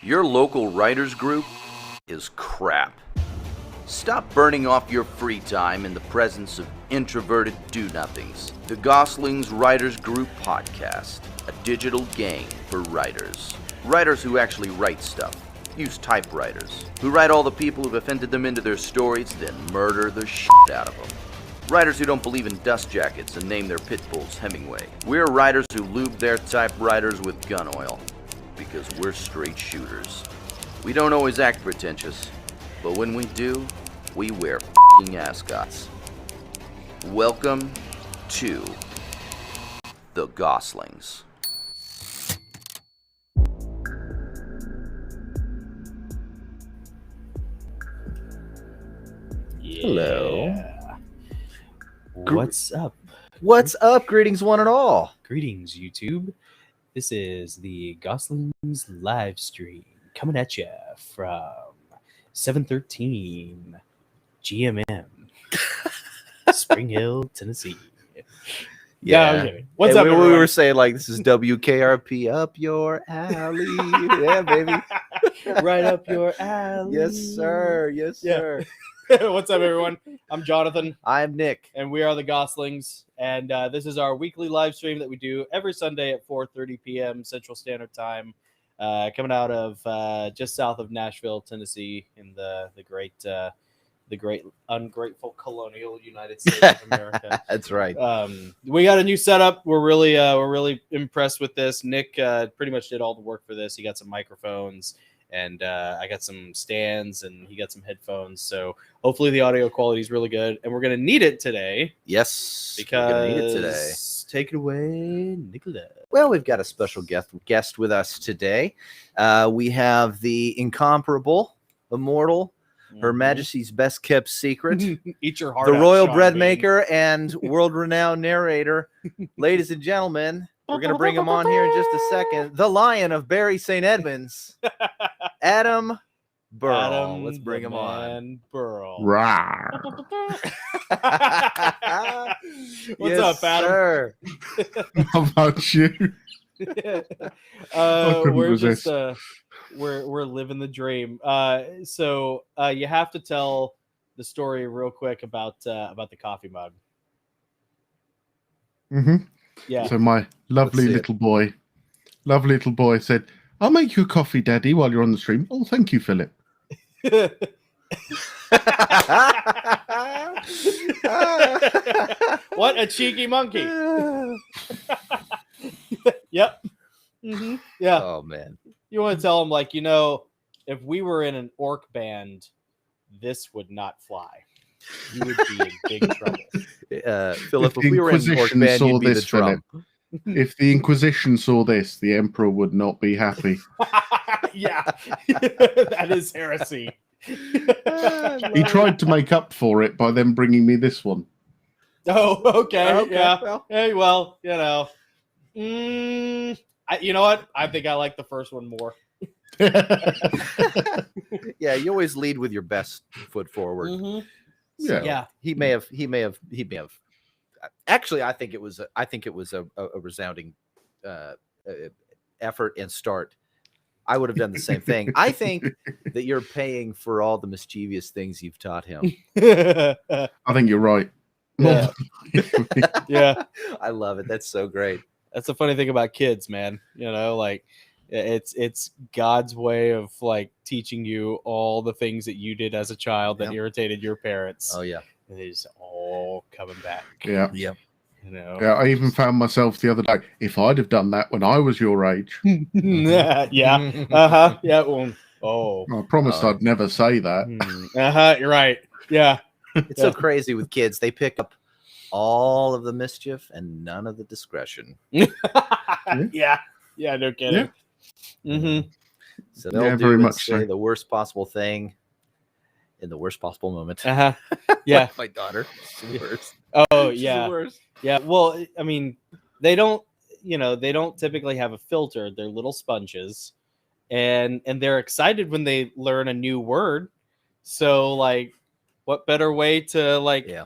Your local writers group is crap. Stop burning off your free time in the presence of introverted do-nothings. The Gosslings Writers Group Podcast, a digital game for writers. Writers who actually write stuff. Use typewriters. Who write all the people who've offended them into their stories, then murder the shit out of them. Writers who don't believe in dust jackets and name their pit bulls Hemingway. We're writers who lube their typewriters with gun oil. Because we're straight shooters. We don't always act pretentious, but when we do, we wear f***ing ascots. Welcome to the Goslings. Hello. What's up? What's up? Greetings, one and all. Greetings, YouTube. This is the Goslings live stream coming at you from 713 GMM, Spring Hill, Tennessee. Yeah. What's and up, we everyone? were saying, like, this is WKRP up your alley. Yeah, baby. Right up your alley. Yes, sir. Yes, Yeah. sir. What's up, everyone? I'm Jonathan, I'm Nick. and we are the Goslings. And this is our weekly live stream that we do every Sunday at 4:30 p.m. Central Standard Time, coming out of just south of Nashville, Tennessee, in the great ungrateful colonial United States of America. That's right. We got a new setup. We're really impressed with this. Nick pretty much did all the work for this. He got some microphones, and I got some stands, and he got some headphones. So hopefully the audio quality is really good, and we're gonna need it today. Yes, Because we're gonna need it today. Take it away, Nicola. Well, we've got a special guest with us today. We have the incomparable, immortal, Her Majesty's best kept secret, Eat your heart the out, royal Sean bread Bean. maker and world-renowned narrator. Ladies and gentlemen, we're going to bring him on here in just a second. The Lion of Barry St. Edmunds, Adam Burrell. Adam, Let's bring the him on. man, Burrell. Rawr. What's Yes, up, Adam? sir. How about you? couldn't We're resist. just we're living the dream. So you have to tell the story real quick about the coffee mug. hmm Yeah. So my lovely see it. little boy said, "I'll make you a coffee, Daddy, while you're on the stream." Oh, thank you, Philip. What a cheeky monkey. Yep. Yeah. Oh, man. You want to tell him, like, if we were in an orc band, this would not fly. You would be in big trouble. Philip, If if the we were in an orc Inquisition band, saw you'd be the this, drum. If the Inquisition saw this, the Emperor would not be happy. Yeah. That is heresy. He tried to make up for it by then bringing me this one. Oh, okay. Okay, Yeah. well. Hey, well, you know what? I think I like the first one more. Yeah, you always lead with your best foot forward. Yeah. Yeah. He may have. Actually, I think it was a resounding effort and start. I would have done the same thing. I think that you're paying for all the mischievous things you've taught him. I think you're right. Yeah. Yeah. I love it. That's so great. That's the funny thing about kids, man. Like it's God's way of like teaching you all the things that you did as a child that Yep. irritated your parents. Oh yeah. And it's all coming back. Yeah. Yep. Yeah, I even found myself the other day. If I'd have done that when I was your age, Yeah. Uh-huh. Yeah. Well, oh. I promised Oh. I'd never say that. Uh-huh. You're right. Yeah. It's so crazy with kids. They pick up all of the mischief and none of the discretion. Yeah. Yeah. No kidding. Mm-hmm. So they'll Yeah, do very and much say so. the worst possible thing in the worst possible moment. Uh-huh. Yeah. Like my daughter. It's the worst. Oh, She's yeah. the worst. Yeah. Well, I mean, they don't typically have a filter. They're little sponges, and they're excited when they learn a new word. So, like, what better way to Yeah.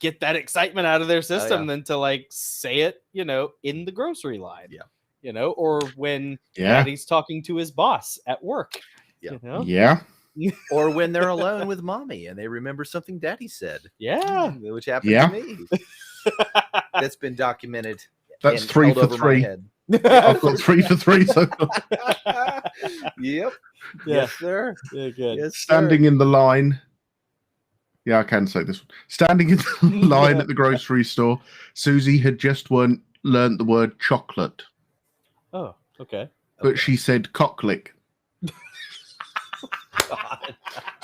get that excitement out of their system yeah. than to say it, in the grocery line. Yeah. or when Yeah. Daddy's talking to his boss at work. Yeah. Yeah. Or when they're alone with mommy and they remember something Daddy said. Yeah. Which happened Yeah. to me. That's been documented. That's and 3 held for over my 3. head. I've got 3 for 3. So Yep. Yeah. Yes, sir. Yeah, good. Yes, standing in the line. Yeah, I can say this one. Standing in the line at the grocery store, Susie had just learned the word chocolate, Oh, okay. but she said cocklick.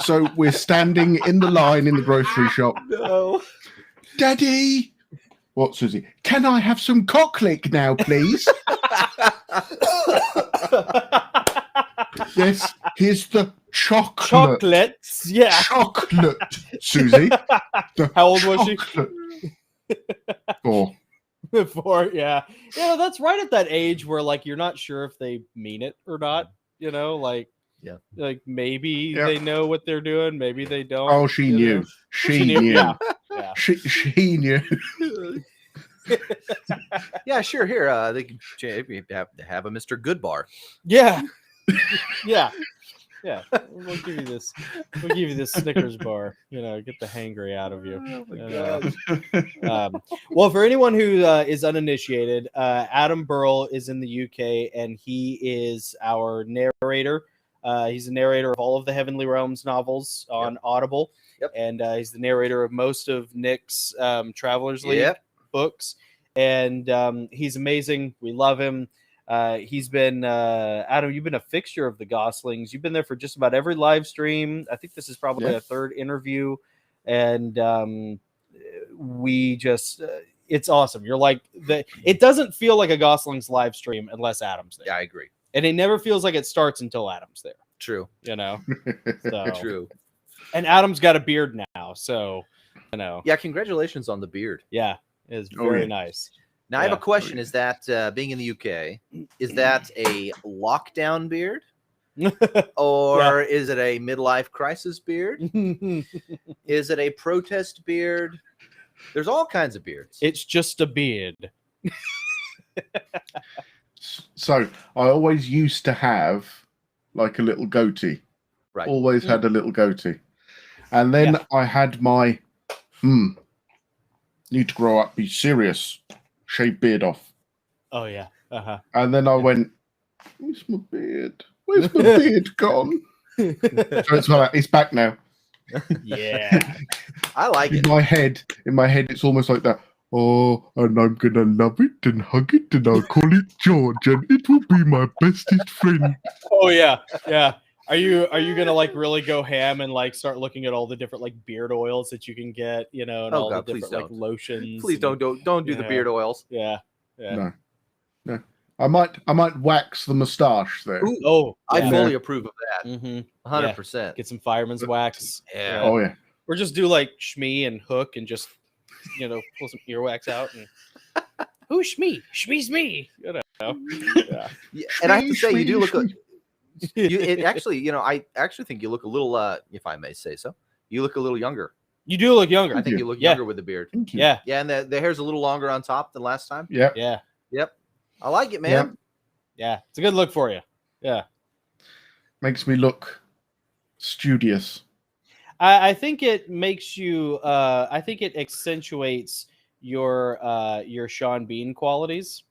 So we're standing in the line in the grocery shop. No. Daddy! What, Susie? Can I have some cocklick now, please? Yes, here's the chocolate. Chocolates. Yeah. Chocolate, Susie. The How old was she? chocolate. 4. 4. Yeah. That's right at that age where like you're not sure if they mean it or not. Like Yeah. Like maybe Yeah. they know what they're doing, maybe they don't. Oh, she knew. She knew. Yeah. Yeah. She knew. Yeah, sure. Here, they can have a Mr. Goodbar. Yeah. Yeah. Yeah. We'll give you this. We'll give you this Snickers bar. Get the hangry out of you. Oh my God. Well, for anyone who is uninitiated, Adam Burrell is in the UK, and he is our narrator. He's the narrator of all of the Heavenly Realms novels on Audible. Yep. And he's the narrator of most of Nick's Travelers League books. And he's amazing. We love him. He's been, Adam, you've been a fixture of the Goslings. You've been there for just about every live stream. I think this is probably a third interview. And we just, it's awesome. You're like, it doesn't feel like a Goslings live stream unless Adam's there. Yeah, I agree. And it never feels like it starts until Adam's there. True. So. True. And Adam's got a beard now, so Yeah, congratulations on the beard. Yeah, it's very nice. Now I have a question: is that being in the UK, is that a lockdown beard, or is it a midlife crisis beard? Is it a protest beard? There's all kinds of beards. It's just a beard. So I always used to have like a little goatee. Right. Always had a little goatee. And then I had my need to grow up, be serious, shave beard off. Oh yeah. And then I went, where's my beard? Where's my beard gone? So it's back now. Yeah. I like it. In my head, it's almost like that. Oh, and I'm gonna love it and hug it, and I'll call it George, and it will be my bestest friend. Oh yeah. Yeah. Are you gonna like really go ham and like start looking at all the different like beard oils that you can get, and all the different like lotions? Please don't do the beard oils. Yeah. No. I might wax the moustache there. Ooh, Oh, I yeah. fully approve of that. 100%. Get some fireman's wax. Yeah. Oh yeah. Or just do like Shmee and Hook and just pull some earwax out and who's Shmee? Shmee's me. Yeah. And I have to say, you do look. I actually think you look a little. If I may say so, you look a little younger. You do look younger. I think you look younger with the beard. Yeah. Yeah, and the hair's a little longer on top than last time. Yeah. Yeah. Yep. I like it, man. Yeah. It's a good look for you. Yeah. Makes me look studious. I think it makes you I think it accentuates your Sean Bean qualities.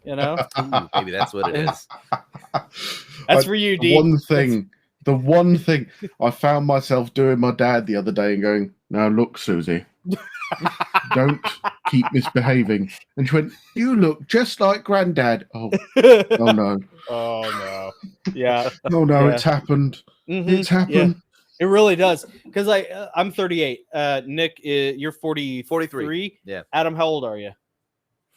Ooh, maybe that's what it is. That's for you, Dean. The one thing I found myself doing my dad the other day and going, now look, Susie, don't keep misbehaving. And she went, you look just like Granddad. Oh no. Oh no. Yeah. Oh no, Yeah. it's happened. Mhm. It's happened. Yeah. It really does. Because I'm 38. Nick, you're 43. Yeah. Adam, how old are you?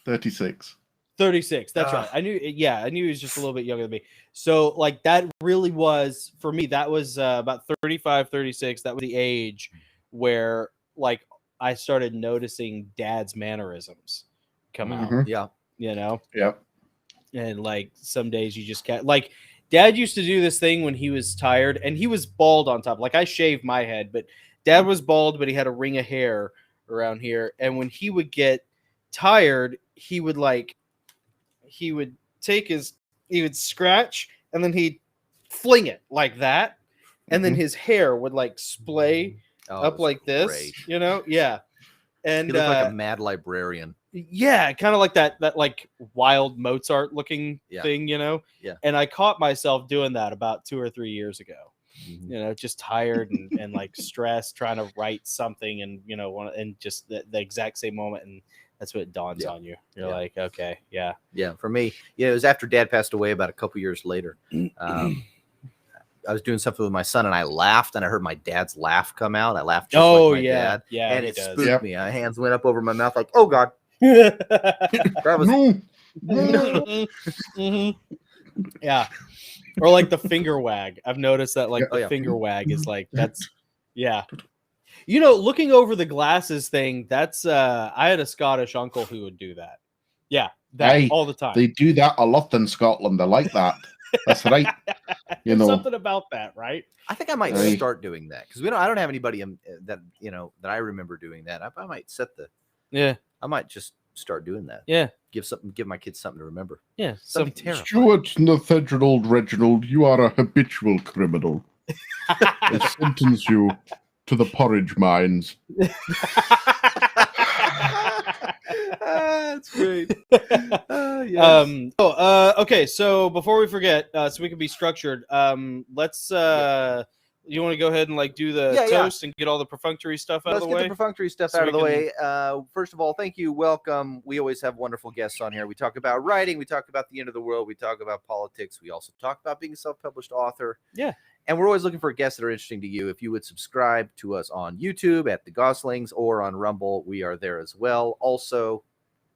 36. 36. That's right. I knew he was just a little bit younger than me. So like that really was for me. That was about 35, 36. That was the age where like I started noticing Dad's mannerisms come out. Mhm. Yeah. Yeah. And like some days you just can't. Like Dad used to do this thing when he was tired, and he was bald on top. Like I shaved my head, but Dad was bald, but he had a ring of hair around here. And when he would get tired, he would he would scratch and then he'd fling it like that, and then his hair would like splay up like this, Yeah. And he looked like a mad librarian. Yeah, kind of like that like wild Mozart looking thing, Yeah. And I caught myself doing that about 2 or 3 years ago. Just tired and like stressed, trying to write something, and and just the exact same moment, and that's what dawns on you. You're like, okay, yeah. For me, it was after Dad passed away about a couple years later. I was doing something with my son, and I laughed, and I heard my dad's laugh come out. I laughed just like my dad, and it spooked me. My hands went up over my mouth like, oh God. Yeah. Or like the finger wag. I've noticed that like the finger wag is like, that's looking over the glasses thing, that's I had a Scottish uncle who would do that. Yeah, all the time. They do that a lot in Scotland. I like that. That's right. There's something about that, right? I think I might start doing that because I don't have anybody that that I remember doing that. I might set the I might just start doing that. Yeah, give my kids something to remember. Yeah, something terrible. Stuart Nathaniel Reginald, you are a habitual criminal. I sentence you to the porridge mines. That's great. Okay, so before we forget, so we can be structured, let's you want to go ahead and like do the toast and get all the perfunctory stuff out of the way? Let's get the perfunctory stuff out of the way. First of all, thank you. Welcome. We always have wonderful guests on here. We talk about writing. We talk about the end of the world. We talk about politics. We also talk about being a self-published author. Yeah. And we're always looking for guests that are interesting to you. If you would subscribe to us on YouTube at The Gosslings or on Rumble, we are there as well. Also,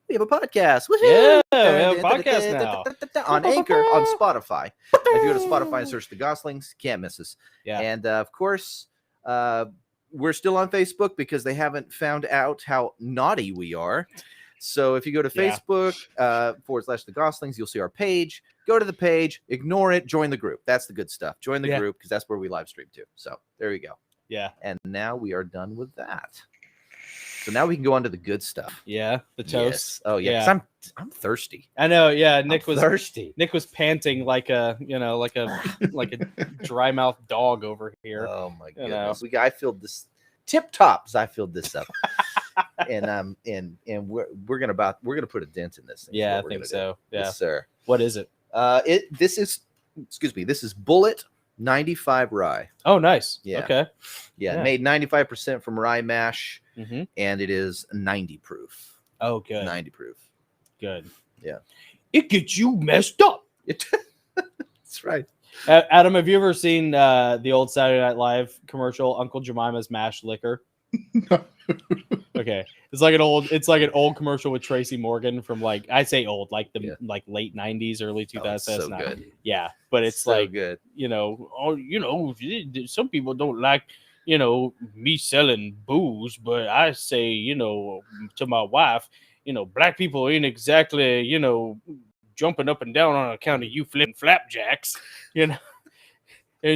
we have a podcast. Woo-hoo! Yeah, we have a podcast now. On Anchor, on Spotify. If you go to Spotify and search The Gosslings, can't miss us. Yeah. And of course, we're still on Facebook because they haven't found out how naughty we are. So if you go to Facebook /The Gosslings, you'll see our page. Go to the page, ignore it, join the group. That's the good stuff. Join the group because that's where we live stream too. So there you go. Yeah. And now we are done with that. So now we can go on to the good stuff. Yeah, the toast. Yes. Oh yeah, 'cause I'm thirsty. I know. Yeah, Nick was thirsty. Nick was panting like a like a dry mouth dog over here. Oh my goodness. I filled this tip tops. I filled this up, and we're gonna put a dent in this thing. Yeah, I think so. Yeah, yes, sir. What is it? This is Bullet 95 rye. Oh, nice. Yeah. Okay. Yeah. Made 95% from rye mash, and it is 90 proof. Oh, good. 90 proof. Good. Yeah. It gets you messed up. That's right. Adam, have you ever seen the old Saturday Night Live commercial, Uncle Jemima's Mashed Liquor? Okay, it's like an old commercial with Tracy Morgan from like, I say old, like the like late 90s, early 2000s. So good. Yeah, but it's so like good. Some people don't like me selling booze, but I say to my wife, black people ain't exactly jumping up and down on account of you flipping flapjacks, and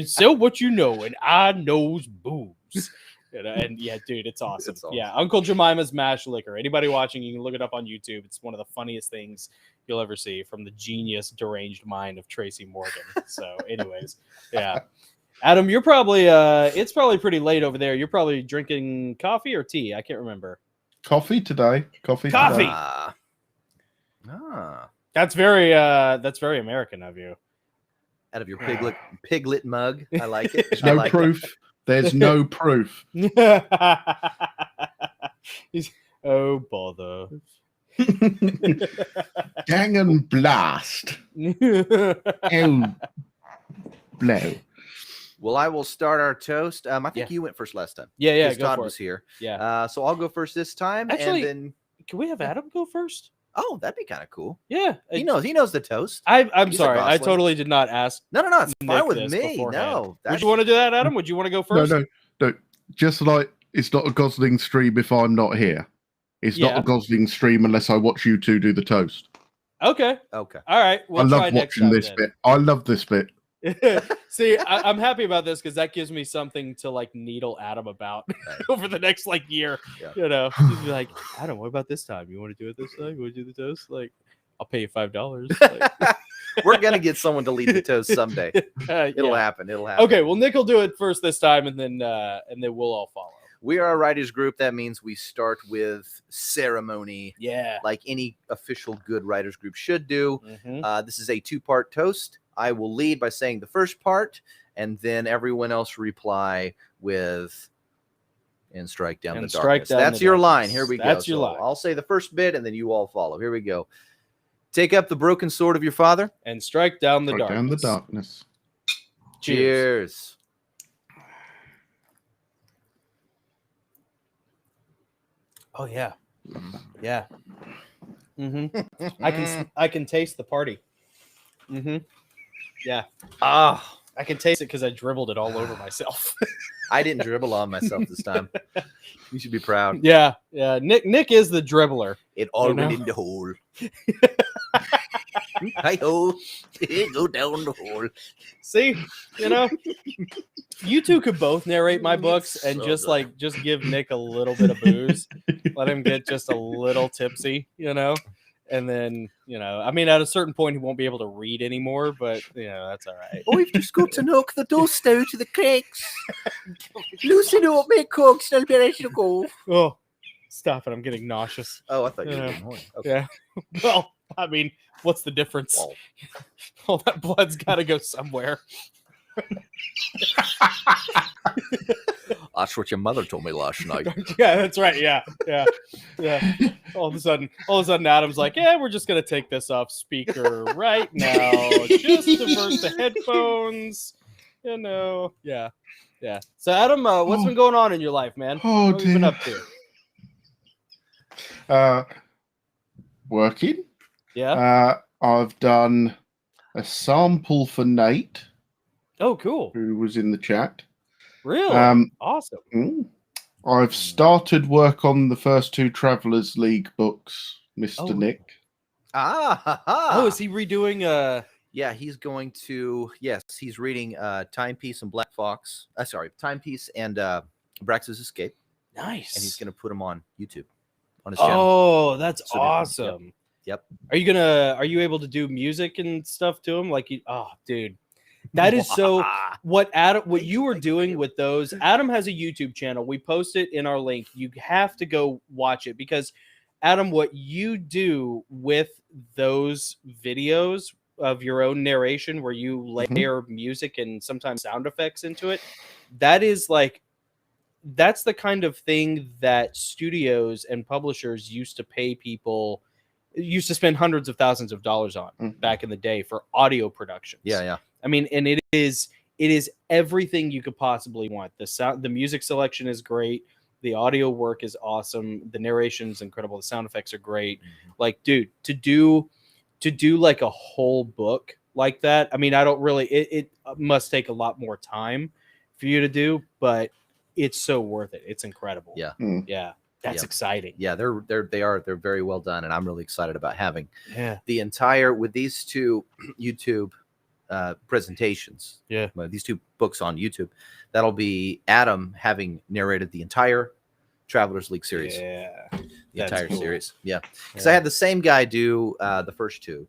so what and I knows booze. And yeah, dude, it's awesome. Yeah, Uncle Jemima's Mashed Liquor. Anybody watching, you can look it up on YouTube. It's one of the funniest things you'll ever see from the genius, deranged mind of Tracy Morgan. So, anyways, yeah. Adam, you're probably it's probably pretty late over there. You're probably drinking coffee or tea. I can't remember. Coffee today. Coffee. Today. That's very American of you. Out of your piglet mug. I like it. There's no proof. There's no proof. Oh, bother. Dang and blast. Oh, blow. Well, I will start our toast. I think you went first last time. Yeah. Todd was here. Yeah. So I'll go first this time. Actually, and then can we have Adam go first? Oh, that'd be kind of cool. Yeah. He knows the toast. I'm sorry. I totally did not ask. No. It's fine with me. Beforehand. No. Would you want to do that, Adam? Would you want to go first? No. Just like it's not a Gosling stream if I'm not here. It's not a Gosling stream unless I watch you two do the toast. Okay. All right. I love watching this bit. I love this bit. See, I'm happy about this because that gives me something to like needle Adam about over the next like year. He'd be like, Adam, what about this time? You want to do it this time? You want to do the toast? Like, I'll pay you $5. Like, We're gonna get someone to lead the toast someday. It'll yeah. happen. It'll happen. Okay, well, Nick will do it first this time, and then we'll all follow. We are a writers group. That means we start with ceremony, Yeah. like any official good writers group should do. Mhm. This is a 2-part toast. I will lead by saying the first part, and then everyone else reply with "and strike down And the strike darkness." down That's the your darkness. line. Here we go. That's your So line. I'll say the first bit, and then you all follow. Here we go. Take up the broken sword of your father. And strike down the Strike darkness. down the darkness. Cheers. Oh yeah, yeah. I can taste the party. Yeah. Ah, I can taste it because I dribbled it all over myself. I didn't dribble on myself this time. You should be proud. Yeah. Nick is the dribbler. It all You know? went in the hole. Hi-ho. Go down the hole. See, you two could both narrate my books and So just give Nick a little bit of booze, let him get just a little tipsy, and then I mean, at a certain point he won't be able to read anymore, but that's all right. I've just got to knock the dust out of the cracks. Loosen up, my cooks, and I'll be ready to go. Oh, stop it! I'm getting nauseous. Oh, I thought you were Yeah. getting horny. Okay. Yeah. Well, I mean, what's the difference? Well. All that blood's got to go somewhere. That's what your mother told me last night. Yeah, that's right. Yeah. All of a sudden, Adam's like, "Yeah, we're just gonna take this off speaker right now. Just divert the headphones." Yeah. So, Adam, what's been going on in your life, man? Oh, What have you been dear. up to? Working. Yeah. I've done a sample for Nate, Oh, cool. who was in the chat. Really? Awesome. I've started work on the first 2 Travelers League books, Mr. Oh. Nick. Oh, is he redoing? Yeah, he's going to. Yes, he's reading Timepiece and Black Fox. Timepiece and Brax's Escape, Nice. and he's going to put them on YouTube on his channel. Oh, that's So, awesome. Yep. Are you able to do music and stuff to him? Oh, dude, that is so. What you were doing with those? Adam has a YouTube channel. We post it in our link. You have to go watch it because, Adam, what you do with those videos of your own narration, where you layer music and sometimes sound effects into it, that's the kind of thing that studios and publishers used to pay people. Used to spend hundreds of thousands of dollars on back in the day for audio productions. Yeah. I mean, and it is everything you could possibly want. The music selection is great. The audio work is awesome. The narration is incredible. The sound effects are great. Like, dude, to do like a whole book like that. I mean, I don't really. It must take a lot more time for you to do, but it's so worth it. It's incredible. Yeah. Yeah. That's Yeah. exciting. Yeah, they're very well done, and I'm really excited about having Yeah. the entire with these 2 YouTube presentations. Yeah. These 2 books on YouTube. That'll be Adam having narrated the entire Travelers League series. Yeah. The That's entire cool. series. Yeah. Because I had the same guy do the first 2,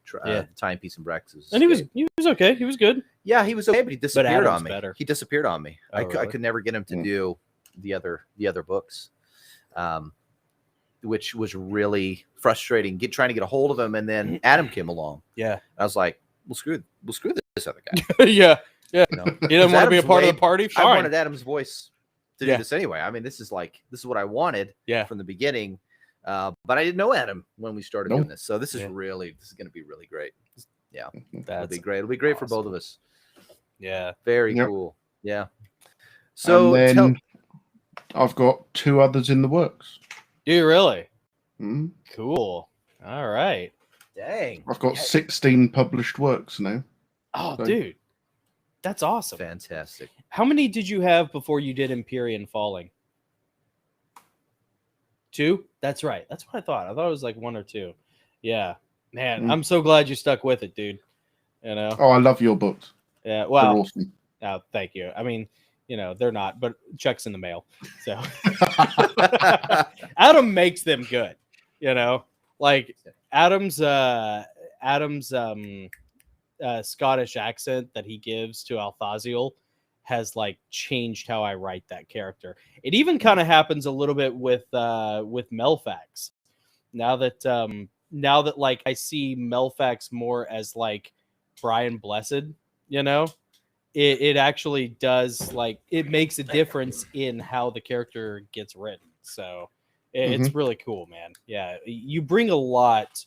Timepiece and Brax's. And he Escape. was okay. He was good. Yeah, he was okay, but he disappeared Adam's on me. better. He disappeared on me. Oh, I really? could never get him to do the other books, which was really frustrating. Trying to get a hold of him, and then Adam came along. Yeah. I was like, "We'll screw this other guy." Yeah. You know? He didn't want to be a Adam's part of way- the party. I Fine. wanted Adam's voice to do Yeah. this anyway. I mean, this is what I wanted Yeah. from the beginning. But I didn't know Adam when we started Nope. doing this, so this is Yeah. going to be really great. Yeah, it'll That's be great. It'll be great for both awesome. of us. Yeah. Very Yep. cool. Yeah. So and tell, then I've got 2 others in the works. Do you really? Mm. Cool. All right. dang, I've got 16 published works now. Oh, So- dude. That's awesome. fantastic. How many did you have before you did Empyrean Falling? 2? That's right. That's what I thought. I thought it was like 1 or 2. Yeah. Man, I'm so glad you stuck with it, dude. Oh, I love your books. Yeah. They're Wow. awesome. Oh, thank you. I mean, they're not, but check's in the mail. So Adam makes them good. Like Adam's Adam's Scottish accent that he gives to Althaziel has like changed how I write that character. It even kind of happens a little bit with Melfax. Now that like I see Melfax more as like Brian Blessed, you know, it actually does, like, it makes a difference in how the character gets written. So it's really cool, man. Yeah, you bring a lot.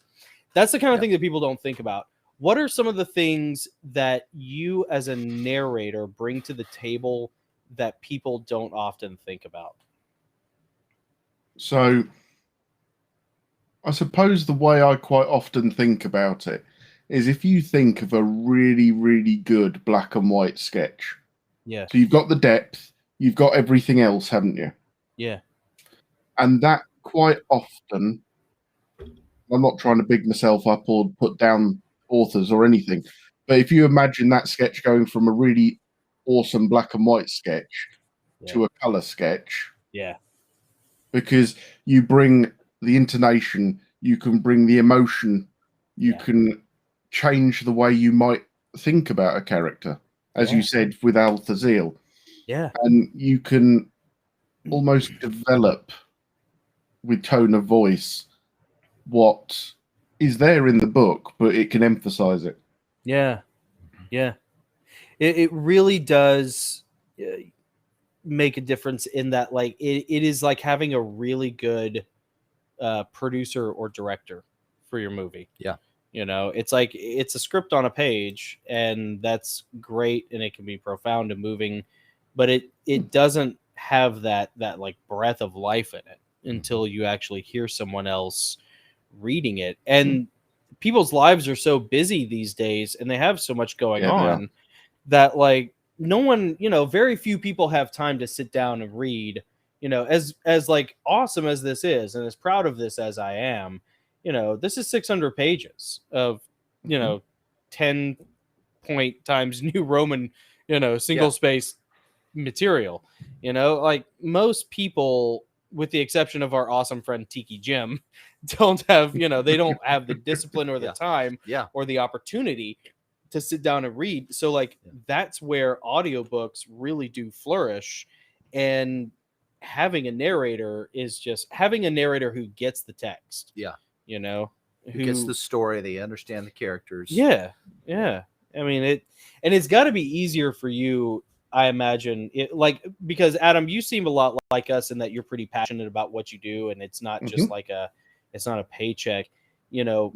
That's the kind of thing that people don't think about. What are some of the things that you as a narrator bring to the table that people don't often think about? So I suppose the way I quite often think about it is if you think of a really, really good black and white sketch. Yeah. So you've got the depth, you've got everything else, haven't you? Yeah. And that quite often, I'm not trying to big myself up or put down authors or anything, but if you imagine that sketch going from a really awesome black and white sketch to a color sketch, because you bring the intonation, you can bring the emotion, you can change the way you might think about a character, as you said with Althaziel. And you can almost develop with tone of voice what is there in the book, but it can emphasize it. It really does make a difference in that, like, it is like having a really good producer or director for your movie. You know, it's like it's a script on a page, and that's great, and it can be profound and moving, but it doesn't have that like breath of life in it until you actually hear someone else reading it. And people's lives are so busy these days, and they have so much going on that, like, no one, you know, very few people have time to sit down and read, you know, as like awesome as this is, and as proud of this as I am, you know, this is 600 pages of, you know, 10 point times New Roman, you know, single space material. You know, like, most people, with the exception of our awesome friend Tiki Jim, don't have, you know, they don't have the discipline or the time or the opportunity to sit down and read. So, like, that's where audiobooks really do flourish. And having a narrator is just having a narrator who gets the text. You know, who gets the story, they understand the characters. I mean, it's got to be easier for you, I imagine, because Adam, you seem a lot like us in that you're pretty passionate about what you do, and it's not just like it's not a paycheck. You know,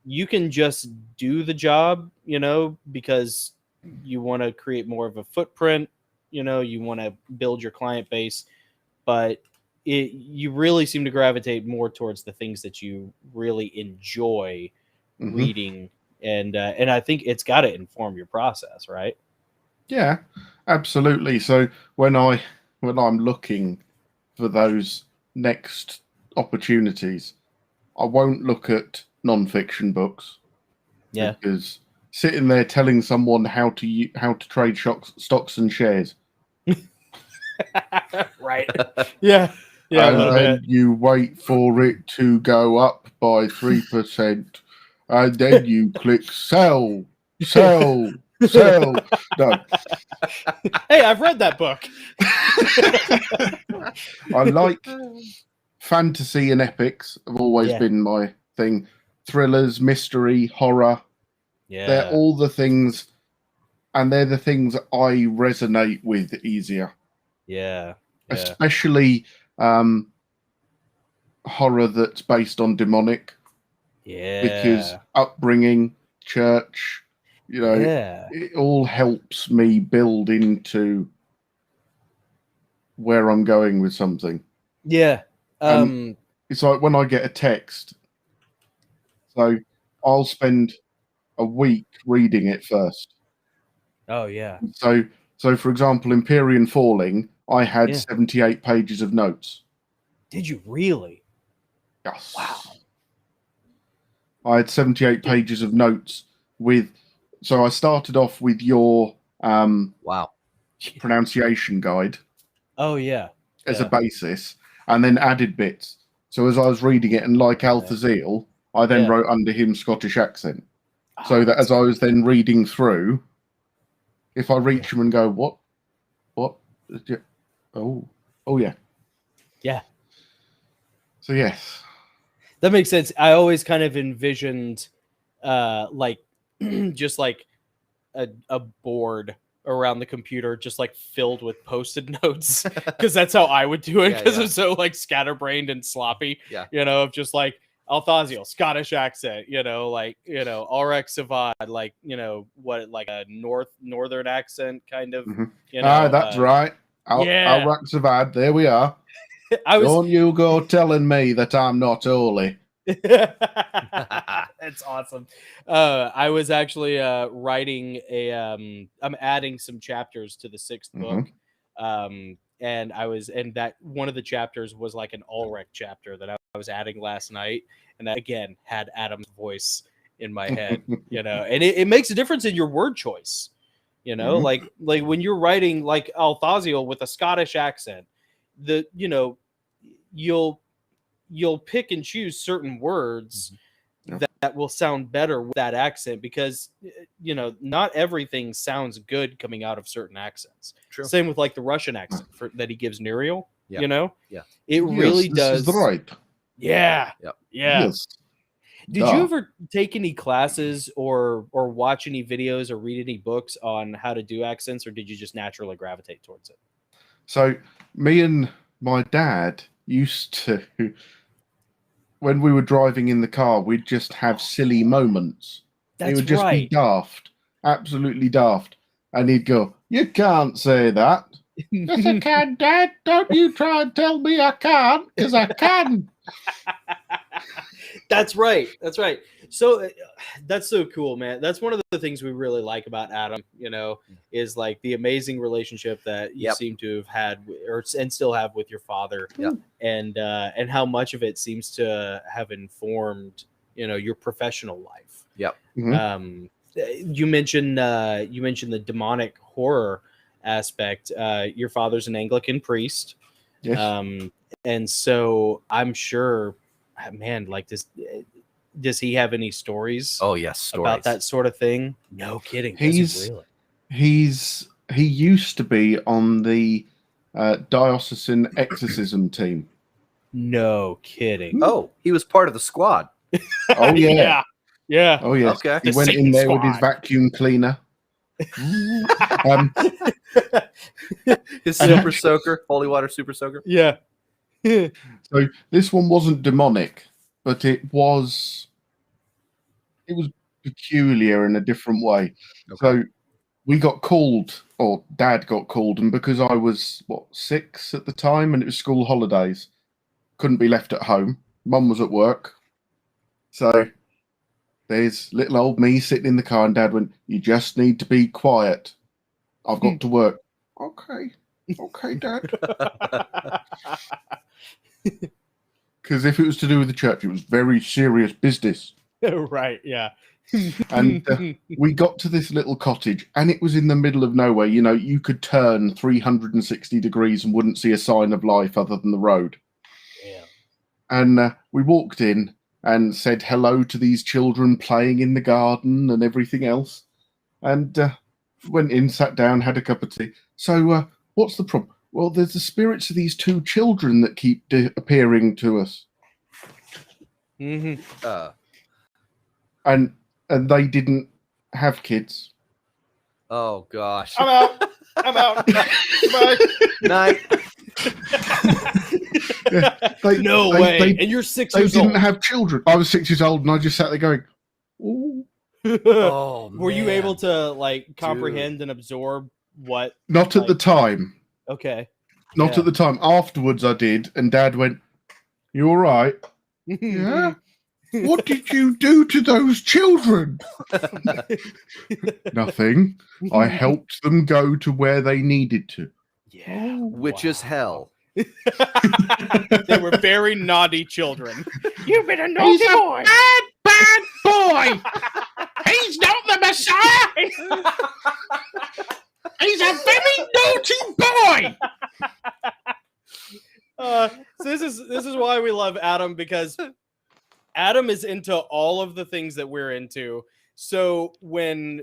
you can just do the job, you know, because you want to create more of a footprint, you know, you want to build your client base, but you really seem to gravitate more towards the things that you really enjoy reading, and I think it's got to inform your process, right? Yeah, absolutely. So when I'm looking for those next opportunities, I won't look at non-fiction books. Because sitting there telling someone how to trade stocks and shares, right? And then you wait for it to go up by 3%, and then you click sell. No. Hey, I've read that book. I like fantasy and epics. Have always been my thing. Thrillers, mystery, horror. They're all the things, and they're the things I resonate with easier. Especially horror that's based on demonic. Because upbringing, church, you know, it all helps me build into where I'm going with something. It's like when I get a text, so I'll spend a week reading it first. So for example, Empyrean Falling, I had 78 pages of notes. Did you really? Yes. Wow. I had 78 pages of notes so I started off with your pronunciation guide. As a basis, and then added bits. So as I was reading it, and like Althaziel, I then wrote under him Scottish accent. So that as I was then reading through, if I reach them and go, what? Oh, yeah. Yeah. So yes. That makes sense. I always kind of envisioned like just like a board around the computer just like filled with post-it notes, because that's how I would do it, because I'm so like scatterbrained and sloppy, of just like Althazio, Scottish accent, like, Ulrich Savad, like, what, like a northern accent kind of, that's right. Ulrich Savad, there we are. Don't you go telling me that I'm not holy. That's awesome. I was actually writing I'm adding some chapters to the 6th book. And that one of the chapters was like an Ulrich chapter that I was adding last night, and that again had Adam's voice in my head, and it makes a difference in your word choice, like when you're writing like Althazio with a Scottish accent, you'll pick and choose certain words that will sound better with that accent, because not everything sounds good coming out of certain accents. True. Same with like the Russian accent that he gives Nuriel. It Yes, really this does. Is the right. Yeah. Yes. Did you ever take any classes or watch any videos or read any books on how to do accents, or did you just naturally gravitate towards it? So me and my dad used to, when we were driving in the car, we'd just have silly moments. It would just be daft, absolutely daft. And he'd go, "You can't say that." "Yes, I can, Dad. Don't you try and tell me I can't, because I can." That's right. So that's so cool, man. That's one of the things we really like about Adam, is like the amazing relationship that you seem to have had and still have with your father. And how much of it seems to have informed, your professional life. You mentioned the demonic horror aspect. Your father's an Anglican priest. Yes. And so I'm sure, man, like this, does he have any stories? Oh yes, stories about that sort of thing? No kidding. He used to be on the diocesan exorcism team. No kidding. Oh, he was part of the squad. Oh yeah. Yeah. Oh yes. Okay. He went in there with his vacuum cleaner. His super soaker, holy water super soaker. Yeah. So this one wasn't demonic, but it was peculiar in a different way. So we got called, or Dad got called, and because I was 6 at the time and it was school holidays, couldn't be left at home. Mum was at work. So there's little old me sitting in the car, and Dad went, "You just need to be quiet. I've got to work." Okay, Dad. Because if it was to do with the church, it was very serious business. Right, yeah. And we got to this little cottage, and it was in the middle of nowhere. You could turn 360 degrees and wouldn't see a sign of life other than the road. Yeah. And we walked in and said hello to these children playing in the garden and everything else. And went in, sat down, had a cup of tea. So what's the problem? Well, there's the spirits of these 2 children that keep appearing to us. Mm-hmm. And they didn't have kids. Oh gosh. I'm out. Bye. Night. No way. And you're 6 years old. They didn't have children. I was 6 years old, and I just sat there going, "Ooh." Oh, were you able to like comprehend and absorb what? Not at the time. Okay. Not at the time. Afterwards, I did, and Dad went, "You all right?" "Yeah." "What did you do to those children?" "Nothing. I helped them go to where they needed to." Yeah. Which is hell. They were very naughty children. You've been a naughty He's a boy. bad boy. He's not the Messiah. He's a very naughty boy. So this is why we love Adam, because Adam is into all of the things that we're into. So when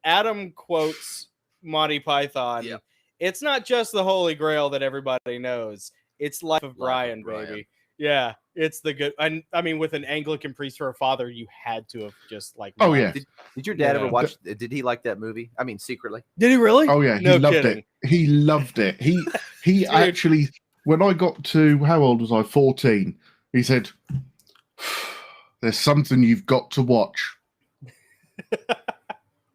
Adam quotes Monty Python, Yep. it's not just the Holy Grail that everybody knows. It's Life of Brian, baby. Yeah, it's the good. I mean, with an Anglican priest for a father, you had to have just like. Oh, yeah. Did your dad Yeah. ever watch? Did he like that movie? I mean, secretly. Did he really? Oh yeah, he No loved kidding. it. He loved it. He actually, when I got to, how old was I? 14. He said, "There's something you've got to watch."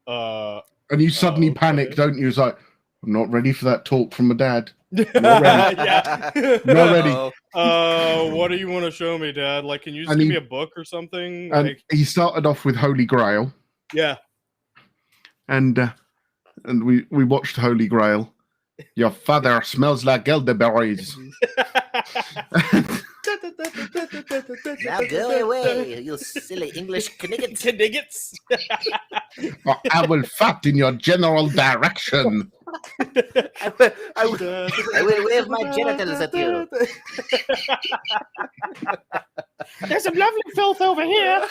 And you suddenly panic, don't you? It's like, I'm not ready for that talk from my dad. Not ready. Yeah. Not ready. What do you want to show me, Dad? Like, can you just And give he- me a book or something? And Like, he started off with Holy Grail, yeah. and we watched Holy Grail. Your father smells like elderberries. Now go away, you silly English kniggets. Kniggets. Or I will fart in your general direction. I will wave my genitals at you. There's some lovely filth over here.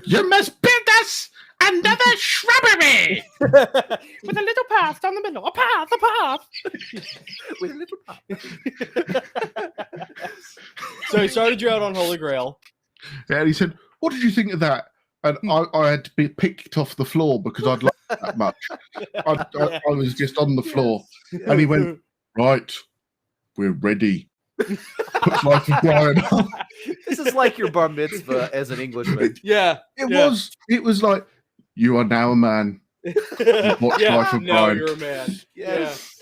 You must build us another shrubbery. With a little path down the middle. A path. With a little pop. So he started you out on Holy Grail. Yeah, and he said, "What did you think of that?" And I had to be picked off the floor because I'd liked it that much. I was just on the floor. And he went, "Right, we're ready." Puts Life of Brian on. This is like your bar mitzvah as an Englishman. Yeah. It was like, you are now a man. Watch Life of now Brian. you're a man. Yes.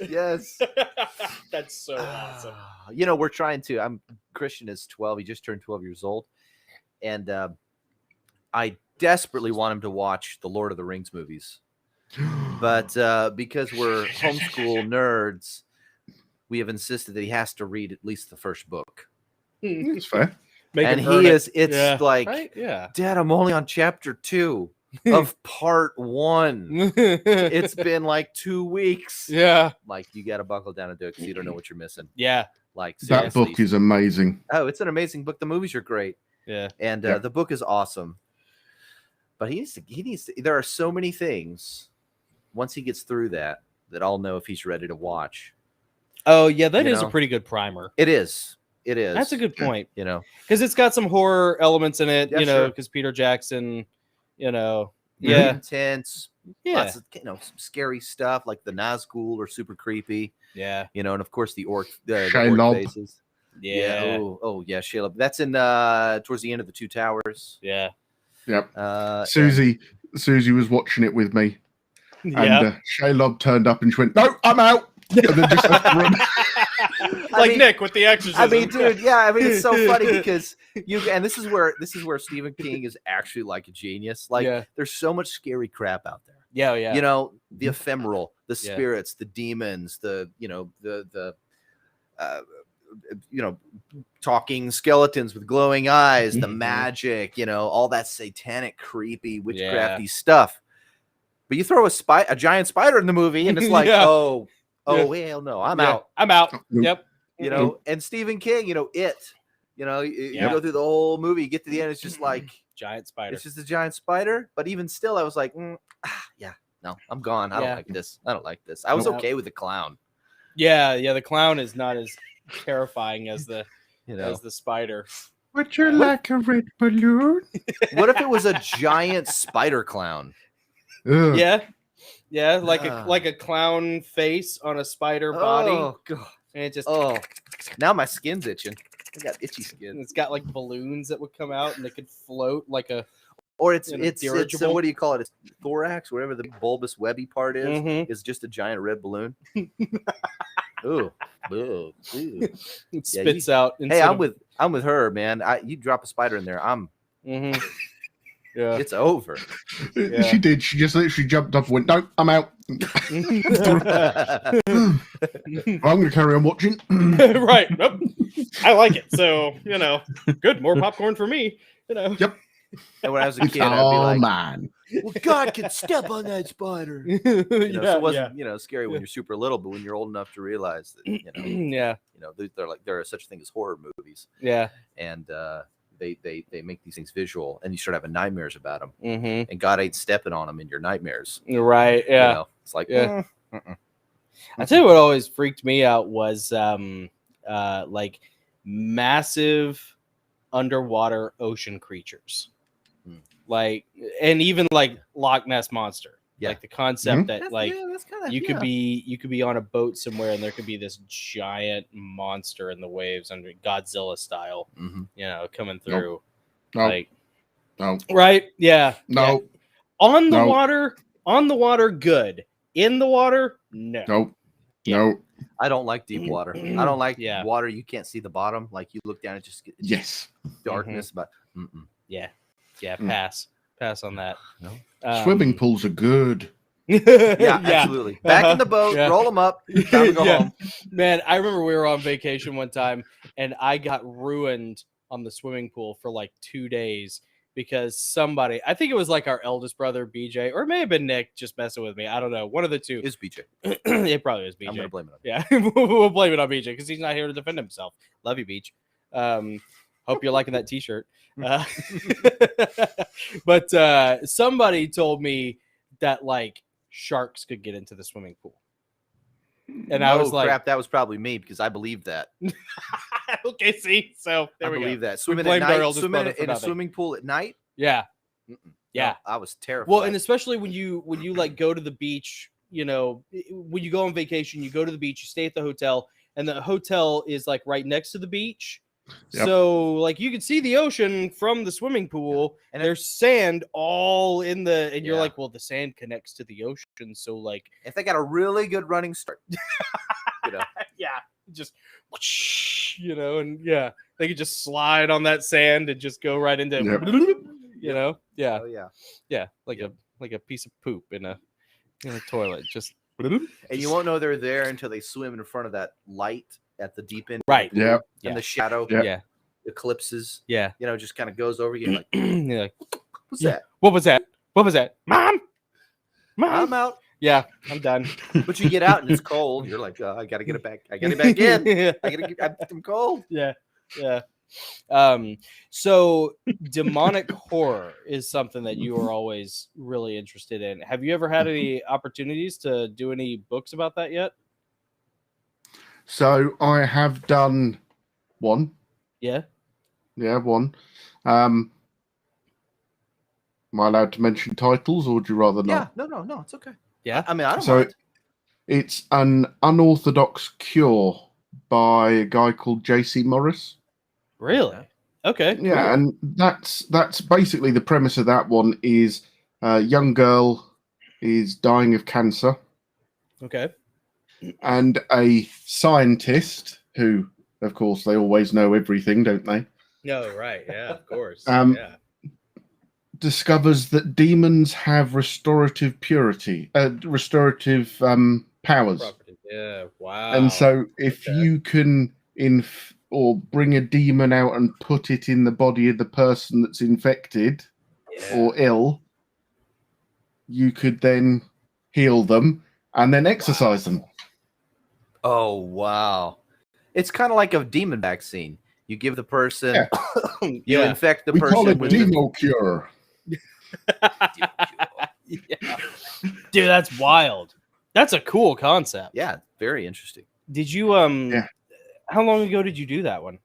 That's so awesome. You know, we're trying to. Christian is 12. He just turned 12 years old, and I desperately want him to watch the Lord of the Rings movies, but because we're homeschool nerds, we have insisted that he has to read at least the first book. It's fair. And he is. It's like, right? Yeah. Dad, I'm only on chapter 2 of part 1. It's been like 2 weeks. Yeah. Like, you got to buckle down and do it because you don't know what you're missing. Yeah. Like, That seriously. book is amazing. Oh, it's an amazing book. The movies are great. Yeah. And Yeah. the book is awesome. But he needs to, there are so many things once he gets through that I'll know if he's ready to watch. Oh, yeah. That You is know? a pretty good primer. It is. That's a good point. You know, Because it's got some horror elements in it, Yeah, you know, sure. because Peter Jackson, you know. very Yeah. intense. Yeah. Lots of, some scary stuff like the Nazgul are super creepy. Yeah. You know, and of course the orc, the Shelob. orc faces. Yeah. Oh yeah, Shelob. That's in towards the end of the Two Towers. Yeah. Yep. Susie. Susie was watching it with me. Yeah. And Shelob turned up and she went, "No, I'm out." And then just left the room. Like mean- Nick with the exorcism. I mean, dude, yeah. I mean, it's so funny because this is where Stephen King is actually like a genius. Like, Yeah. there's so much scary crap out there. Yeah. Yeah. You know, the ephemeral, the Yeah. spirits, the demons, the talking skeletons with glowing eyes, the Mhm. magic, all that satanic, creepy, witchcrafty Yeah. stuff. But you throw a giant spider in the movie, and it's like, Yeah. oh, Yeah. hell no, I'm Yeah. out. I'm out. Yep. And Stephen King, it. You Yeah. go through the whole movie, you get to the end, it's just like Giant spider. it's just a giant spider. But even still, I was like, yeah, no, I'm gone. I don't Yeah. like this. I don't like this. I was Nope. okay with the clown. Yeah. Yeah. The clown is not as terrifying as the as the spider. Would you like a red balloon? What if it was a giant spider clown? Ugh. Yeah. Yeah. Like Ah. a clown face on a spider body. Oh god. And it just Oh, now my skin's itching. I got itchy and skin. it's got like balloons that would come out and they could float like a Or it's dirigible. what do you call it? It's thorax, whatever the bulbous webby part is. Mhm. Is just a giant red balloon. Ooh. Ooh. it Yeah, spits out. Hey, I'm with her, man. You drop a spider in there, Mhm. Yeah. it's over. Yeah. She did. She just literally jumped up and went, "No, I'm out. I'm going to carry on watching." Right. Nope. I like it. So, good. More popcorn for me. And when I was a It's kid, I'd be all like, mine. well, God can step on that spider. yeah, So it wasn't, scary when you're super little, but when you're old enough to realize that, yeah. there are such a thing as horror movies, Yeah. and they make these things visual, and you start having nightmares about them, Mm-hmm. and God ain't stepping on them in your nightmares. Right. Yeah. You know? It's like, Yeah. I tell you what always freaked me out was like massive underwater ocean creatures. Like, and even like Loch Ness Monster. Yeah. Like the concept that that's kinda, you could be on a boat somewhere and there could be this giant monster in the waves under Godzilla style, you know, coming through. No. Like, No. right? Yeah. No. Yeah. On the No. water, good. In the water, no. No. Yeah. No. I don't like deep water. I don't like Yeah. water you can't see the bottom. Like you look down, it just it's Yes. darkness. But Yeah. Pass on that. No. Swimming pools are good. Yeah, absolutely. Back in the boat, Yeah. roll them up. Time to go home. Man, I remember we were on vacation one time and I got ruined on the swimming pool for like 2 days because somebody, I think it was like our eldest brother, BJ, or it may have been Nick just messing with me. I don't know. One of the two. Is BJ. It probably was BJ. I'm going to blame it on Yeah, we'll blame it on BJ because he's not here to defend himself. Love you, Beach. Hope you're liking that T-shirt. But somebody told me that like sharks could get into the swimming pool, and I was like, crap, that was probably me because I believed that. okay, see, so there I we believe go. that. Swimming at blamed our night, eldest swimming brother for in a nothing. swimming pool at night. Yeah, yeah. No, I was terrified. Well, and especially when you like go to the beach, you know, when you go on vacation, you go to the beach, you stay at the hotel, and the hotel is like right next to the beach. Yep. So like you can see the ocean from the swimming pool, and there's sand all in the, and you're Yeah. like, well, the sand connects to the ocean, so like, if they got a really good running start, you know, yeah, just you know, and yeah, they could just slide on that sand and just go right into, Yep. you know, yeah, oh yeah. yeah, like a piece of poop in a toilet, just And you won't know they're there until they swim in front of that light at the deep end. right, Yeah. And the shadow yeah, eclipses, yeah. you know, just kind of goes over you. Like, You're like, what's Yeah. that? what was that? What was that? Mom? I'm out. Yeah, I'm done. But you get out and it's cold. You're like, I got to get it back. I got to get back in. I got to get, I'm cold. Yeah, yeah. So demonic horror is something that you are always really interested in. Have you ever had any opportunities to do any books about that yet? So I have done one. Yeah. Yeah, one. Am I allowed to mention titles, or would you rather not? Yeah, no, it's okay. Yeah. I mean, I don't So mind. it's an unorthodox cure by a guy called J.C. Morris. Really? Okay. Yeah, and that's basically the premise of that one. Is a young girl is dying of cancer, Okay. and a scientist who, of course, they always know everything, don't they? No, right. Yeah, of course. Yeah. Discovers that demons have restorative powers. Property. Yeah. Wow. And so if Okay. you can or bring a demon out and put it in the body of the person that's infected or ill, you could then heal them and then exorcise them. Oh, wow. It's kind of like a demon vaccine. You give the person, you Yeah. infect the We person call it with demo cure. Yeah. Dude, that's wild. That's a cool concept. Yeah, very interesting. Did you Yeah. how long ago did you do that one?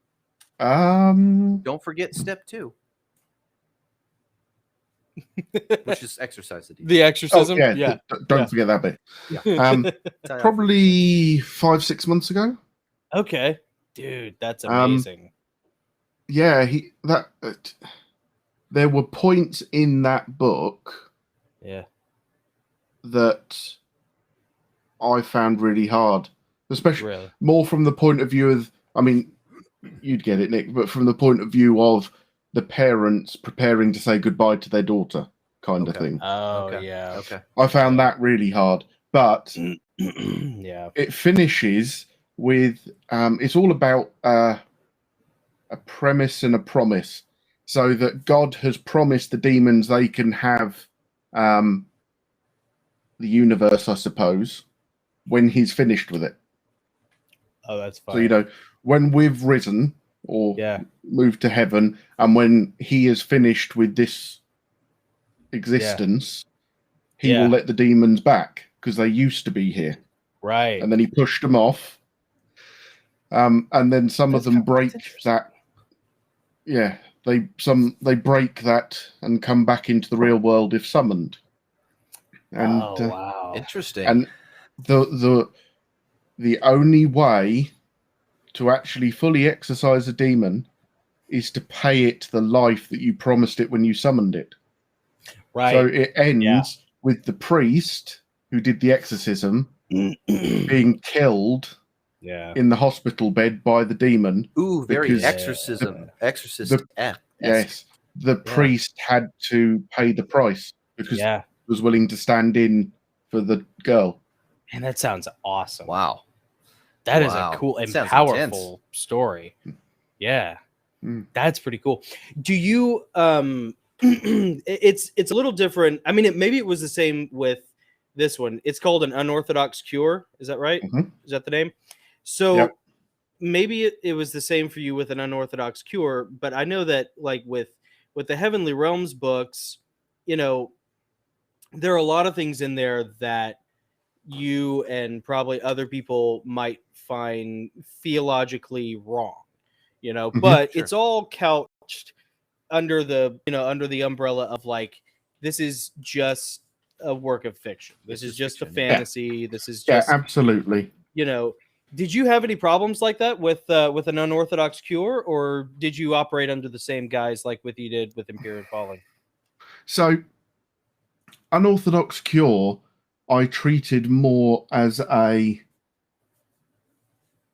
Don't forget step 2, which is exercise the demon. The exorcism? Oh, Yeah. Don't forget that bit. Tell you Probably 5-6 months ago. Okay. Dude, that's amazing. Yeah, there were points in that book Yeah. that I found really hard, especially Really. more from the point of view of, I mean, you'd get it, Nick, but from the point of view of the parents preparing to say goodbye to their daughter, kind of Okay. thing. Oh, Okay. yeah. Okay. I found that really hard, but Yeah. it finishes with it's all about a premise and a promise, so that God has promised the demons they can have the universe, I suppose, when he's finished with it. Oh, that's fine. So, when we've risen, or Yeah. move to heaven, and when he is finished with this existence, he will let the demons back because they used to be here. Right. And then he pushed them off. And then some of them break that. Yeah, they break that and come back into the real world if summoned. And wow. Interesting. and the only way to actually fully exorcise a demon is to pay it the life that you promised it when you summoned it. Right. So it ends with the priest who did the exorcism being killed in the hospital bed by the demon. Ooh, very because exorcism. Yes. The priest had to pay the price because he was willing to stand in for the girl. And that sounds awesome. Wow. That is a cool and powerful story. Yeah. That's pretty cool. Do you it's a little different. I mean, maybe it was the same with this one. It's called An Unorthodox Cure. Is that right? Mm-hmm. Is that the name? So maybe it was the same for you with An Unorthodox Cure, but I know that like with the Heavenly Realms books, you know, there are a lot of things in there that you and probably other people might find theologically wrong, you know, but it's all couched under the, you know, under the umbrella of like, this is just a work of fiction. This is just fiction, a fantasy. Yeah. This is just absolutely. You know, did you have any problems like that with An Unorthodox Cure, or did you operate under the same guise like you did with Imperial Falling? So, Unorthodox Cure, I treated more as a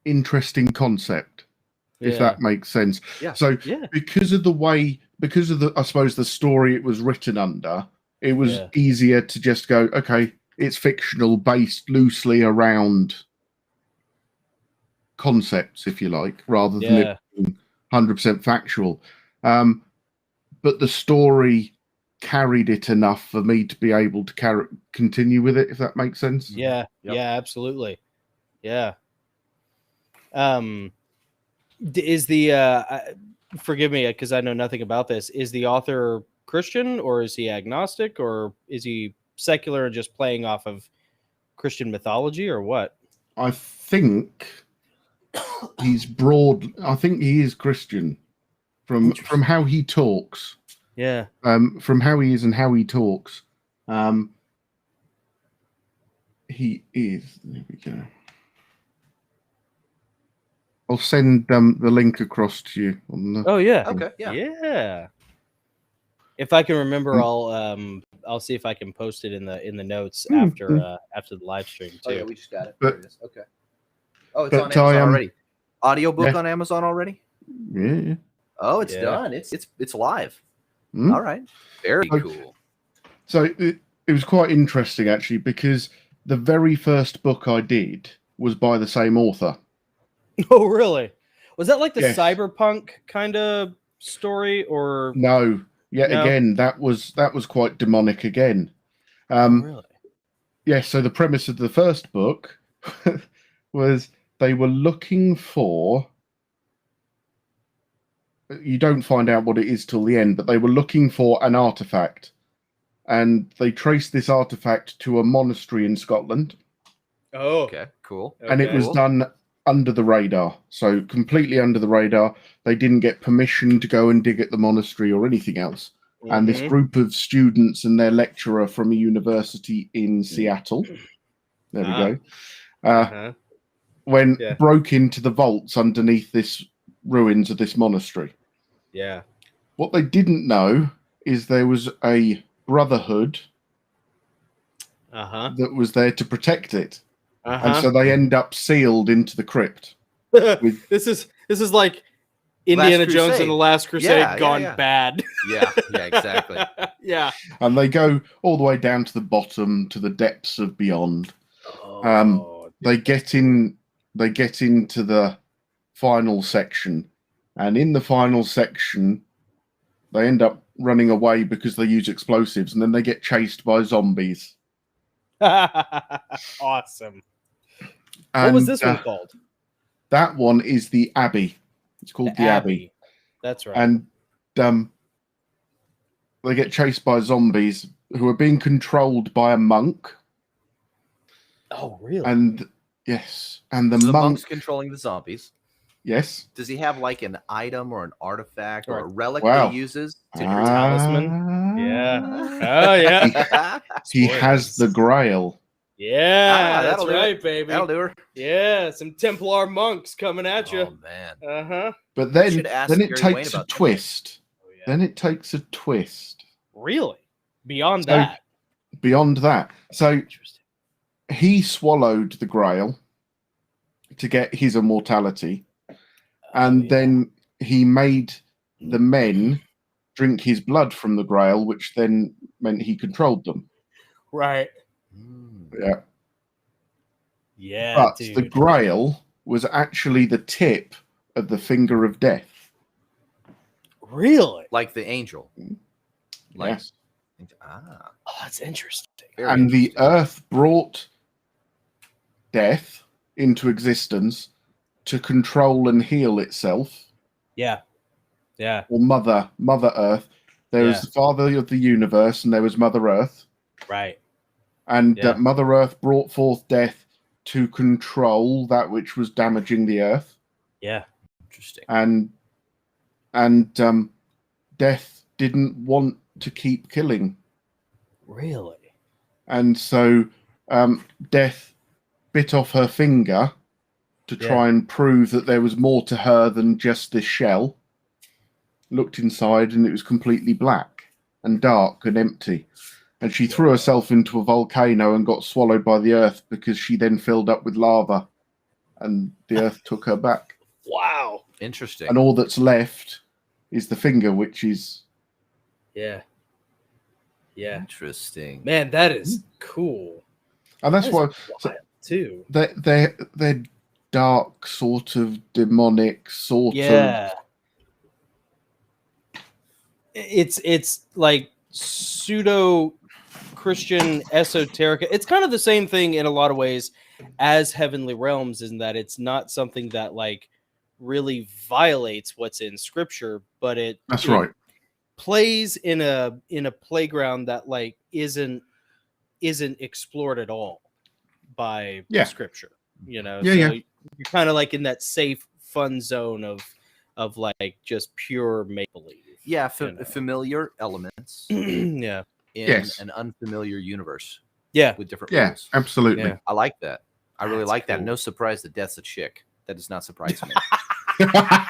interesting concept, if that makes sense. Yeah. So, because of the I suppose the story it was written under, it was easier to just go, okay, it's fictional, based loosely around concepts, if you like, rather than it being 100% factual. But the story carried it enough for me to be able to continue with it, if that makes sense. Yeah, absolutely. Yeah. Is the forgive me because I know nothing about this. Is the author Christian, or is he agnostic, or is he secular and just playing off of Christian mythology, or what? I think he's broad. I think he is Christian from how he talks. Yeah. From how he is and how he talks. He is. There we go. I'll send the link across to you. Okay. Yeah. If I can remember, I'll see if I can post it in the notes after the live stream too. Oh yeah, we just got it. There it is. Okay. Oh, it's on Amazon already. Audiobook on Amazon already? Yeah. Oh, it's done. It's live. All right. Very cool. So it was quite interesting actually, because the very first book I did was by the same author. Oh, really? Was that like the cyberpunk kind of story, or no? Again, that was quite demonic again. Really? Yeah. So the premise of the first book was they were looking for. You don't find out what it is till the end, but they were looking for an artifact, and they traced this artifact to a monastery in Scotland. Oh, okay, cool. And it was done under the radar, so completely under the radar. They didn't get permission to go and dig at the monastery or anything else. And this group of students and their lecturer from a university in Seattle, there we go, broke into the vaults underneath this ruins of this monastery. Yeah. What they didn't know is there was a brotherhood that was there to protect it. And so they end up sealed into the crypt. This is like Indiana Jones and the Last Crusade gone bad. Yeah, exactly. Yeah. And they go all the way down to the bottom, to the depths of beyond. They get into the final section. And in the final section, they end up running away because they use explosives, and then they get chased by zombies. Awesome. What was this one called? That one is The Abbey. It's called The Abbey. That's right. And they get chased by zombies who are being controlled by a monk. Oh, really? And yes, and the So the monk, monk's controlling the zombies. yes. Does he have like an item or an artifact or Or- a relic Wow. that he uses? talisman? Yeah. Ah. Oh, yeah. He has the Grail. Yeah, that's that'll do right, it. baby. That'll do her. Yeah, some Templar monks coming at you. Oh man. Uh-huh. But We then, should ask then it Gary Wayne takes a about that. twist. Oh, yeah. Then it takes a twist Really? Beyond So- that. beyond that. So Interesting. he swallowed the Grail to get his immortality, and Oh, yeah. then he made the men drink his blood from the Grail, which then meant he controlled them. Right. Yeah. Yeah, But dude. the Grail was actually the tip of the finger of death. Really? Like the angel. Like, Yes. ah. Oh, that's interesting. Very And the interesting. earth brought death into existence to control and heal itself, Yeah. Yeah. or Mother Earth. There was Yeah. the Father of the universe, and there was Mother Earth. Right. And Yeah. Mother Earth brought forth death to control that which was damaging the earth, Yeah. Interesting. and death didn't want to keep killing, Really? and so death bit off her finger to try and prove that there was more to her than just this shell. Looked inside, and it was completely black and dark and empty. And she threw herself into a volcano and got swallowed by the earth, because she then filled up with lava, and the earth took her back. Wow. Interesting. And all that's left is the finger, which is Yeah. Yeah. Interesting. Man, that is cool. and that's That why is wild, too. they're dark, sort of demonic, sort of. Yeah. It's like pseudo Christian esoteric. It's kind of the same thing in a lot of ways as Heavenly Realms, in that it's not something that like really violates what's in Scripture, but it Right. plays in a playground that like isn't explored at all by Yeah. Scripture. You know, Yeah, so yeah. you're kind of like in that safe, fun zone of like just pure make believe. Yeah, You know. familiar elements Yeah. in Yes. an unfamiliar universe Yeah. with different Yeah, rules. absolutely. Yeah. I like that. I really That's like that. cool. No surprise that Death's a chick. That does not surprise me. Yeah.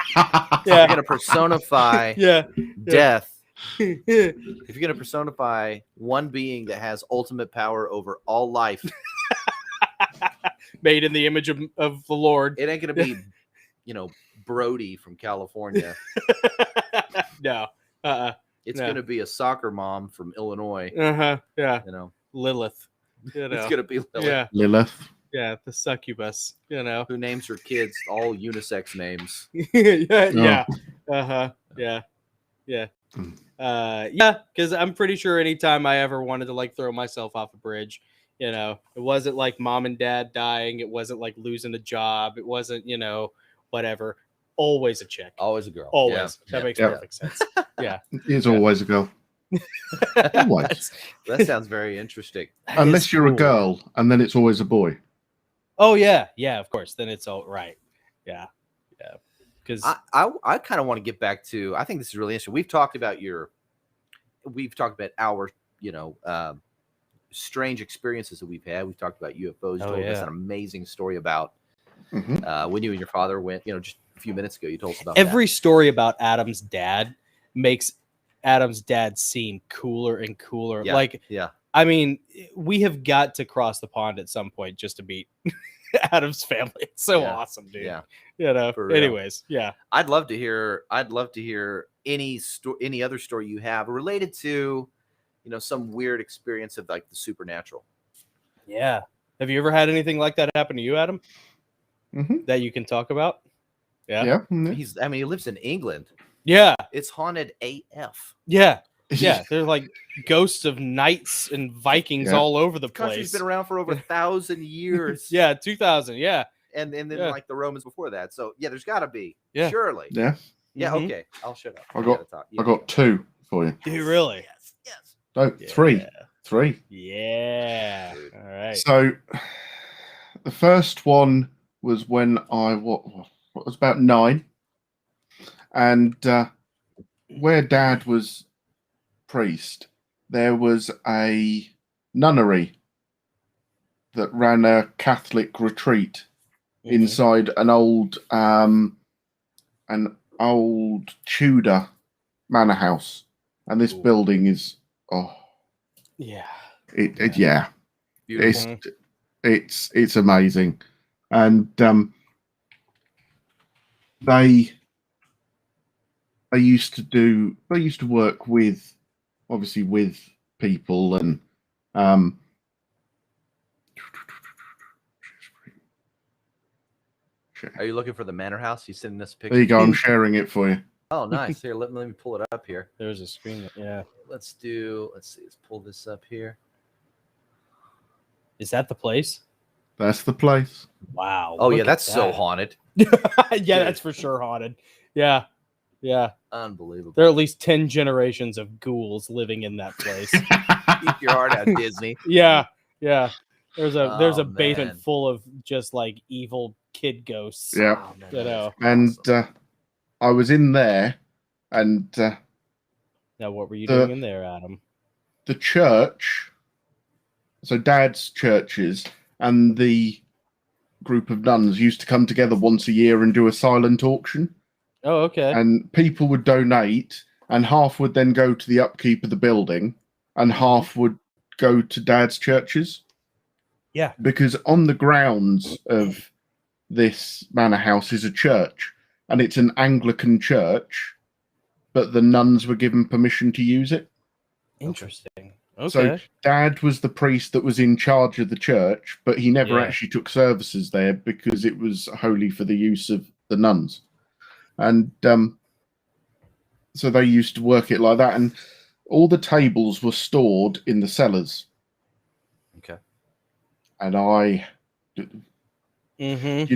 You're gonna personify Yeah. death. If you're gonna personify one being that has ultimate power over all life, Made in the image of the Lord. it ain't gonna be, Brody from California. No. It's No. gonna be a soccer mom from Illinois. Yeah. You know, Lilith. You know. it's gonna be Lily, Yeah. Lilith. Yeah. The succubus. You know. who names her kids all unisex names. Yeah. Oh. Yeah. Yeah. Yeah. Hmm. Yeah, because I'm pretty sure anytime I ever wanted to like throw myself off a bridge, it wasn't like mom and dad dying, it wasn't like losing a job, it wasn't, whatever. Always a chick. Always a girl. Always. Yeah, That yeah. makes Yeah. perfect sense. Yeah. It's always a girl. Always. That sounds very interesting. That Unless is you're a cool. girl, and then it's always a boy. Oh yeah, yeah, of course. Then it's all right. Yeah. Yeah. Because I kind of want to get back to. I think this is really interesting. We've talked about our strange experiences that we've had. We've talked about UFOs. You Oh, told us yeah. an amazing story about Mhm. when you and your father went. Just a few minutes ago, you told us about every story about Adam's dad makes Adam's dad seem cooler and cooler. Yeah. Like, Yeah. I mean, we have got to cross the pond at some point just to meet Adam's family. It's so Yeah. awesome, dude. Yeah. For real. Anyways, yeah. I'd love to hear any other story you have related to, some weird experience of like the supernatural. Yeah. Have you ever had anything like that happen to you, Adam, Mhm. that you can talk about? Yeah. Yeah. mhm. He lives in England. Yeah. It's haunted AF. Yeah. Yeah. There's like ghosts of knights and Vikings Yeah. all over the Country's place. been around for over 1,000 years. Yeah. 2000. Yeah. And then Yeah. like the Romans before that. So yeah, there's got to be. Yeah. Surely. Yeah. Yeah, Mhm. okay. I'll shut up. I You got- gotta talk. You I gotta got 2 for you. Do you really? Yes. No, Yeah. 3. 3. Yeah. All right. So the first one was when I was about 9, and where Dad was priest, there was a nunnery that ran a Catholic retreat Mhm. inside an old Tudor manor house, and this Ooh. building is Yeah. yeah, Beautiful. it's amazing, and they used to work with, obviously, with people, and Are you looking for the manor house? You sending us a picture? there you go. I'm sharing it for you. Oh, nice. Here, let me pull it up here. There's a screen. Yeah. Let's see. Let's pull this up here. Is that the place? That's the place. Wow. Oh, yeah, look at that's so that. haunted. Yeah, that's for sure haunted. Yeah. Yeah. Unbelievable. There are at least 10 generations of ghouls living in that place. Keep your heart out, Disney. Yeah. Yeah. There's a Oh, basement man. full of just like evil kid ghosts. Yeah. Oh, man, You that is know. And awesome. I was in there, and Now, what were you The- doing in there, Adam? the church, so Dad's churches and the group of nuns used to come together once a year and do a silent auction, Oh, okay. and people would donate, and half would then go to the upkeep of the building, and half would go to Dad's churches. Yeah. Because on the grounds of this manor house is a church, and it's an Anglican church, but the nuns were given permission to use it. Interesting. Okay. So Dad was the priest that was in charge of the church, but he never Yeah. actually took services there because it was holy for the use of the nuns. And so they used to work it like that. And all the tables were stored in the cellars. Okay. And I, Mm-hmm.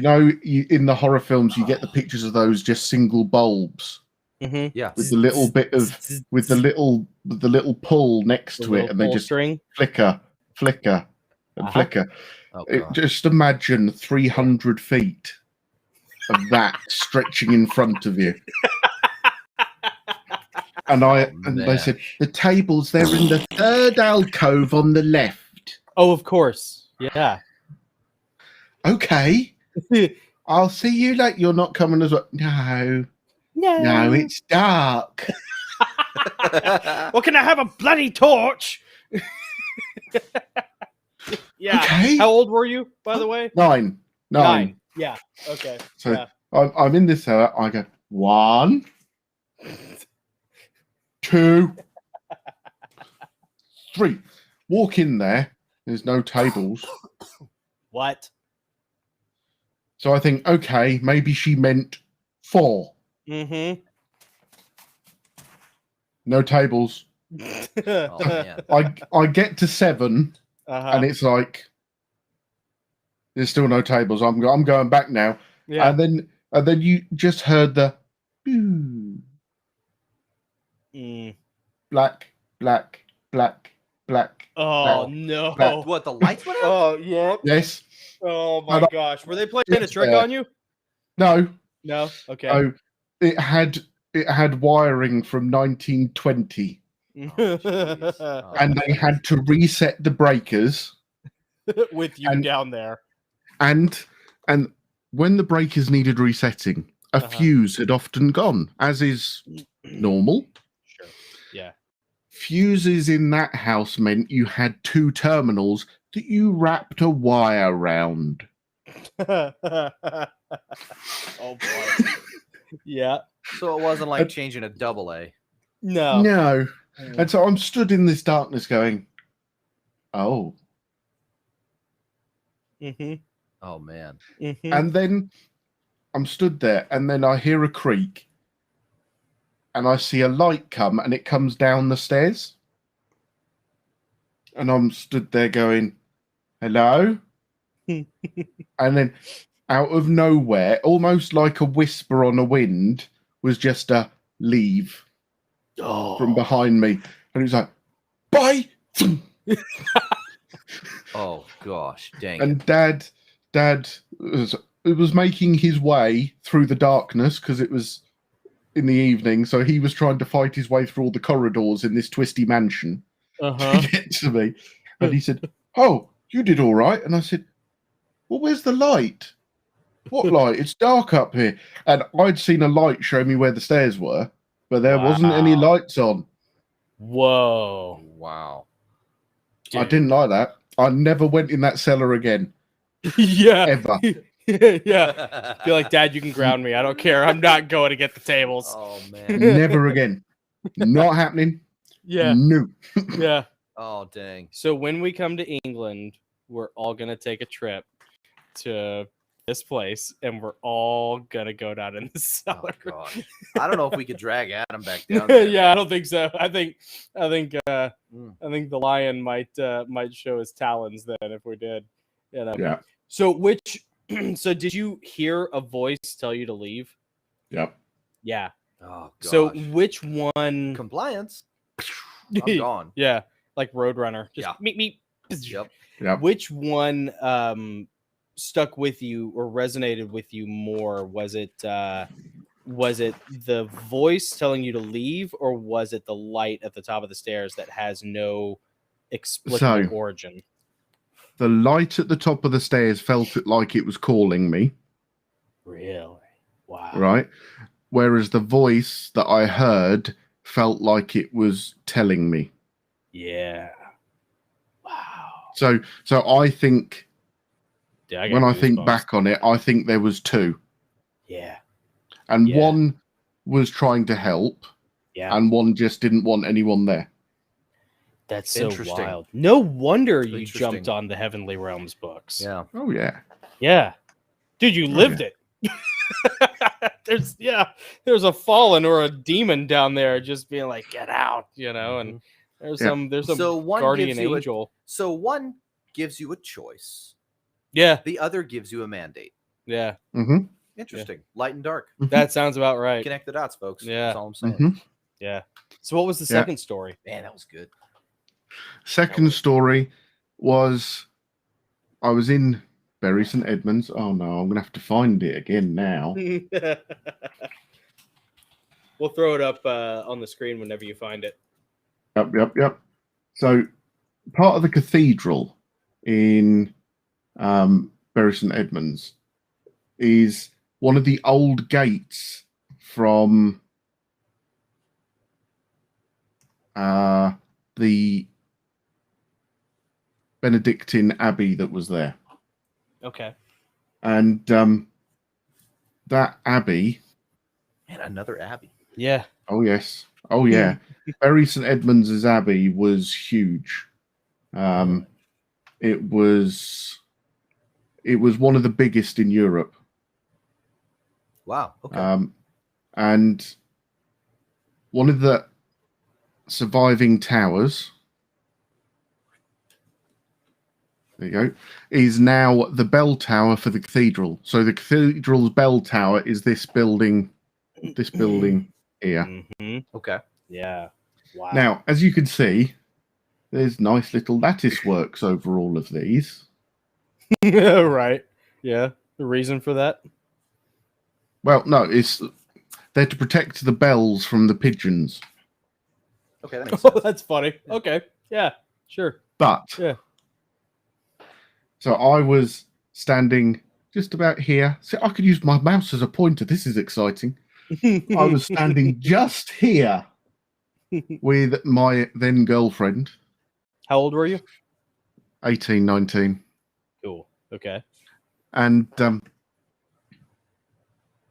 in the horror films, you get the pictures of those just single bulbs Mm-hmm. Yeah. with the little bit of, with the little pull next to it, and they just string. flicker, and Uh-huh. flicker. Oh, God. Just imagine 300 feet of that stretching in front of you. And man. they said, the tables, they're in the third alcove on the left. Oh, of course. Yeah. Okay, I'll see you later. You're not coming as well. No, it's dark. Well, can I have a bloody torch? Yeah. Okay. How old were you, by the way? 9. Yeah. Okay. So yeah. I'm in this cellar. I go 1, 2, 3. Walk in there. There's no tables. What? So I think, okay, maybe she meant 4. Mm-hmm. No tables. Oh, man. I get to 7, Uh-huh. and it's like there's still no tables. I'm going back now. Yeah. And then you just heard the black. Oh, No. no. What, the lights went out? Oh, yeah. Yes. Oh, my And gosh. Were they playing a Yes, trick yeah. on you? No. No? Okay. Oh, it had wiring from 1920, Oh, and they had to reset the breakers. With you And- down there. And when the breakers needed resetting, a Uh-huh. fuse had often gone, as is normal. Sure. Yeah. Fuses in that house meant you had 2 terminals that you wrapped a wire round. Oh, boy. Yeah. So it wasn't like changing a double A. No. No. And so I'm stood in this darkness going, oh. Mm-hmm. Oh, man. Mm-hmm. And then I'm stood there, and then I hear a creak, and I see a light come, and it comes down the stairs. And I'm stood there going, hello? And then out of nowhere, almost like a whisper on a wind, was just a leave from behind me. And he was like, bye. Oh gosh, dang And it. Dad was making his way through the darkness because it was in the evening. So he was trying to fight his way through all the corridors in this twisty mansion to get to me. And he said, oh, you did all right. And I said, well, where's the light? What light? It's dark up here. And I'd seen a light show me where the stairs were, but there wasn't any lights on. Whoa. Wow. Dude. I didn't like that. I never went in that cellar again. Yeah. Ever. Yeah. Be like, Dad, you can ground me. I don't care. I'm not going to get the tables. Oh man. Never again. Not happening. Yeah. No. Yeah. Oh dang. So when we come to England, we're all going to take a trip to this place, and we're all going to go down in the cellar. Oh, gosh. I don't know if we could drag Adam back down there. Yeah, I don't think so. I think the lion might show his talons then if we did. You know? Yeah. So so did you hear a voice tell you to leave? Yep. Yeah. Oh gosh. So which one? Compliance. I'm gone. Yeah, like Roadrunner. Just Yeah. meet. Yep. Yep. Which one stuck with you or resonated with you more? Was it the voice telling you to leave, or was it the light at the top of the stairs that has no explicable origin? The light at the top of the stairs felt like it was calling me. Really? Wow. Right. Whereas the voice that I heard felt like it was telling me. Yeah. Wow. So I think Dude, when I think back on it, I think there was two. Yeah. And Yeah. one was trying to help, Yeah. and one just didn't want anyone there. That's so Interesting. wild. No wonder you Interesting. jumped on the Heavenly Realms books. Yeah. Oh, yeah. Yeah. Dude, you lived it. There's a fallen or a demon down there just being like, get out, and there's some So one guardian gives you angel. So one gives you a choice. Yeah. The other gives you a mandate. Yeah. Mm-hmm. Interesting. Light and dark. That sounds about right. Connect the dots, folks. Yeah. That's all I'm saying. Mm-hmm. Yeah. So what was the second story? Man, that was good. Second story was I was in Bury St. Edmunds. Oh, no, I'm going to have to find it again now. We'll throw it up on the screen whenever you find it. Yep. So part of the cathedral in Bury St. Edmunds is one of the old gates from the Benedictine Abbey that was there. Okay. And that abbey... Man, another abbey. Yeah. Oh, yes. Oh, yeah. Bury St. Edmunds' abbey was huge. It was one of the biggest in Europe. Wow. Okay. And one of the surviving towers, there you go, is now the bell tower for the cathedral. So the cathedral's bell tower is this building here. Mm-hmm. Okay. Yeah. Wow. Now, as you can see, there's nice little lattice works over all of these. Right. Yeah. The reason for that? Well, no, it's they're to protect the bells from the pigeons. Okay, that makes sense. Oh, that's funny. Okay. Yeah. Sure. But Yeah. so I was standing just about here. See, I could use my mouse as a pointer. This is exciting. I was standing just here with my then girlfriend, How old were you? 18, 19. Cool. Okay. And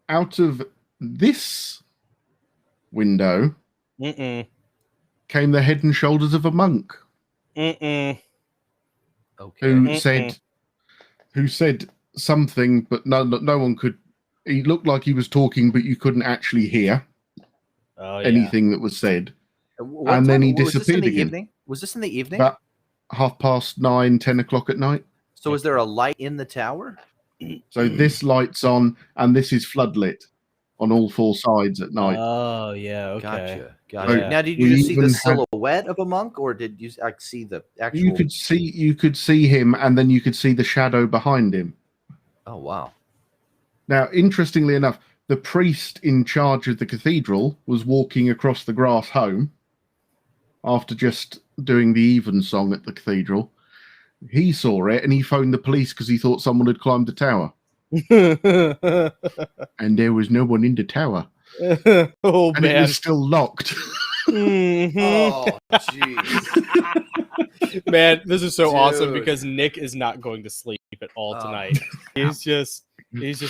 out of this window Mm-mm. came the head and shoulders of a monk Mm-mm. Okay. who said something, but no one could. He looked like he was talking, but you couldn't actually hear Oh, yeah. anything that was said. What And then time- he was this in disappeared the again. evening? Was this in the evening? About 9:30, 10 o'clock at night. So is there a light in the tower? So this light's on, and this is floodlit on all four sides at night. Oh yeah, okay. Gotcha. Yeah. Now, did you We just see the even had- silhouette of a monk, or did you like see the actual? You could see him, and then you could see the shadow behind him. Oh wow! Now, interestingly enough, the priest in charge of the cathedral was walking across the grass home after just doing the evensong at the cathedral. He saw it and he phoned the police because he thought someone had climbed the tower. And there was no one in the tower. Oh And man. it was still locked. Mhm. Oh jeez! Man, this is so awesome Dude. because Nick is not going to sleep at all Oh. tonight. He's just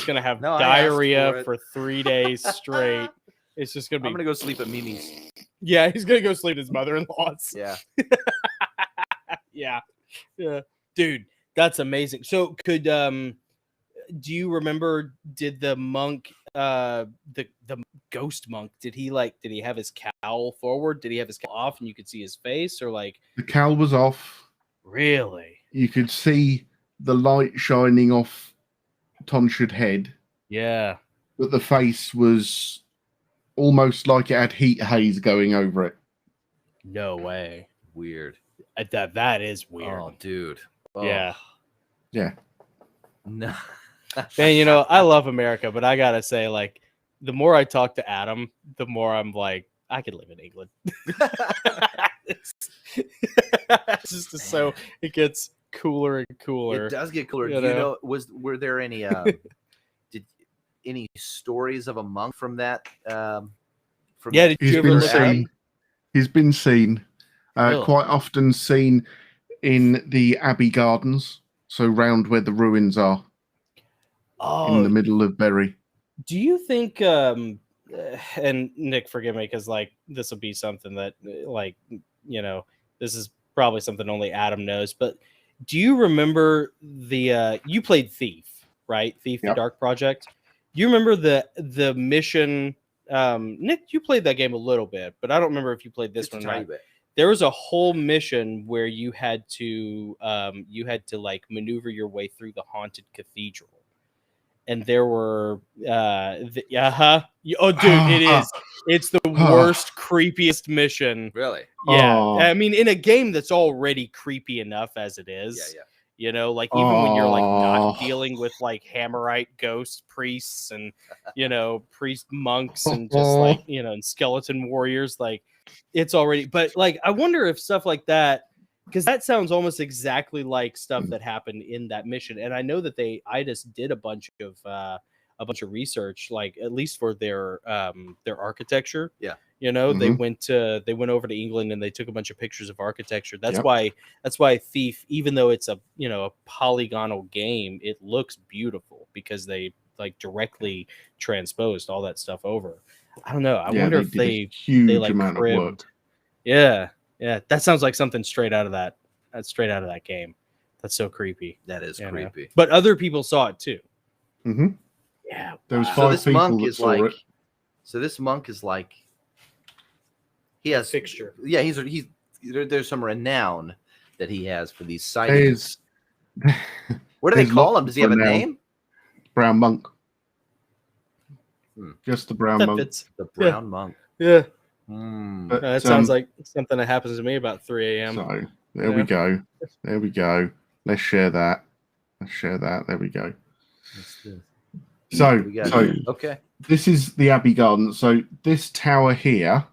gonna have No, I asked diarrhea for it. for 3 days straight. It's just gonna be. I'm gonna go sleep at Mimi's. Yeah, he's gonna go sleep at his mother-in-law's. Yeah. Yeah, dude, that's amazing. So could do you remember? Did the monk, the ghost monk, did he have his cowl forward? Did he have his cowl off and you could see his face, or like The cowl was off. really? You could see the light shining off Tonsured head, Yeah. but the face was almost like it had heat haze going over it. No way. Weird. That is weird. Oh, dude. Oh. Yeah. Yeah. No. Man, you know, I love America, but I gotta say, like, the more I talk to Adam, the more I'm like, I could live in England. it's just so it gets cooler and cooler. It does get cooler. You Do you know? know? Were there any did any stories of a monk from that? From Yeah, did He's you ever been look it up? seen. He's been seen. Really? Quite often seen in the Abbey Gardens, so round where the ruins are, in the Oh, middle of Bury. do you think and Nick, forgive me, because like this will be something that like, you know, this is probably something only Adam knows, but do you remember the you played Thief, right? Thief the Yep. Dark Project. Do you remember the mission? Nick, you played that game a little bit, but I don't remember if you played this just a one. tiny Right? bit. There was a whole mission where you had to like maneuver your way through the haunted cathedral, and there were oh dude, it's the worst, creepiest mission. Really? Yeah, Oh. I mean, in a game that's already creepy enough as it is. Yeah. You know, like even when you're like not Oh. dealing with like Hammerite ghost priests and, you know, priest monks and just like, you know, and skeleton warriors, like it's already, but like I wonder if stuff like that, because that sounds almost exactly like stuff that happened in that mission. And I know that I just did a bunch of research, like at least for their architecture. Yeah. You know, they Mhm. went over to England and they took a bunch of pictures of architecture. That's Yep. why Thief, even though it's a polygonal game, it looks beautiful because they like directly transposed all that stuff over. I don't know. I wonder if did a they huge like amount of cribbed. work. Yeah. That sounds like something straight out of that. That's straight out of that game. That's so creepy. That is You know? creepy. But other people saw it too. hmm Yeah. There was wow. So 5 this people monk that is saw like. it. So this monk is like. He has Fixture. Yeah, there's some renown that he has for these sightings. There's What do they there's call lots him? Does of he have a renown. name? Brown monk. Hmm. Just the brown That monk. fits. The brown monk. Yeah. Hmm. But, That sounds like something that happens to me about 3 a.m. So there we Yeah. go. There we go. Let's share that. There we go. So, We got so okay. this is the Abbey Garden. So this tower here,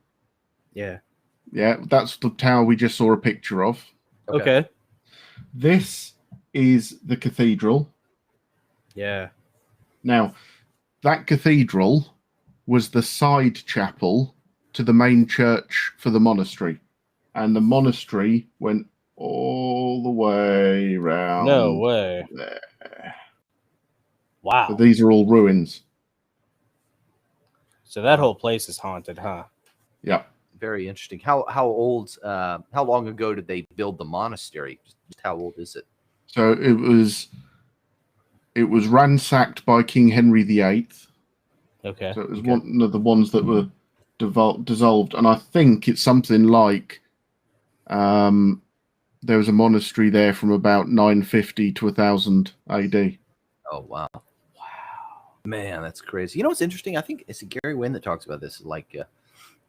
Yeah. yeah, that's the tower we just saw a picture of. Okay. This is the cathedral. Yeah. Now, that cathedral was the side chapel to the main church for the monastery. And the monastery went all the way round. No way. There. Wow. So these are all ruins. So that whole place is haunted, huh? Yeah. Very interesting. How old? How long ago did they build the monastery? Just how old is it? So it was ransacked by King Henry VIII. Okay. So it was one of the ones that were dissolved, and I think it's something like there was a monastery there from about 950 to 1000 AD. Oh wow. Wow. Man, that's crazy. You know what's interesting? I think it's Gary Wynn that talks about this. Like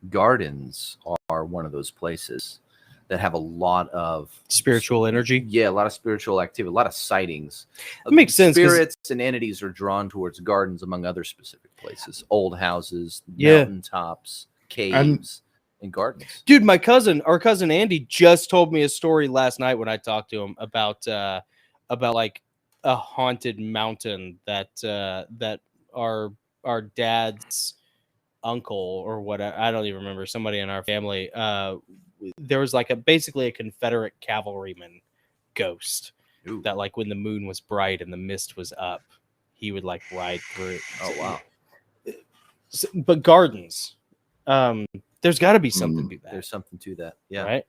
gardens are one of those places that have a lot of Spiritual energy. Yeah, a lot of spiritual activity, a lot of sightings. It makes sense, 'cause- Spirits and entities are drawn towards gardens, among other specific places: old houses, Yeah. mountaintops, caves, and gardens. Dude, our cousin Andy just told me a story last night when I talked to him about like a haunted mountain that our dad's uncle or whatever, I don't even remember, somebody in our family, there was like basically a Confederate cavalryman ghost. Ooh. That, like, when the moon was bright and the mist was up, he would like ride through it. Oh wow. But gardens, there's got to be something to that. There's something to that. Yeah. Right.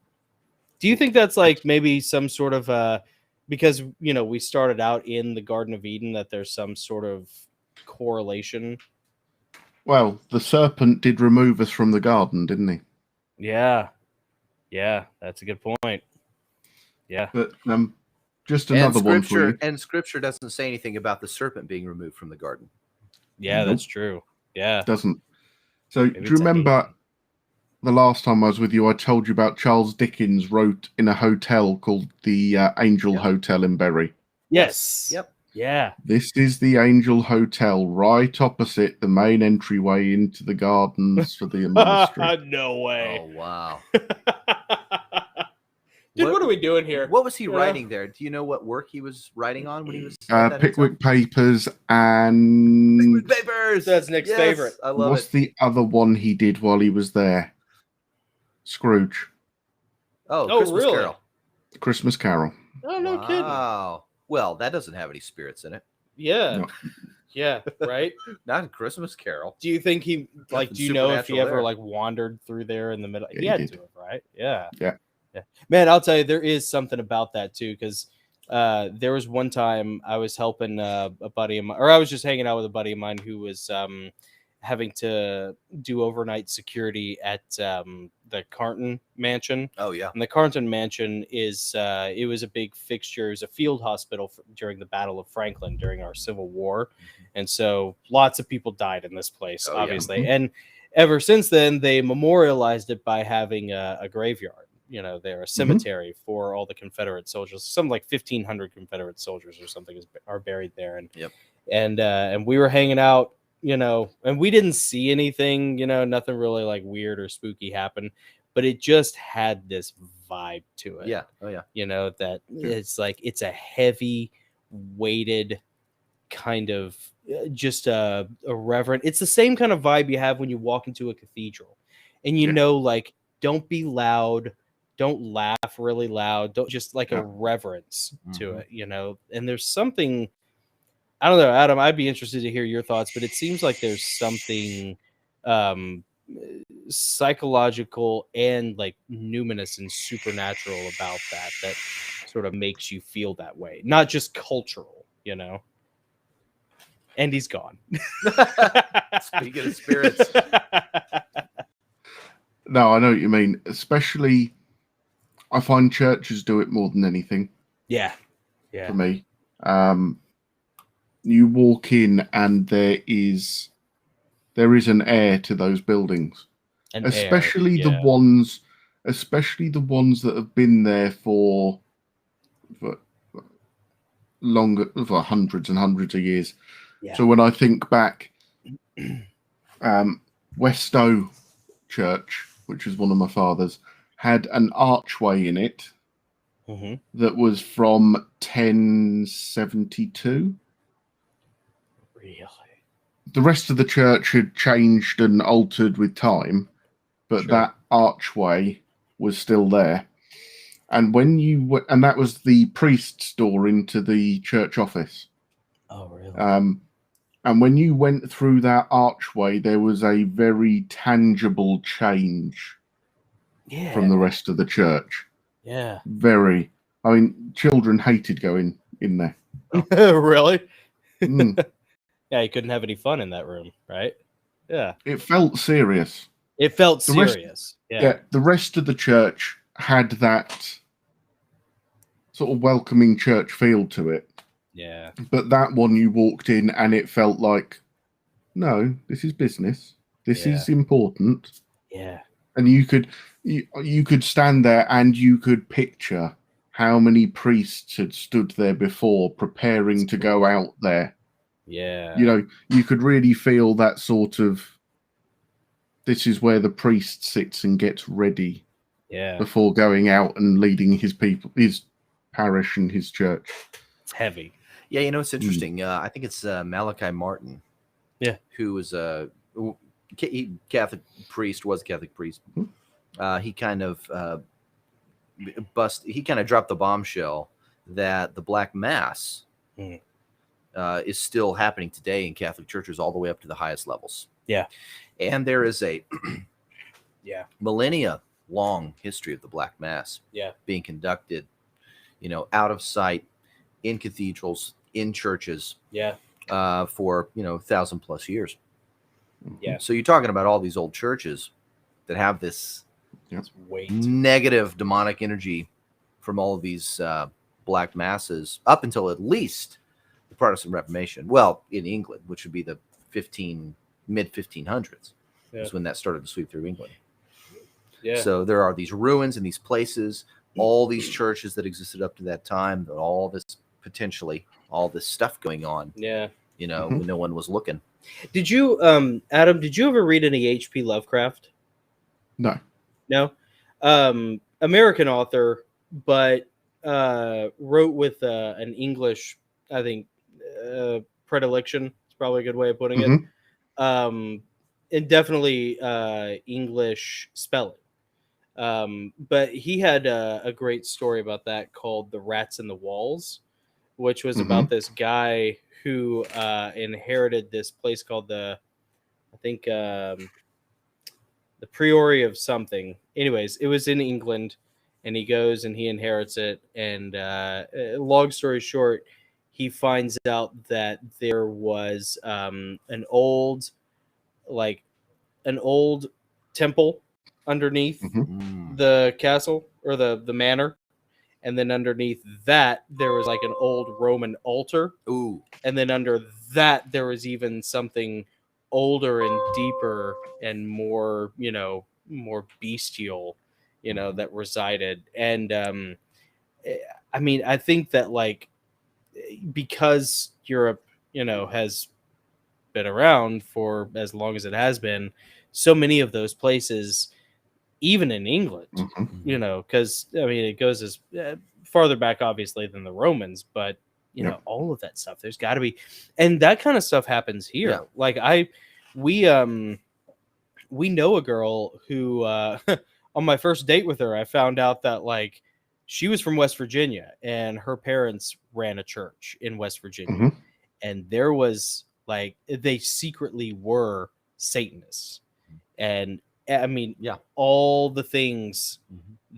Do you think that's like maybe some sort of because we started out in the Garden of Eden, that there's some sort of correlation? Well, the serpent did remove us from the garden, didn't he? Yeah, that's a good point. Yeah, but just another one for you. And Scripture doesn't say anything about the serpent being removed from the garden. Yeah, that's true. Yeah, It doesn't. So Maybe do you remember the last time I was with you, I told you about Charles Dickens wrote in a hotel called the Angel Hotel in Bury? Yes. Yep. Yeah. This is the Angel Hotel right opposite the main entryway into the gardens for the monastery. No way. Oh wow. Dude, what are we doing here? What was he writing there? Do you know what work he was writing on when he was Pickwick Papers and Pickwick Papers? That's Nick's favorite. I love what's it. the other one he did while he was there? Scrooge. Oh, Christmas really? Carol. Christmas Carol. Oh, no kidding. Wow. Well, that doesn't have any spirits in it. Yeah. No. Yeah, right? Not a Christmas Carol. Do you think he, like, Nothing do you know if he supernatural ever, there. like, wandered through there in the middle? Yeah, he he had did. to have, right? Yeah. Yeah. Man, I'll tell you, there is something about that, too, because there was one time I was helping a buddy of mine, or I was just hanging out with a buddy of mine who was having to do overnight security at the Carnton Mansion. Oh yeah. And the Carnton Mansion is it was a big fixture. It was a field hospital during the Battle of Franklin during our Civil War, and so lots of people died in this place, Oh, yeah. obviously. And ever since then, they memorialized it by having a graveyard. They're a cemetery for all the Confederate soldiers. Some like 1,500 Confederate soldiers or something are buried there. And Yep. And we were hanging out, and we didn't see anything, nothing really like weird or spooky happen, but it just had this vibe to it. Yeah. Oh yeah. That it's like, it's a heavy weighted kind of just a reverent. It's the same kind of vibe you have when you walk into a cathedral and like, don't be loud. Don't laugh really loud. Don't just like a reverence to it, and there's something, I don't know, Adam, I'd be interested to hear your thoughts, but it seems like there's something psychological and like numinous and supernatural about that sort of makes you feel that way. Not just cultural, And he's gone. Speaking of spirits. No, I know what you mean. Especially, I find churches do it more than anything. Yeah. For me. You walk in and there is an air to those buildings. Especially the ones that have been there for longer, for hundreds and hundreds of years. Yeah. So when I think back, Westow Church, which is one of my father's, had an archway in it that was from 1072. Really? The rest of the church had changed and altered with time, but that archway was still there. And when and that was the priest's door into the church office. Oh, really? And when you went through that archway, there was a very tangible change from the rest of the church. Yeah. Very. I mean, children hated going in there. Really? Mm. Yeah, you couldn't have any fun in that room, right? Yeah. It felt serious. It felt serious. The rest of the church had that sort of welcoming church feel to it. Yeah. But that one, you walked in and it felt like no, this is business. This Yeah. is important. Yeah. And you could stand there and you could picture how many priests had stood there before preparing to go out there. Yeah. You know, you could really feel that sort of, this is where the priest sits and gets ready Yeah. before going out and leading his people, his parish and his church. It's heavy. Yeah, you know, it's interesting. I think it's Malachi Martin. Yeah. Who was a Catholic priest, was a Catholic priest. He kind of dropped the bombshell that the Black Mass is still happening today in Catholic churches all the way up to the highest levels. Yeah. And there is a millennia long history of the Black Mass being conducted, you know, out of sight in cathedrals, in churches, for, you know, 1,000+ years. Yeah. So you're talking about all these old churches that have this weight, negative demonic energy from all of these Black Masses up until at least the Protestant Reformation. Well, in England, which would be the mid 1500s, is when that started to sweep through England. Yeah. So there are these ruins in these places, all these churches that existed up to that time, all this stuff going on. Yeah. You know, when no one was looking. Did you, Adam? Did you ever read any H.P. Lovecraft? No. No. American author, but wrote with an English, I think, predilection. It's probably a good way of putting it. And definitely English spelling. But he had a great story about that called "The Rats in the Walls," which was about this guy who inherited this place called the Priory of something. Anyways, it was in England, and he goes and he inherits it. And long story short, he finds out that there was an old temple underneath the castle or the manor. And then underneath that, there was like an old Roman altar. Ooh. And then under that, there was even something older and deeper and more, you know, more bestial, you know, that resided. And I mean, I think that, like, because Europe, you know, has been around for as long as it has been, so many of those places, even in England, you know, because I mean, it goes as farther back, obviously, than the Romans, but you know, all of that stuff, there's got to be, and that kind of stuff happens here. Yeah. Like we know a girl who, on my first date with her, I found out that like she was from West Virginia and her parents ran a church in West Virginia, and there was like they secretly were Satanists, and I mean, all the things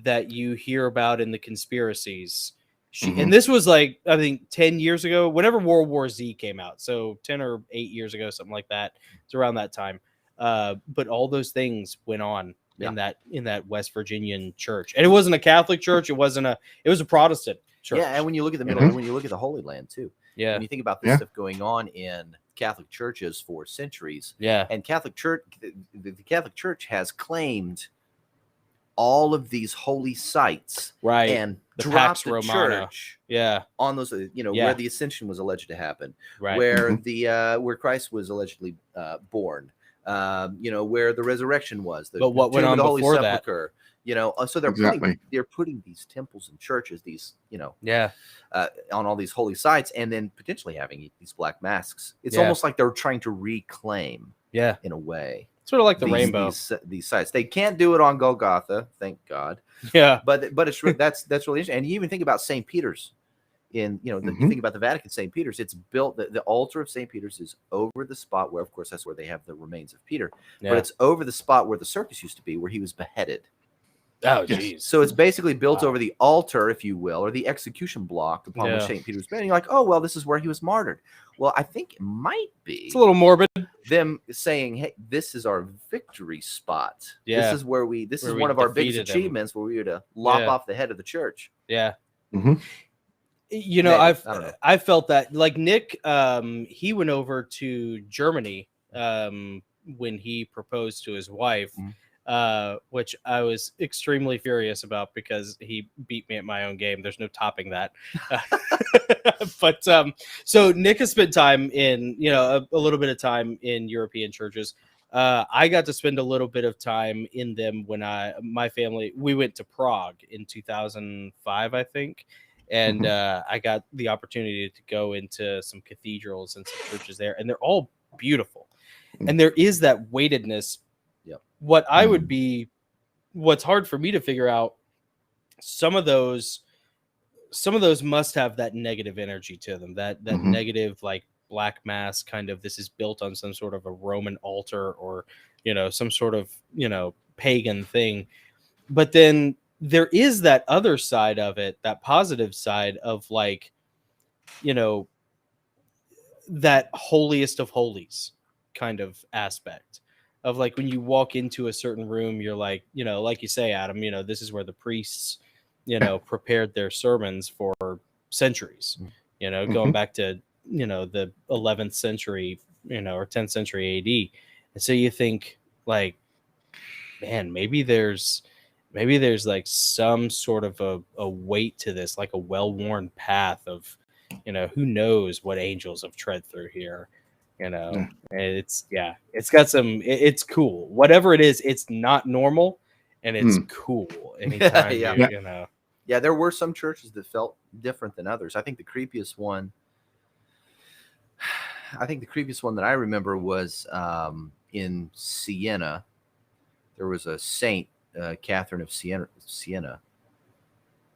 that you hear about in the conspiracies. And this was like, I think 10 years ago, whenever World War Z came out. So 10 or 8 years ago, something like that. It's around that time. But all those things went on in that West Virginian church. And it wasn't a Catholic church. It was a Protestant church. Yeah. And when you look at the middle, when you look at the Holy Land too, when you think about this stuff going on in Catholic churches for centuries. Yeah. And Catholic Church, the Catholic Church has claimed all of these holy sites, right? And the dropped Pax the Romana. church, on those, you know, where the Ascension was alleged to happen, right? Where where Christ was allegedly born, you know, where the resurrection was. But what went on the Holy before Sepulchre, you know, so they're putting these temples and churches, these, you know, on all these holy sites, and then potentially having these black masks. It's almost like they're trying to reclaim, in a way, sort of like the rainbow. These sites. They can't do it on Golgotha, thank God. Yeah, but it's that's really interesting. And you even think about St. Peter's. You think about the Vatican, St. Peter's. It's built. The altar of St. Peter's is over the spot where, of course, that's where they have the remains of Peter. But it's over the spot where the circus used to be, where he was beheaded. Oh, jeez. So it's basically built over the altar, if you will, or the execution block upon which St. Peter was buried. And you're like, oh, well, this is where he was martyred. Well, I think it might be. It's a little morbid. Them saying, hey, this is our victory spot. Yeah. This is where this is one of our biggest achievements, where we were to lop off the head of the church. Yeah. You know, I felt that, like Nick, he went over to Germany when he proposed to his wife, Mhm. which I was extremely furious about because he beat me at my own game. There's no topping that. But so Nick has spent time in, a little bit of time in European churches. I got to spend a little bit of time in them when my family, we went to Prague in 2005, I think. And I got the opportunity to go into some cathedrals and some churches there, and they're all beautiful. And there is that weightedness. Yep. What's hard for me to figure out, some of those must have that negative energy to them, that negative, like, black mass kind of, this is built on some sort of a Roman altar or, some sort of, pagan thing. But then there is that other side of it, that positive side of, like, that holiest of holies kind of aspect of, like, when you walk into a certain room, you're like, like you say, Adam, this is where the priests, prepared their sermons for centuries, going back to, the 11th century, or 10th century AD. And so you think, like, man, maybe there's like some sort of a weight to this, like a well-worn path of, who knows what angels have tread through here. And it's got some, it's cool. Whatever it is, it's not normal, and it's cool. Anytime Yeah, there were some churches that felt different than others. I think the creepiest one that I remember was in Siena. There was a saint, Catherine of Siena,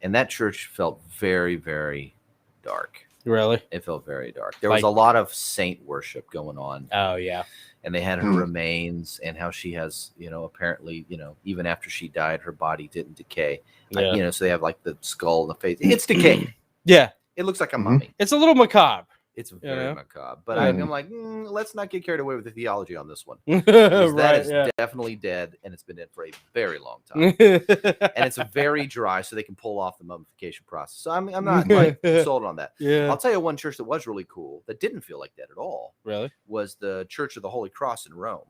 and that church felt very, very dark. Really? It felt very dark. There was a lot of saint worship going on. Oh, yeah. And they had her remains, and how she has, apparently, even after she died, her body didn't decay. Yeah. So they have, like, the skull and the face. It's decaying. Yeah. It looks like a mummy. It's a little macabre. It's very macabre. But I'm like, let's not get carried away with the theology on this one. Right, that is definitely dead, and it's been dead for a very long time. And it's very dry, so they can pull off the mummification process. So I'm not like sold on that. Yeah. I'll tell you one church that was really cool that didn't feel like that at all. Really? Was the Church of the Holy Cross in Rome.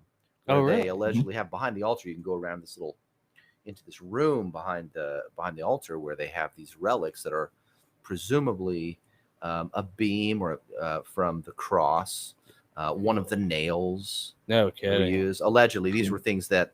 Oh, really? They allegedly have behind the altar, you can go around into this room behind the altar where they have these relics that are presumably a beam or from the cross, one of the nails. No kidding. Were used. Allegedly, these were things that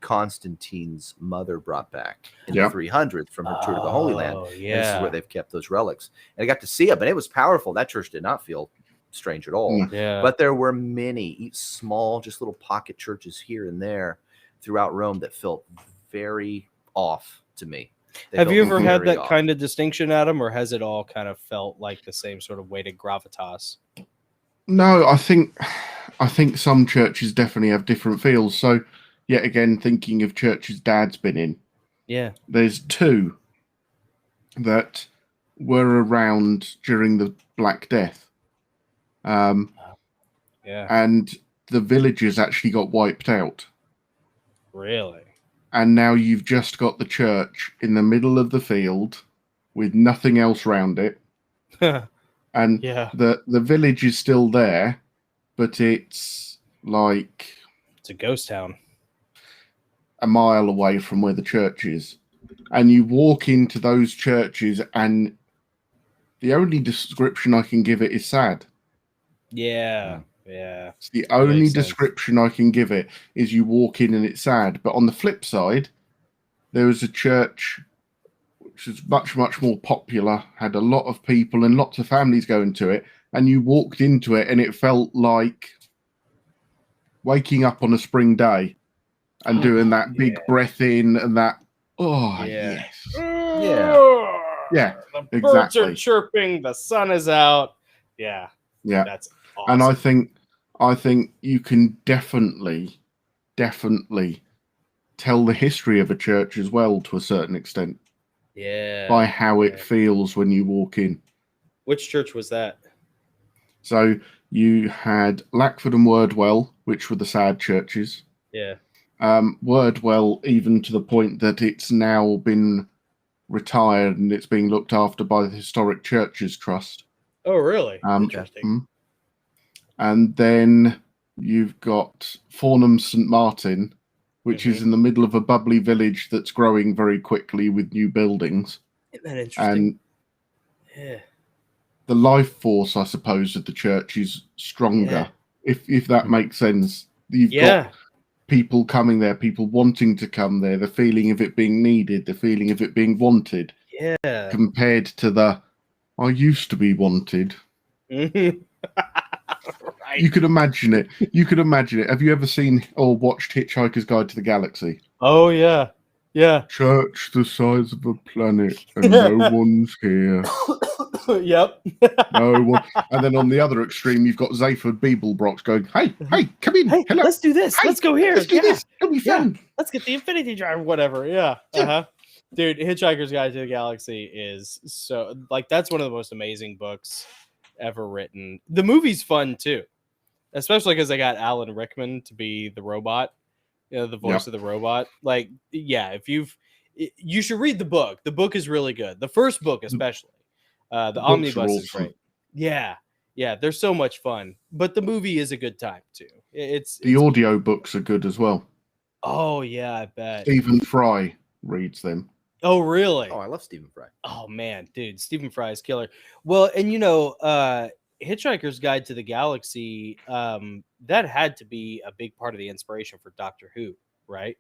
Constantine's mother brought back in the 300s from her tour to the Holy Land. Yeah. And this is where they've kept those relics. And I got to see them, and it was powerful. That church did not feel strange at all. Yeah. But there were many small, just little pocket churches here and there throughout Rome that felt very off to me. Have you ever had that kind of distinction, Adam, or has it all kind of felt like the same sort of weighted gravitas? No, I think some churches definitely have different feels. So, yet again, thinking of churches Dad's been in, there's two that were around during the Black Death, and the villages actually got wiped out. Really? And now you've just got the church in the middle of the field with nothing else around it. And the village is still there, but it's like... It's a ghost town. A mile away from where the church is. And you walk into those churches, and the only description I can give it is sad. Yeah. Yeah. It's the only description I can give it is you walk in and it's sad. But on the flip side, there was a church which was much, much more popular, had a lot of people and lots of families going to it. And you walked into it and it felt like waking up on a spring day and doing that big breath in and that, yes. Yeah, the birds are chirping, the sun is out. Yeah. That's awesome. And I think you can definitely tell the history of a church as well to a certain extent. Yeah. By how it feels when you walk in. Which church was that? So you had Lackford and Wordwell, which were the sad churches. Yeah. Wordwell, even to the point that it's now been retired and it's being looked after by the Historic Churches Trust. Oh, really? Interesting. And then You've got Fornham St. Martin, which is in the middle of a bubbly village that's growing very quickly with new buildings. Isn't that interesting? And the life force, I suppose, of the church is stronger, if that makes sense. You've got people coming there, people wanting to come there, the feeling of it being needed, the feeling of it being wanted, compared to the I used to be wanted. Right. You could imagine it. You could imagine it. Have you ever seen or watched Hitchhiker's Guide to the Galaxy? Oh, yeah. Yeah. Church the size of a planet and no one's here. Yep. No one. And then on the other extreme, you've got Zaphod Beeblebrox going, hey, come in. Hey, hello. let's do this. Hey, let's go here. Let's do this. It'll be fun. Let's get the Infinity Drive, whatever. Yeah. Uh-huh. Dude, Hitchhiker's Guide to the Galaxy is so, like, that's one of the most amazing books ever written. The movie's fun, too. Especially because they got Alan Rickman to be the robot, the voice of the robot. Like, yeah, you should read the book. The book is really good. The first book, especially. The omnibus is great. Yeah, they're so much fun. But the movie is a good time too. The audio books are good as well. Oh yeah, I bet. Stephen Fry reads them. Oh really? Oh, I love Stephen Fry. Oh man, dude, Stephen Fry is killer. Well, and Hitchhiker's Guide to the Galaxy, that had to be a big part of the inspiration for Doctor Who, right?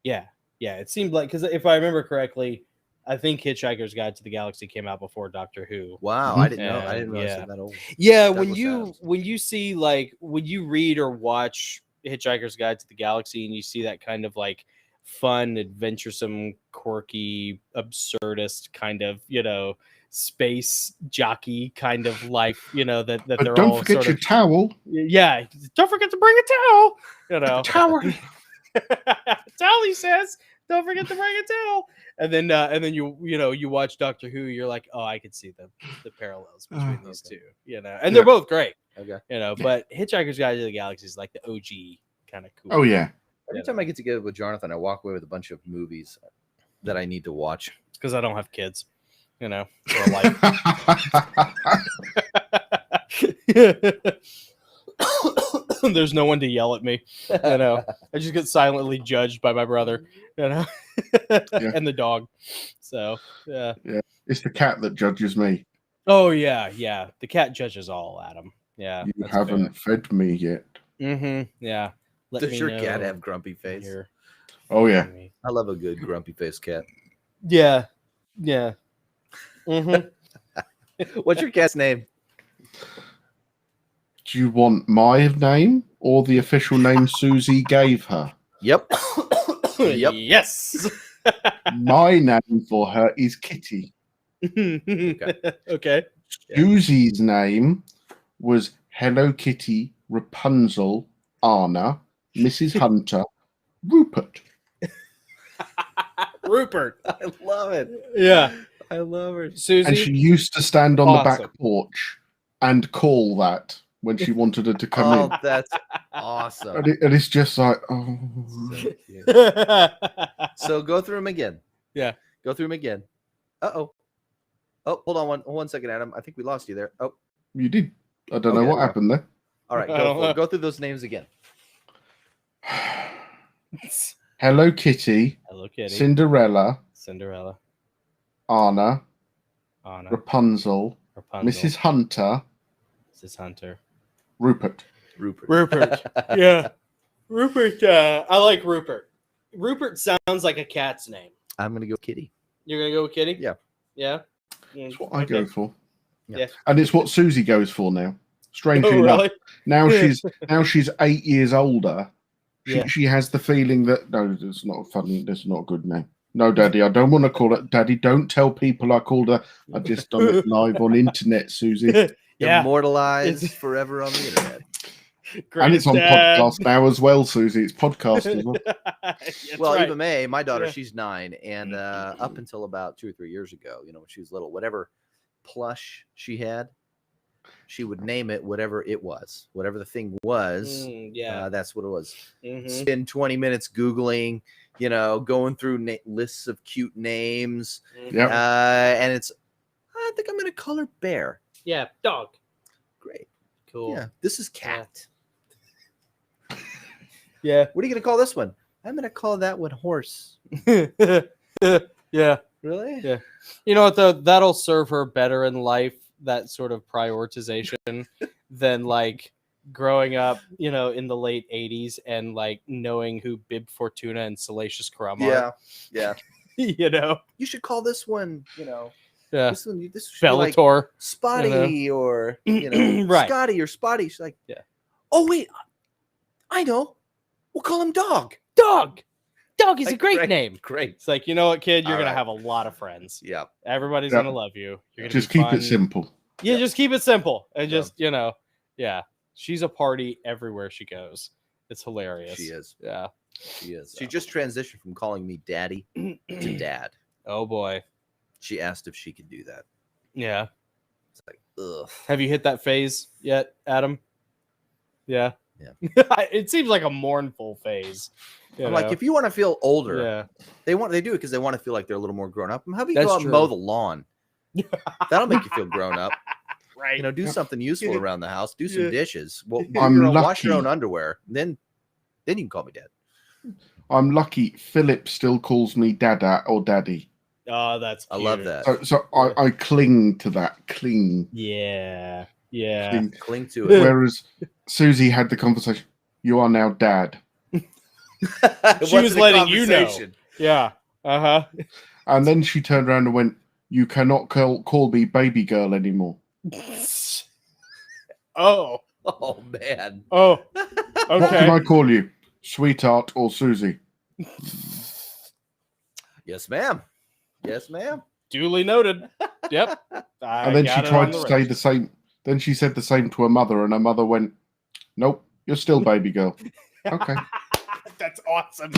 Yeah. It seemed like, because if I remember correctly, I think Hitchhiker's Guide to the Galaxy came out before Doctor Who. Wow, I didn't know. I didn't realize it was that old. Yeah, when you see, like, when you read or watch Hitchhiker's Guide to the Galaxy and you see that kind of like fun, adventuresome, quirky, absurdist kind of, space jockey kind of life, that they're don't all forget your towel. Yeah, don't forget to bring a towel. Towel. Towel, he says. Don't forget to bring a towel. And then you watch Doctor Who. You're like, oh, I could see the parallels between these two. And they're both great. Okay. But Hitchhiker's Guide to the Galaxy is like the OG kind of cool. Oh yeah. Every time I get together with Jonathan, I walk away with a bunch of movies that I need to watch. It's because I don't have kids, or a life. There's no one to yell at me. I just get silently judged by my brother, and the dog. So yeah. It's the cat that judges me. Oh yeah. The cat judges all, Adam. Yeah. You haven't fed me yet. Mm-hmm. Yeah. Does your cat have grumpy face? Here. Oh yeah. I love a good grumpy face cat. Yeah. Mm-hmm. What's your cat's name? Do you want my name or the official name Susie gave her? Yep. Yes. My name for her is Kitty. Okay. Susie's name was Hello Kitty, Rapunzel, Anna, Mrs. Hunter, Rupert. Rupert. I love it. Yeah. I love her. Susie. And she used to stand on the back porch and call that when she wanted her to come in. Oh, that's awesome. And it's just like, oh. So go through them again. Yeah. Go through them again. Uh-oh. Oh, hold on one second, Adam. I think we lost you there. Oh. You did. I don't know what happened there. All right, go through those names again. Hello Kitty. Hello Kitty. Cinderella. Anna. Rapunzel. Mrs. Hunter. Rupert. Yeah. Rupert. I like Rupert. Rupert sounds like a cat's name. I'm going to go Kitty. You're going to go with Kitty? Yeah. Yeah? That's what I go for. Yeah. And it's what Susie goes for now. Strangely enough. Now she's 8 years older. She has the feeling that, no, it's not funny. That's not a good name. No, Daddy, I don't want to call it. Daddy, don't tell people I called her. I just done it live on internet, Susie. Immortalized forever on the internet. And it's on podcast now as well, Susie. It's podcast as well. Well, Eva May, my daughter, she's 9, and up until about 2 or 3 years ago, when she was little, whatever plush she had, she would name it whatever it was, whatever the thing was. That's what it was. Spend 20 minutes Googling, going through lists of cute names. And it's, I think I'm going to call her Bear. Yeah, dog. Great. Cool. Yeah, this is Cat. Yeah. What are you gonna call this one? I'm gonna call that one horse. Yeah. Really? Yeah. You know what though? That'll serve her better in life, that sort of prioritization, than like growing up, you know, in the late 80s and like knowing who Bib Fortuna and Salacious Crumb are. Yeah. You know? You should call this one, you know, Yeah. this should be like Bellator. Spotty or you know, Right. Scotty or Spotty. She's like, Yeah. Oh wait, I know. We'll call him Dog. Dog. Dog is a Like, great name. Great. It's like, you know what, kid? You're All going right. to have a lot of friends. Yeah. Everybody's Yeah. going to love you. You're gonna Just be keep fun. it simple. Yeah, Yep. just keep it simple. And Yeah. just, you know, yeah. She's a party everywhere she goes. It's hilarious. She is. Yeah. She is. She just transitioned from calling me daddy to dad. Oh, boy. She asked if she could do that. Yeah. It's like, ugh. Have you hit that phase yet, Adam? Yeah. Yeah. It seems like a mournful phase. you I'm know? like, if you want to feel older, Yeah. they do it because they want to feel like they're a little more grown up. How about you That's go out true. and mow the lawn? That'll make you feel grown up. Right. You know, do something useful around the house. Do some Yeah. dishes. Well, I'm wash your lucky. own underwear. Then you can call me dad. I'm lucky Philip still calls me Dada or Daddy. Oh, that's I love cute. that. So I cling to that. Cling. Yeah. Yeah. Cling. Cling to it. Whereas Susie had the conversation, you are now dad. It She was wasn't a letting you know. conversation. Yeah. Uh-huh. And then she turned around and went, you cannot call me baby girl anymore. Oh. Oh man. Oh. What can Okay. I call you? Sweetheart or Susie? Yes, ma'am. Yes, ma'am. Duly noted. Yep. And then she tried to say the same. Then she said the same to her mother, and her mother went, nope, you're still baby girl. Okay. That's awesome.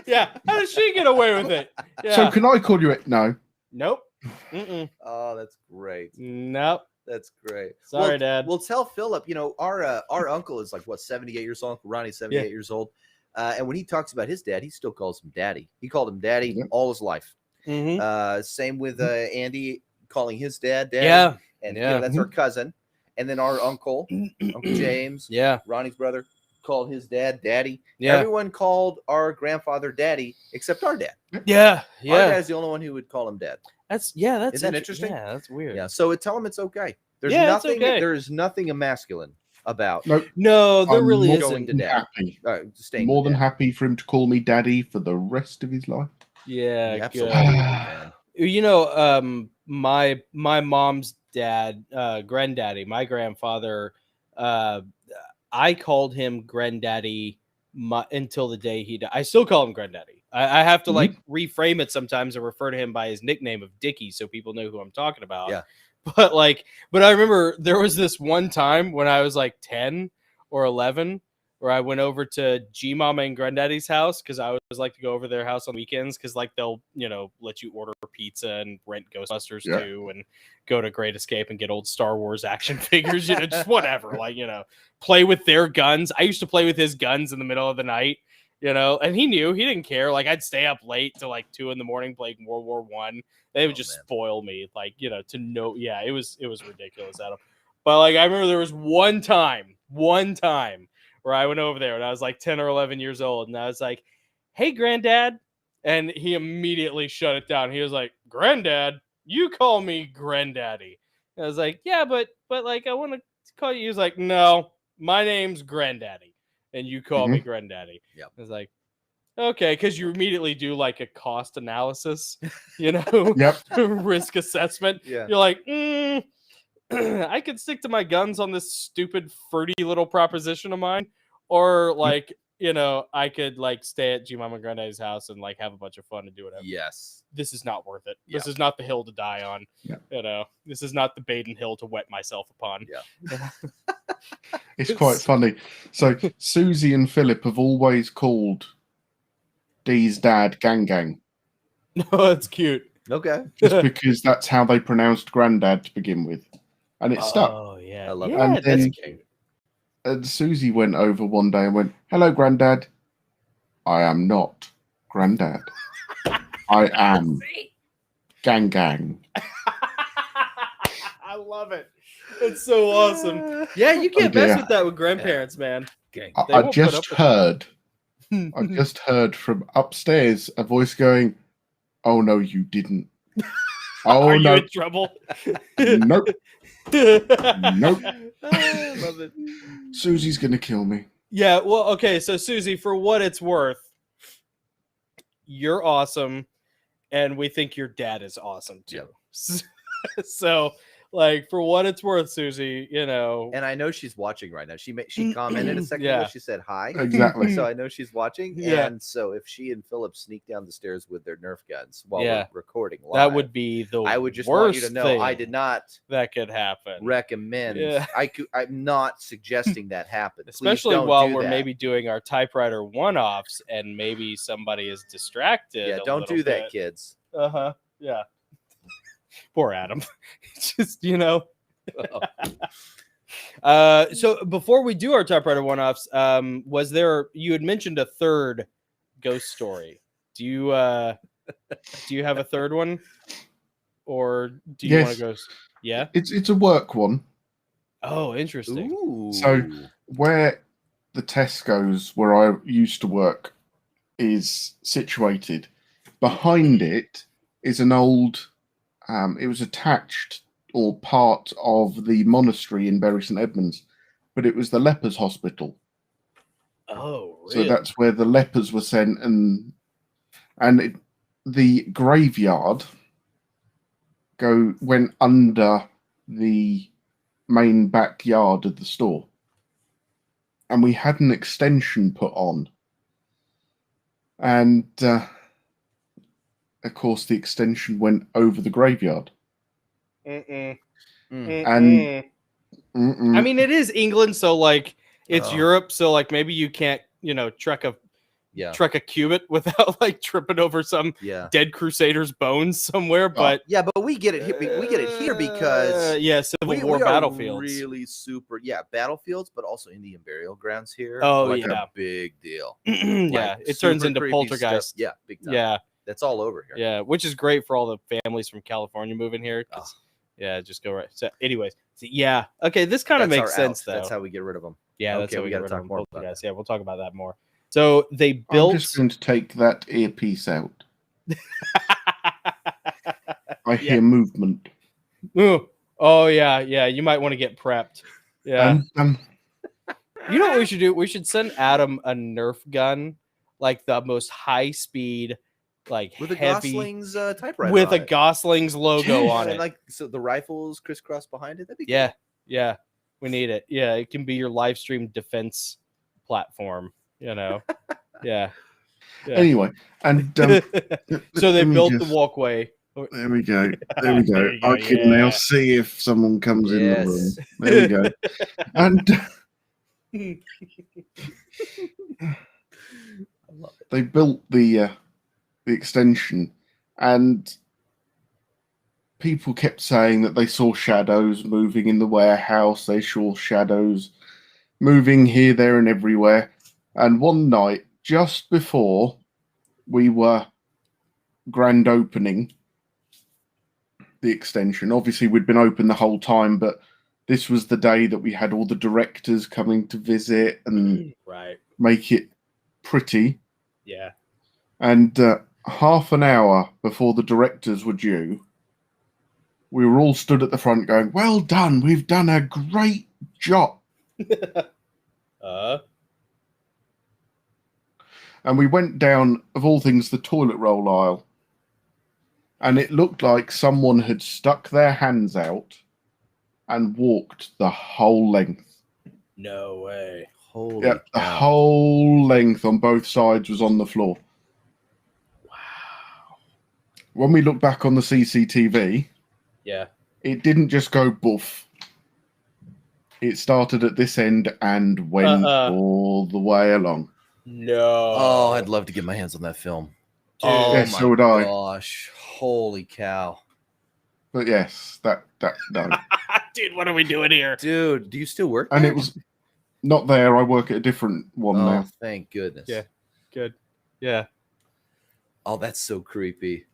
Yeah. How does she get away with it? Yeah. So can I call you it? No. Nope. Mm-mm. Oh, that's great. Nope. That's great. Sorry, well, Dad. Well, tell Philip. You know, our uncle is like what 78 years old. Ronnie's 78 years old. And when he talks about his dad, he still calls him daddy. He called him daddy Yep. all his life. Mm-hmm. Same with Andy calling his dad daddy. Yeah. And Yeah. that's our cousin. And then our uncle, Uncle James, Yeah. Ronnie's brother, called his dad daddy. Yeah. Everyone called our grandfather daddy except our dad. Yeah. Our Yeah. dad's the only one who would call him dad. That's Isn't that interesting? Yeah, that's weird. Yeah. So tell him it's okay. There's Yeah, it's nothing. okay. There is nothing emasculine about No, there I'm really more going isn't. to dad. happy. Staying More with than dad. happy for him to call me daddy for the rest of his life. Yeah, Absolutely, good. man. You know, my mom's dad, granddaddy, my grandfather, I called him granddaddy until the day he died. I still call him granddaddy. I have to Mhm. like reframe it sometimes and refer to him by his nickname of Dickie so people know who I'm talking about. Yeah. But I remember there was this one time when I was like 10 or 11 where I went over to G Mama and Granddaddy's house because I always like to go over their house on weekends because like they'll, you know, let you order pizza and rent Ghostbusters Yeah. too and go to Great Escape and get old Star Wars action figures, you know, just whatever, like, you know, play with their guns. I used to play with his guns in the middle of the night, you know, and he didn't care. Like I'd stay up late till like 2 a.m. playing World War I. They would just man. spoil me, like, you know, to know. Yeah, it was ridiculous, Adam. But like I remember there was one time where I went over there and I was like 10 or 11 years old and I was like, hey, Granddad. And he immediately shut it down. He was like, Granddad, you call me Granddaddy. And I was like, yeah, but like, I want to call you. He was like, no, my name's Granddaddy and you call me Granddaddy. Yep. I was like, okay, because you immediately do like a cost analysis, you know, Yep. risk assessment. Yeah. You're like, I could stick to my guns on this stupid, fruity little proposition of mine, or like, you know, I could like stay at G Mama and Granddaddy's house and like have a bunch of fun and do whatever. Yes. This is not worth it. This Yeah. is not the hill to die on. Yeah. You know, this is not the Baden Hill to wet myself upon. Yeah. It's quite funny. So Susie and Philip have always called Dee's dad Gang Gang, No, it's cute. Okay. just because that's how they pronounced Granddad to begin with, and it stuck. Oh yeah, I love yeah, that. And that's then- cute. And Susie went over one day and went, "Hello, Granddad. I am not Granddad. I am Gang Gang." I love it. It's so awesome. Yeah, you can't Oh, mess dear. with that with grandparents, man. Gang. They I won't put just up with heard. that. I just heard from upstairs a voice going, "Oh no, you didn't. Oh Are you no, in trouble? nope, nope. I love it. Susie's gonna kill me." Yeah, well, okay, so Susie, for what it's worth, you're awesome, and we think your dad is awesome too. So, like, for what it's worth, Susie, you know, And I know she's watching right now. She commented a second Yeah. ago. She said hi. Exactly. So I know she's watching. Yeah. And so if she and Philip sneak down the stairs with their Nerf guns while Yeah. we're recording live, that would be the I would just worst want you to know thing I did not that could happen. recommend. Yeah. I'm not suggesting that happen. Please Especially don't while do we're that. maybe doing our typewriter one-offs and maybe somebody is distracted. Yeah, a don't little do that, bit. kids. Uh-huh. Yeah. Poor Adam. Just, you know. So before we do our typewriter one-offs, was there, you had mentioned a third ghost story. Do you have a third one? Or do you want Yes. to go? Yeah. It's a work one. Oh, interesting. Ooh. So where the Tesco's where I used to work is situated, behind it is an old. It was attached or part of the monastery in Bury St Edmunds, but it was the lepers' hospital. Oh, really? So that's where the lepers were sent, and the graveyard went under the main backyard of the store, and we had an extension put on, and of course the extension went over the graveyard. Mm-mm. Mm. And I mean, it is England, so like it's Oh. Europe, so like maybe you can't, trek a cubit without like tripping over some Yeah. dead crusader's bones somewhere. But Yeah, but we get it here. We get it here because Civil War we are battlefields. really super. Yeah, battlefields, but also Indian burial grounds here. Oh, like yeah. a big deal. Yeah, Like, it turns super into creepy poltergeist. stuff. Yeah, big time. Yeah, that's all over here. yeah, which is great for all the families from California moving here. 'Cause, yeah, just go right. So, anyways, yeah, okay, this kind of That's makes our sense outs. though. That's how we get rid of them. Yeah, that's Okay, how we get gotta rid talk of more about poltergeist. Yeah, we'll talk about that more. So they built. I'm just going to take that earpiece out. I hear movement. Ooh. Oh yeah, yeah. You might want to get prepped. Yeah. You know what we should do? We should send Adam a Nerf gun, like the most high speed, like With a heavy, Gosling's typewriter with on a it. Goslings logo on And it. like so the rifles crisscross behind it. That'd be Yeah, cool. yeah. We need it. Yeah, it can be your live stream defense platform. Yeah. Yeah. Anyway, and So they let me built just- the walkway. There we go. There we go. There you go, I can yeah. now see if someone comes in the room. Yes. There we go. And they built the extension, and people kept saying that they saw shadows moving in the warehouse. They saw shadows moving here, there, and everywhere. And one night, just before we were grand opening the extension, obviously we'd been open the whole time, but this was the day that we had all the directors coming to visit and Right. make it pretty. Yeah. And half an hour before the directors were due, we were all stood at the front going, "Well done, we've done a great job." And we went down, of all things, the toilet roll aisle. And it looked like someone had stuck their hands out and walked the whole length. No way. Holy Yeah, the cow. whole length on both sides was on the floor. Wow. When we look back on the CCTV, Yeah. it didn't just go boof. It started at this end and went all the way along. No. Oh, I'd love to get my hands on that film. Dude. Oh Yes, my so would I. gosh. Holy cow. But yes, that no. Dude, what are we doing here? Dude, do you still work And there? it was not there. I work at a different one Oh, now. thank goodness. Yeah. Good. Yeah. Oh, that's so creepy.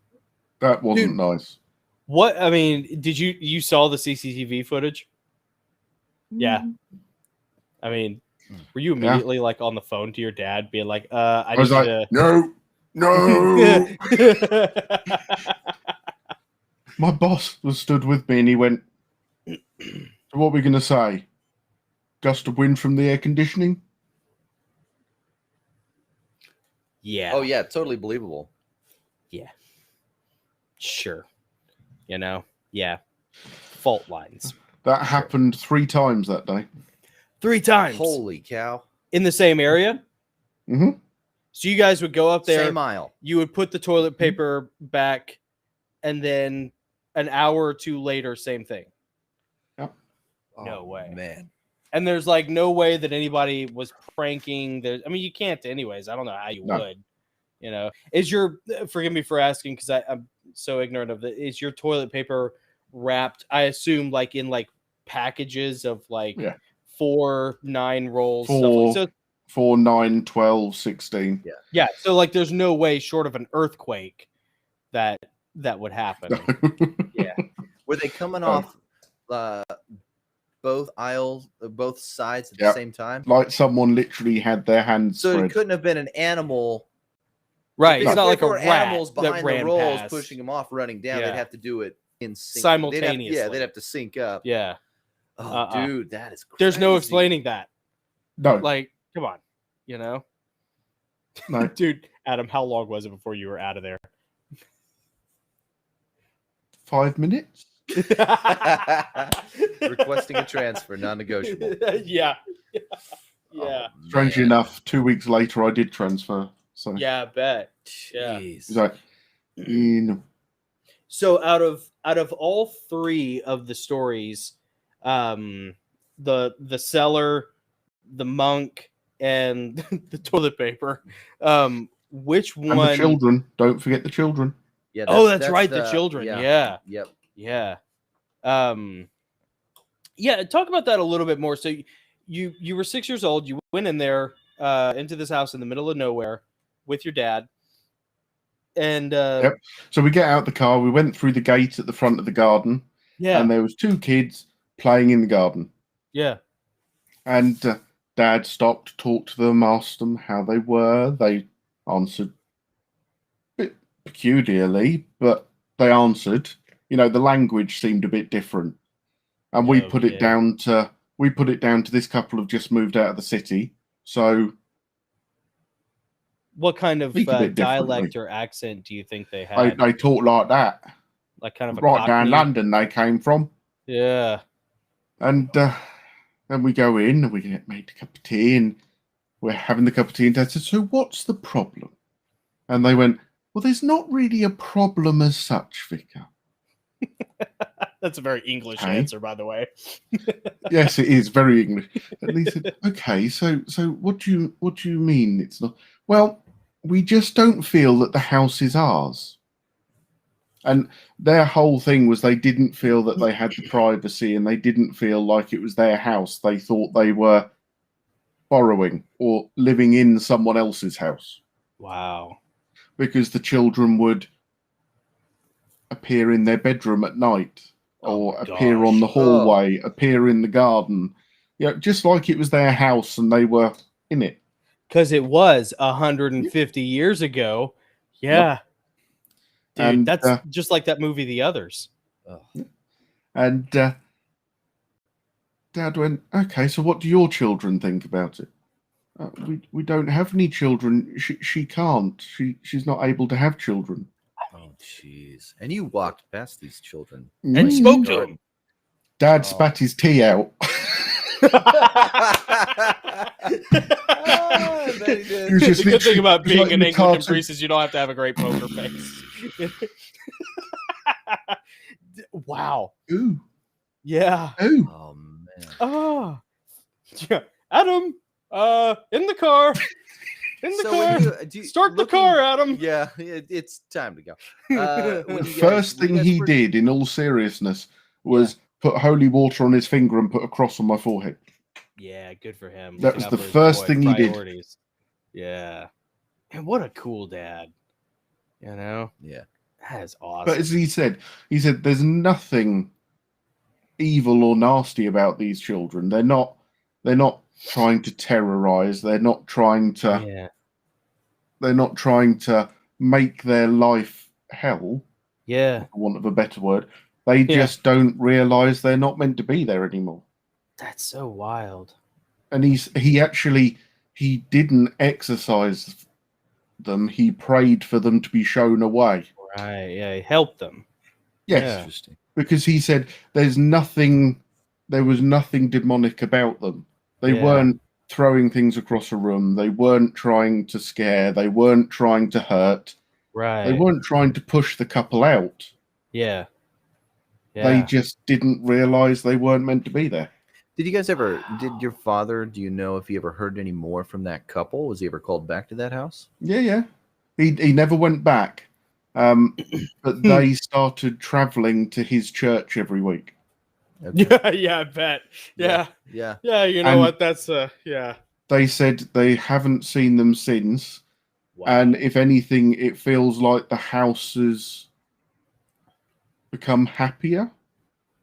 That wasn't Dude. nice. What, I mean, did you saw the CCTV footage? Yeah. I mean, Were you immediately like on the phone to your dad, being like, "I was need like, to." no. My boss was stood with me and he went, so what are we going to say? Gust of wind from the air conditioning? Yeah. Oh yeah, totally believable. Sure. Yeah. Fault lines. That happened 3 times that day. 3 times. Holy cow! In the same area? Mm-hmm. So you guys would go up there, Same aisle. you would put the toilet paper back, and then an hour or 2 later, same thing. Yep. No way. man. And there's like no way that anybody was pranking. I mean, you can't anyways. I don't know how you would. Is your, forgive me for asking because I'm so ignorant of it. Is your toilet paper wrapped, I assume, like in like packages of like 4, 9 rolls? 4, 9, 12, 16. Yeah. So like there's no way short of an earthquake that would happen. Yeah. Were they coming off both aisles, both sides at the same time? Like someone literally had their hands So spread. it couldn't have been an animal. Right. It's If not like a there were rat animals that behind the ran rolls past. pushing them off, running down. Yeah. They'd have to do it in sync. Simultaneously. They'd have to sync up. Yeah. Oh, dude, that is crazy. There's no explaining that. No. Like, come on. No. Dude, Adam, how long was it before you were out of there? 5 minutes? Requesting a transfer, non-negotiable. Yeah. Oh, Strangely man. enough, 2 weeks later, I did transfer. So Yeah, I bet. Yeah. Jeez. he's like, So out of all 3 of the stories, the cellar, the monk, and the toilet paper, which one? and the children. Don't forget the children. Yeah. That's right, the children. Yeah. Yep. Yeah. Yeah, talk about that a little bit more. So you were 6 years old. You went in there into this house in the middle of nowhere with your dad. And Yep. So we get out the car. We went through the gate at the front of the garden. Yeah. And there was 2 kids playing in the garden. Yeah. And Dad stopped, talked to them, asked them how they were. They answered a bit peculiarly, but they answered. The language seemed a bit different. And we put it down to this couple have just moved out of the city. So what kind of speak a bit dialect differently. or accent do you think they had? they talk like that. Like kind of a Right down Cockney? London they came from. Yeah. And then we go in and we get made a cup of tea and we're having the cup of tea and Dad said, so what's the problem? And they went, well, there's not really a problem as such, Vicar. That's a very English Okay. answer, by the way. Yes, it is very English. And he said, okay, so what do you mean it's not? Well, we just don't feel that the house is ours. And their whole thing was they didn't feel that they had the privacy and they didn't feel like it was their house. They thought they were borrowing or living in someone else's house. Wow. Because the children would appear in their bedroom at night or appear on the hallway, appear in the garden. Just like it was their house and they were in it. Because it was 150 years ago. Yeah. Yep. Dude, And, that's just like that movie, The Others. And Dad went, okay, so what do your children think about it? We don't have any children. She can't. She's not able to have children. Oh, jeez. And you walked past these children. And spoke to him. Dad spat his tea out. He was just The good thing literally- about being like an the Anglican cartoon. priest is you don't have to have a great poker face. Wow. Ooh, Yeah. ooh. Oh man. Oh. Yeah. Adam, in the car. In the So car. when you Start the car, Adam. Yeah, it's time to go. The first thing he did, in all seriousness, was put holy water on his finger and put a cross on my forehead. Yeah, good for him. That Looking was out the for his first boy. thing he did. Priorities. Yeah. And what a cool dad. You know? Yeah. That is awesome. But as he said, there's nothing evil or nasty about these children. They're not trying to terrorize. They're not trying to. Yeah. They're not trying to make their life hell, Yeah. for want of a better word. They just don't realize they're not meant to be there anymore. That's so wild. And he didn't exercise them. He prayed for them to be shown away. Right. Yeah. He helped them. Yes, Yeah. Interesting. because he said there was nothing demonic about them. They Yeah. weren't throwing things across a room. They weren't trying to scare. They weren't trying to hurt. Right. They weren't trying to push the couple out. Yeah. They just didn't realize they weren't meant to be there. Did your father, do you know if he ever heard any more from that couple? Was he ever called back to that house? Yeah. He never went back. But they started traveling to his church every week. Okay. Yeah, I bet. Yeah. Yeah. Yeah, you know And- what? That's yeah. They said they haven't seen them since. Wow. And if anything, it feels like the house has become happier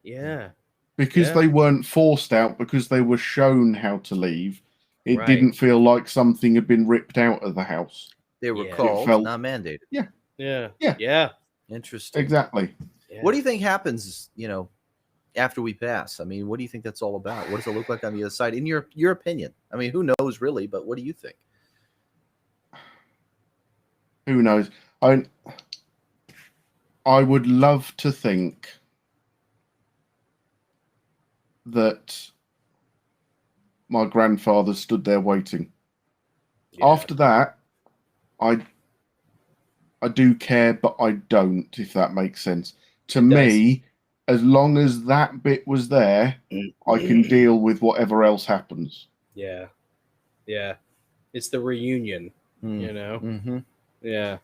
Yeah. because Yeah. they weren't forced out, because they were shown how to leave. It Right. didn't feel like something had been ripped out of the house. They were Yeah. It called, felt- not mandated. Yeah. Yeah. Yeah. Interesting. Exactly. Yeah. What do you think happens, after we pass? I mean, what do you think that's all about? What does it look like on the other side, in your opinion? I mean, who knows really, but what do you think? Who knows? I would love to think that my grandfather stood there waiting. Yeah. After that, I do care, but I don't, if that makes sense. To me, as long as that bit was there, I can deal with whatever else happens. Yeah. Yeah. It's the reunion, you know? Mm-hmm. Yeah.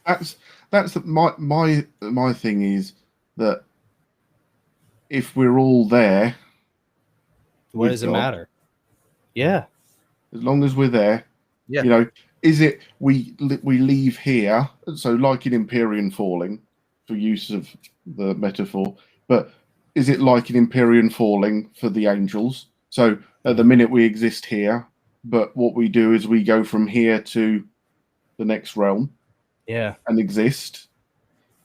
My thing is that if we're all there, What with does it God, matter? Yeah. as long as we're there, Yeah. is it we leave here? So, like in Empyrean Falling, for use of the metaphor, but is it like in Empyrean Falling for the angels? So, at the minute we exist here, but what we do is we go from here to the next realm Yeah. and exist,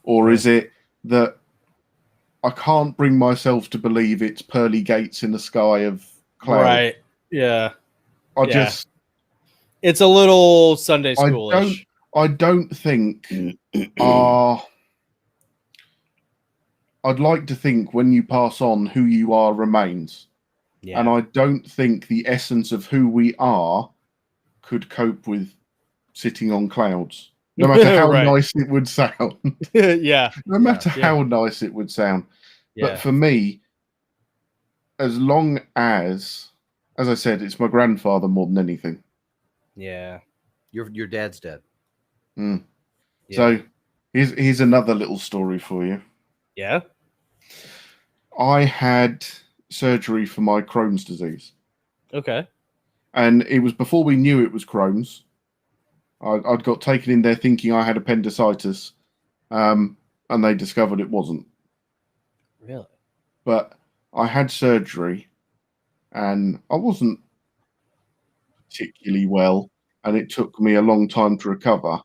or is it that I can't bring myself to believe it's pearly gates in the sky of cloud? Right. Yeah. Yeah. It's a little Sunday schoolish. I don't think I'd like to think when you pass on, who you are remains. Yeah. And I don't think the essence of who we are could cope with sitting on clouds. No matter how Right. nice it would sound. Yeah. No matter Yeah. how nice it would sound. Yeah. But for me, as long as I said, it's my grandfather more than anything. Yeah. Your dad's dead. Mm. Yeah. So here's another little story for you. Yeah. I had surgery for my Crohn's disease. Okay. And it was before we knew it was Crohn's. I'd got taken in there thinking I had appendicitis, and they discovered it wasn't. Really? But I had surgery, and I wasn't particularly well, and it took me a long time to recover.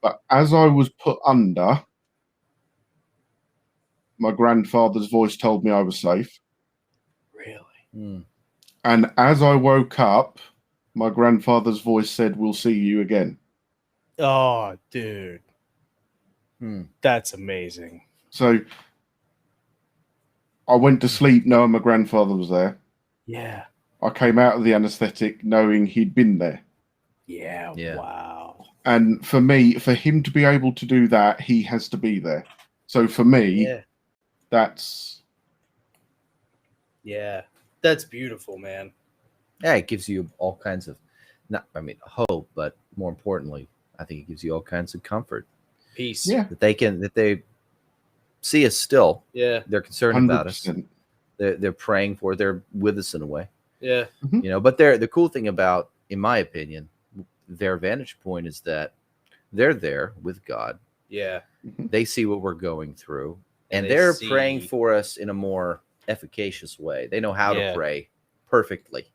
But as I was put under, my grandfather's voice told me I was safe. Really? Mm. And as I woke up, my grandfather's voice said, "We'll see you again." Oh, dude. That's amazing. So I went to sleep knowing my grandfather was there. Yeah. I came out of the anesthetic knowing he'd been there. Yeah. Yeah. Wow. And for him to be able to do that, he has to be there. So for me, Yeah. that's That's beautiful, man. Yeah, it gives you all kinds of, hope, but more importantly, I think it gives you all kinds of comfort Peace. yeah, that they see us still. Yeah. They're concerned about us. 100%. They're praying for. They're with us in a way. Yeah. But the cool thing about, in my opinion, their vantage point is that they're there with God. Yeah. They see what we're going through, and they they're see- praying for us in a more efficacious way. They know how to Yeah. pray perfectly.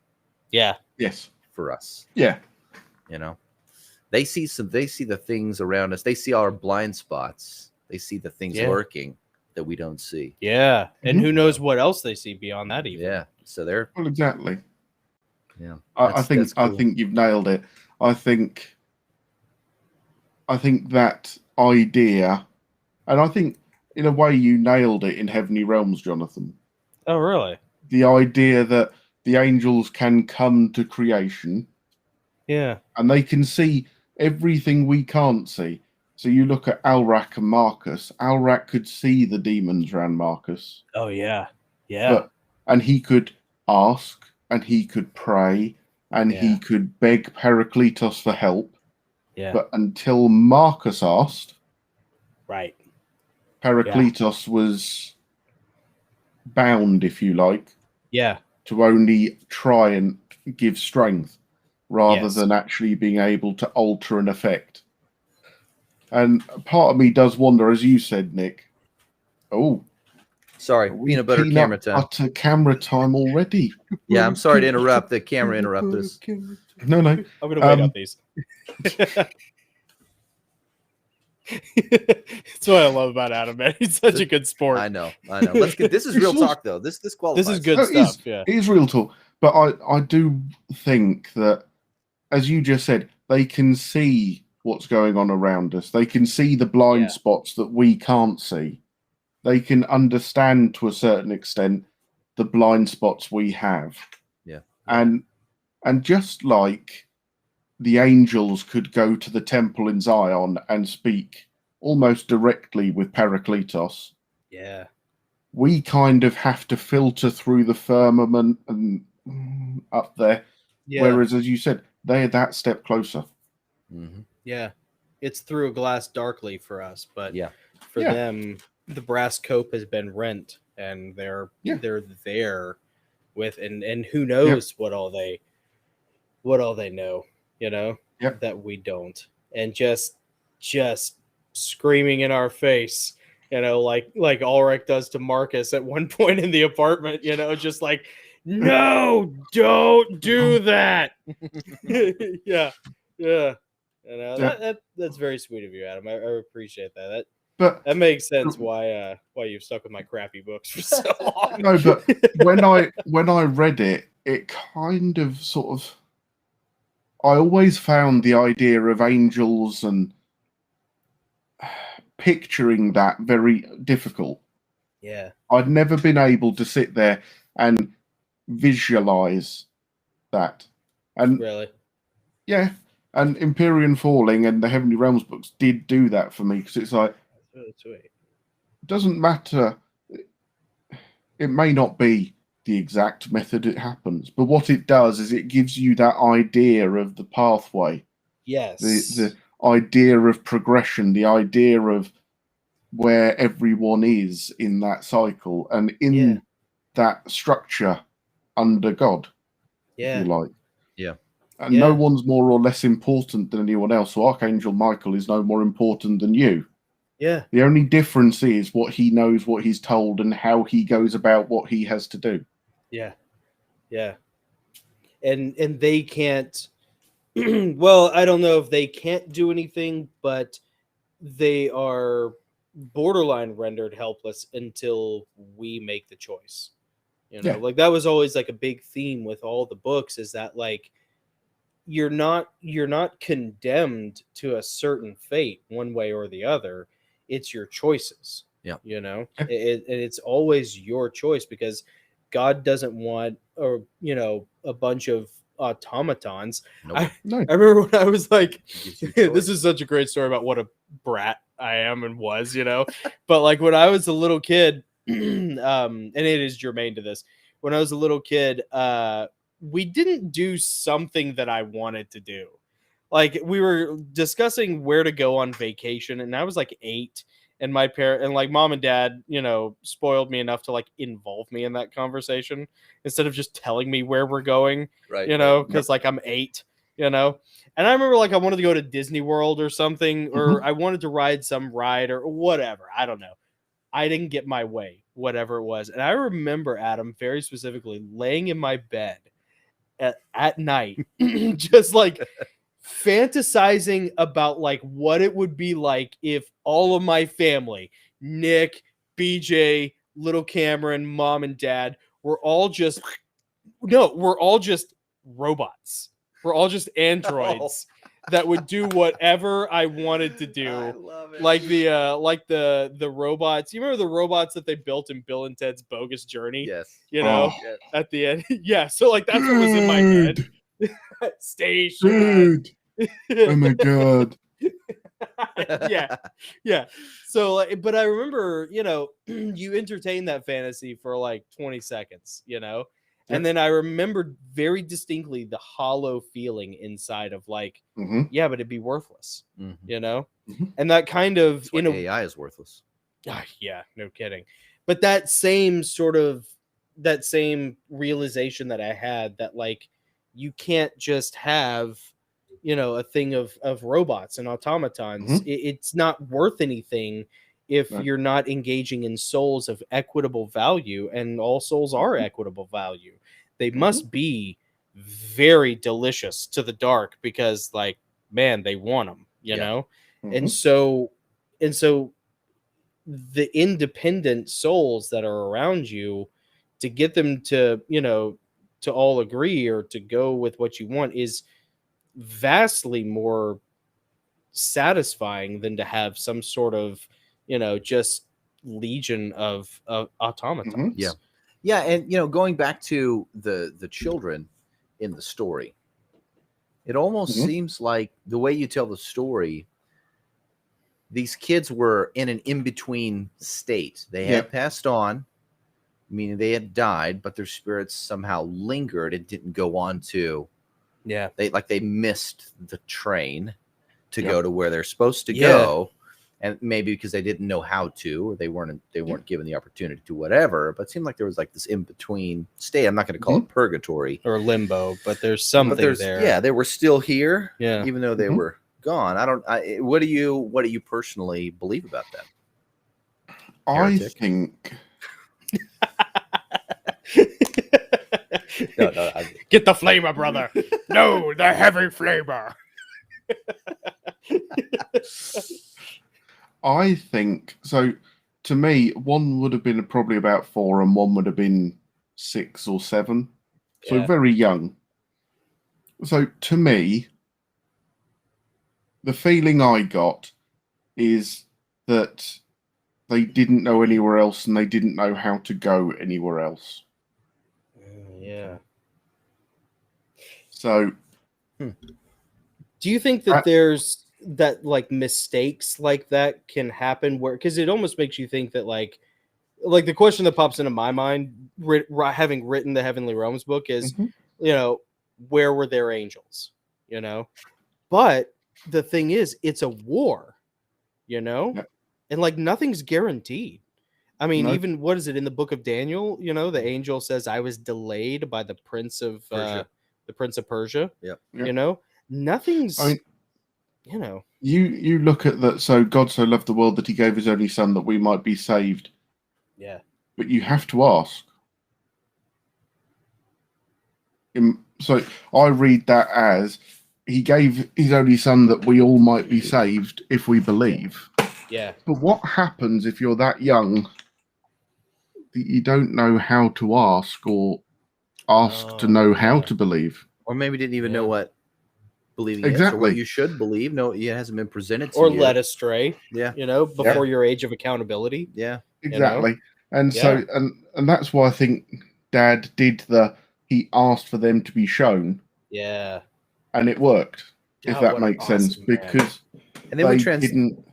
Yeah. Yes. for us. Yeah. You know, they see the things around us. They see our blind spots. They see the things lurking that we don't see. Yeah. And Mhm. who knows what else they see beyond that even. Yeah. So they're Well, exactly. that's I cool. think you've nailed it. I think that idea, and I think in a way you nailed it in Heavenly Realms, Jonathan. Oh, really? The idea that the angels can come to creation Yeah. and they can see everything we can't see. So you look at Alrak and Marcus. Alrak could see the demons around Marcus. Oh, yeah. Yeah. And he could ask and he could pray and he could beg Parakletos for help. Yeah. But until Marcus asked, right, Parakletos was bound, if you like, yeah, to only try and give strength rather Yes. than actually being able to alter an effect. And part of me does wonder, as you said, Nick, sorry, are we peanut butter camera time. butter camera time already? Yeah, I'm sorry to interrupt. The camera interrupted us. No. I'm gonna wait on these. That's what I love about Adam, man. He's such a good sport. I know. Let's get this is real talk though. This qualifies. This is good No, stuff. Yeah. It is real talk. But I do think that, as you just said, they can see what's going on around us. They can see the blind spots that we can't see. They can understand to a certain extent the blind spots we have. Yeah. And just like the angels could go to the temple in Zion and speak almost directly with Parakletos. Yeah. We kind of have to filter through the firmament and up there. Yeah. Whereas, as you said, they're that step closer. Mm-hmm. Yeah. It's through a glass darkly for us, but for Yeah. them, the brass cope has been rent and they're there with and who knows what all they know, you know, that we don't. And just screaming in our face, you know, like Ulrich does to Marcus at one point in the apartment, you know, just like, no, don't do that. Yeah. You know, that's very sweet of you, Adam. I appreciate that. That makes sense why you've stuck with my crappy books for so long. No, but when I read it, it kind of sort of, I always found the idea of angels and picturing that very difficult. Yeah. I'd never been able to sit there and visualize that. And really? Yeah. And Empyrean Falling and the Heavenly Realms books did do that for me, because it's like, that's really sweet. It doesn't matter. It may not be the exact method it happens, but what it does is it gives you that idea of the pathway. Yes. The idea of progression, the idea of where everyone is in that cycle and in that structure under God, if you like. Yeah. And no one's more or less important than anyone else. So Archangel Michael is no more important than you. Yeah. The only difference is what he knows, what he's told, and how he goes about what he has to do. Yeah. Yeah. And they can't well, I don't know if they can't do anything, but they are borderline rendered helpless until we make the choice. You know, like that was always like a big theme with all the books, is that like you're not condemned to a certain fate one way or the other. It's your choices. Yeah. You know, it's always your choice, because God doesn't want, or, you know, a bunch of automatons. Nope. I remember when I was like, this is such a great story about what a brat I am and was, you know, but like when I was a little kid, and it is germane to this, when I was a little kid, we didn't do something that I wanted to do. Like we were discussing where to go on vacation, and I was like 8, and my parent and like mom and dad, you know, spoiled me enough to like involve me in that conversation instead of just telling me where we're going, right? You know, because like I'm 8, you know. And I remember like I wanted to go to Disney World or something, or I wanted to ride some ride or whatever. I don't know. I didn't get my way, whatever it was. And I remember, Adam, very specifically laying in my bed at night, just like fantasizing about like what it would be like if all of my family, Nick, BJ, little Cameron, mom and dad, we're all just robots. We're all just androids that would do whatever I wanted to do. I love it. Like the robots. You remember the robots that they built in Bill and Ted's Bogus Journey? Yes. You know, Yes. at the end. Yeah. So like that's what was in my head. Station. Dude. Oh my god. yeah. So like, but I remember, you know, you entertain that fantasy for like 20 seconds, you know. And then I remembered very distinctly the hollow feeling inside of like, yeah, but it'd be worthless, you know? And that kind of, you know, AI is worthless. Yeah, no kidding. But that same realization that I had that like, you can't just have, you know, a thing of robots and automatons. It's not worth anything if you're not engaging in souls of equitable value, and all souls are equitable value. They must be very delicious to the dark because, like, man, they want them, you know? And so the independent souls that are around you, to get them to, you know, to all agree or to go with what you want is vastly more satisfying than to have some sort of, you know, just legion of automatons. Yeah. And you know, going back to the children in the story, it almost seems like the way you tell the story, these kids were in an in-between state. They had passed on, meaning they had died, but their spirits somehow lingered and didn't go on to they missed the train to go to where they're supposed to go. And maybe because they didn't know how to, or they weren't given the opportunity to, whatever. But it seemed like there was like this in between state. I'm not going to call it purgatory or limbo, but there's something there. Yeah, they were still here, even though they Mm-hmm. were gone. What do you personally believe about that? I think. No, get the flavor, brother. No, the heavy flavor. I think so. To me, one would have been probably about 4, and one would have been 6 or 7. So very young. So to me, the feeling I got is that they didn't know anywhere else, and they didn't know how to go anywhere else. Yeah. So, do you think that there's that like mistakes like that can happen where, because it almost makes you think that like the question that pops into my mind, having written the Heavenly Realms book, is, you know, where were their angels, you know? But the thing is, it's a war, you know, and like nothing's guaranteed. I mean, even what is it in the book of Daniel? You know, the angel says, "I was delayed by the prince of Persia." You know, nothing's. I mean, you know, you look at that. So God so loved the world that He gave His only Son that we might be saved. Yeah. But you have to ask. So I read that as He gave His only Son that we all might be saved if we believe. Yeah. But what happens if you're that young that you don't know how to ask or ask to know how to believe? Or maybe didn't even know what believing is, or what you should believe. No, it hasn't been presented to you. Or led astray. Yeah. You know, before your age of accountability. Yeah. Exactly. You know? And so and that's why I think Dad did he asked for them to be shown. Yeah. And it worked. God, if that makes sense. Because and then they didn't.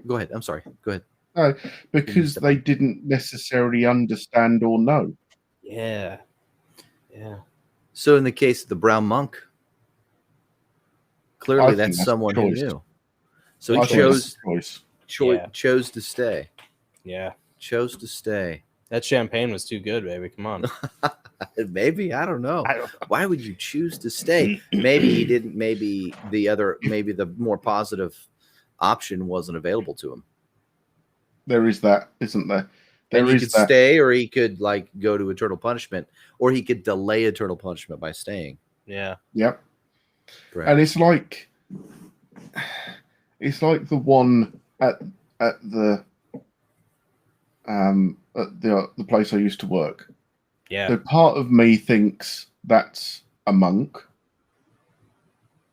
Go ahead. I'm sorry. Go ahead. No, because they didn't necessarily understand or know. Yeah. Yeah. So in the case of the brown monk, clearly that's someone who knew. So he chose to stay. Yeah. Chose to stay. That champagne was too good, baby. Come on. Maybe. I don't know. Why would you choose to stay? Maybe he didn't. Maybe the more positive option wasn't available to him. There is that, isn't there? And he is could that. stay, or he could like go to eternal punishment, or he could delay eternal punishment by staying. Yeah. Yep. Perhaps. And it's like the one at the place I used to work. Yeah. So part of me thinks that's a monk,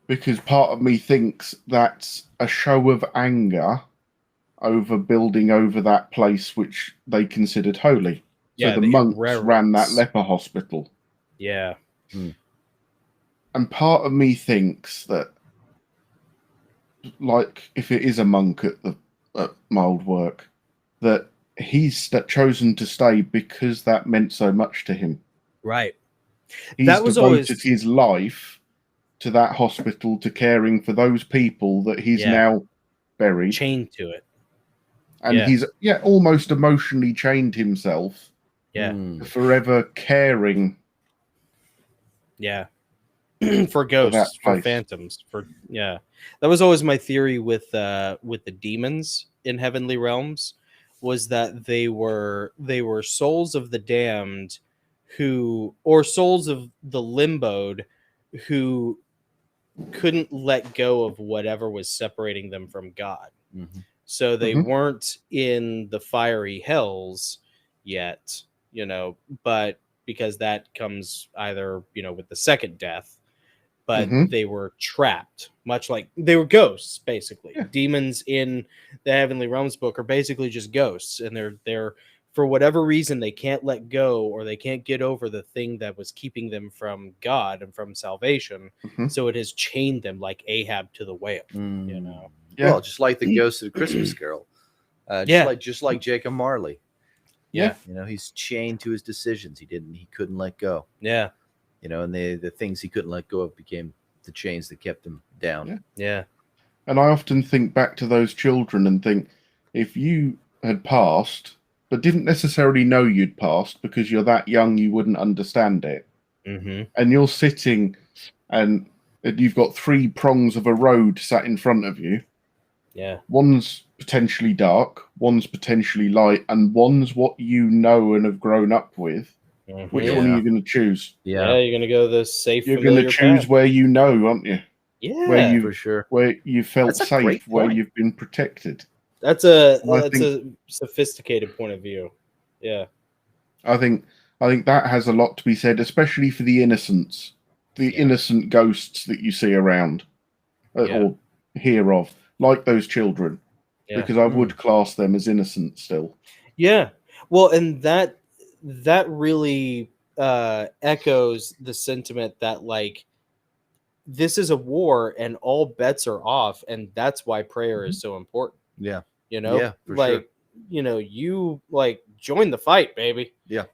because part of me thinks that's a show of anger over building over that place which they considered holy. Yeah, So the monks ran that irreverence. leper hospital. Yeah. And part of me thinks that, like, if it is a monk at my old work, that he's chosen to stay because that meant so much to him. Right. He's That was devoted always- his life to that hospital, to caring for those people that he's now buried. Chained to it. And he's almost emotionally chained himself. Yeah. Forever caring. Yeah. For ghosts, for place. phantoms, that was always my theory with the demons in heavenly realms, was that they were souls of the damned or souls of the limboed who couldn't let go of whatever was separating them from God. So they weren't in the fiery hells yet, but because that comes either, with the second death, but they were trapped, much like they were ghosts, basically. Yeah. Demons in the Heavenly Realms book are basically just ghosts, and they're for whatever reason they can't let go, or they can't get over the thing that was keeping them from God and from salvation. So it has chained them like Ahab to the whale. Yeah. Well, just like the ghost of the Christmas Carol. Just like Jacob Marley. Yeah. He's chained to his decisions. He couldn't let go. Yeah. And the things he couldn't let go of became the chains that kept him down. Yeah. And I often think back to those children and think, if you had passed, but didn't necessarily know you'd passed because you're that young, you wouldn't understand it. And you're sitting and you've got 3 prongs of a road sat in front of you. Yeah. One's potentially dark, one's potentially light, and one's what you know and have grown up with. Which one are you going to choose? Yeah, you're going to go the safe. You're going to choose where you know, aren't you? Yeah, for sure. Where you felt safe, where you've been protected. That's a sophisticated point of view. Yeah, I think that has a lot to be said, especially for the innocents, innocent ghosts that you see around or hear of, like those children, because I would class them as innocent still. Yeah, well, and that really echoes the sentiment that, like, this is a war and all bets are off, and that's why prayer is so important. Yeah. For sure. You like join the fight, baby. Yeah.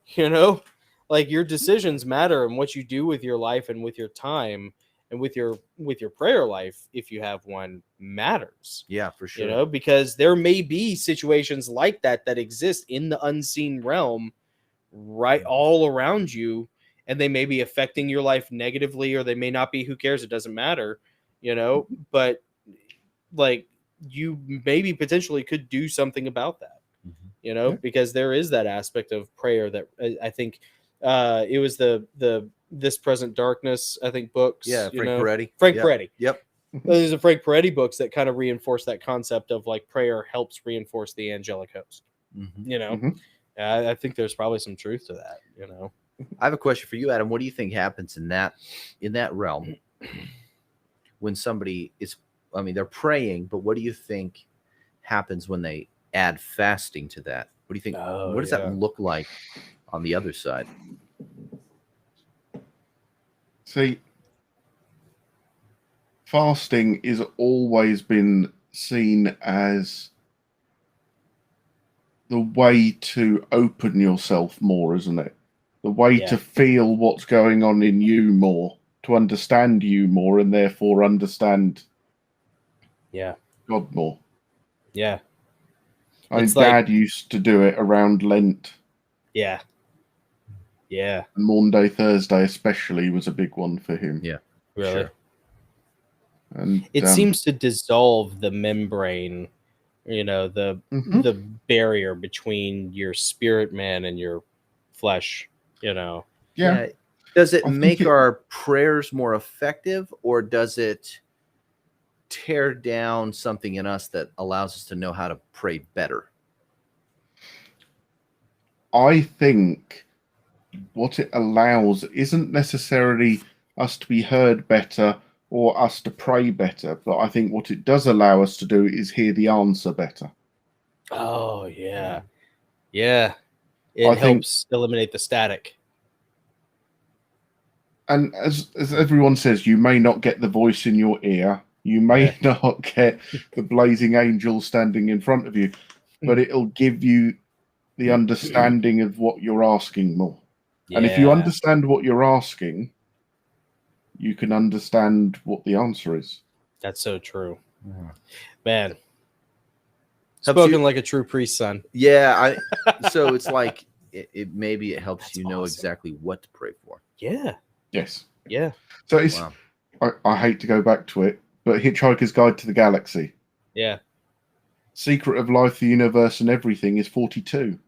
Like your decisions matter, and what you do with your life and with your time and with your prayer life, if you have one, matters. Yeah, for sure. Because there may be situations like that exist in the unseen realm right all around you, and they may be affecting your life negatively, or they may not be. Who cares? It doesn't matter, but like, you maybe potentially could do something about that, because there is that aspect of prayer that I think it was the This Present Darkness, I think, books. Yeah, Frank Peretti. Yep. There's a Frank Peretti books that kind of reinforce that concept of, like, prayer helps reinforce the angelic host. I think there's probably some truth to that. I have a question for you, Adam. What do you think happens in that realm when somebody is? I mean, they're praying, but what do you think happens when they add fasting to that? What do you think? What does that look like on the other side? See, fasting is always been seen as the way to open yourself more, isn't it? The way to feel what's going on in you more, to understand you more, and therefore understand God more. Yeah. I mean, Dad used to do it around Lent. Yeah. And Maundy Thursday especially was a big one for him. Yeah. Really? Sure. And it seems to dissolve the membrane You know, the Mhm. the barrier between your spirit man and your flesh. You know. Yeah. Does it I think make it- our prayers more effective, or does it tear down something in us that allows us to know how to pray better? I think what it allows isn't necessarily us to be heard better or us to pray better, but I think what it does allow us to do is hear the answer better. Oh yeah, yeah. It I think- helps eliminate the static. And as everyone says, you may not get the voice in your ear, you may not get the blazing angel standing in front of you, but it'll give you the understanding of what you're asking more. And if you Yeah. understand what you're asking, you can understand what the answer is. That's so true, man. Helps Spoken you- like a true priest, son. Yeah, so it's like maybe it helps That's you know awesome. exactly what to pray for. Yeah, Yes. yeah. So it's Wow. I hate to go back to it, but Hitchhiker's Guide to the Galaxy. Yeah. Secret of Life, the Universe, and Everything is 42.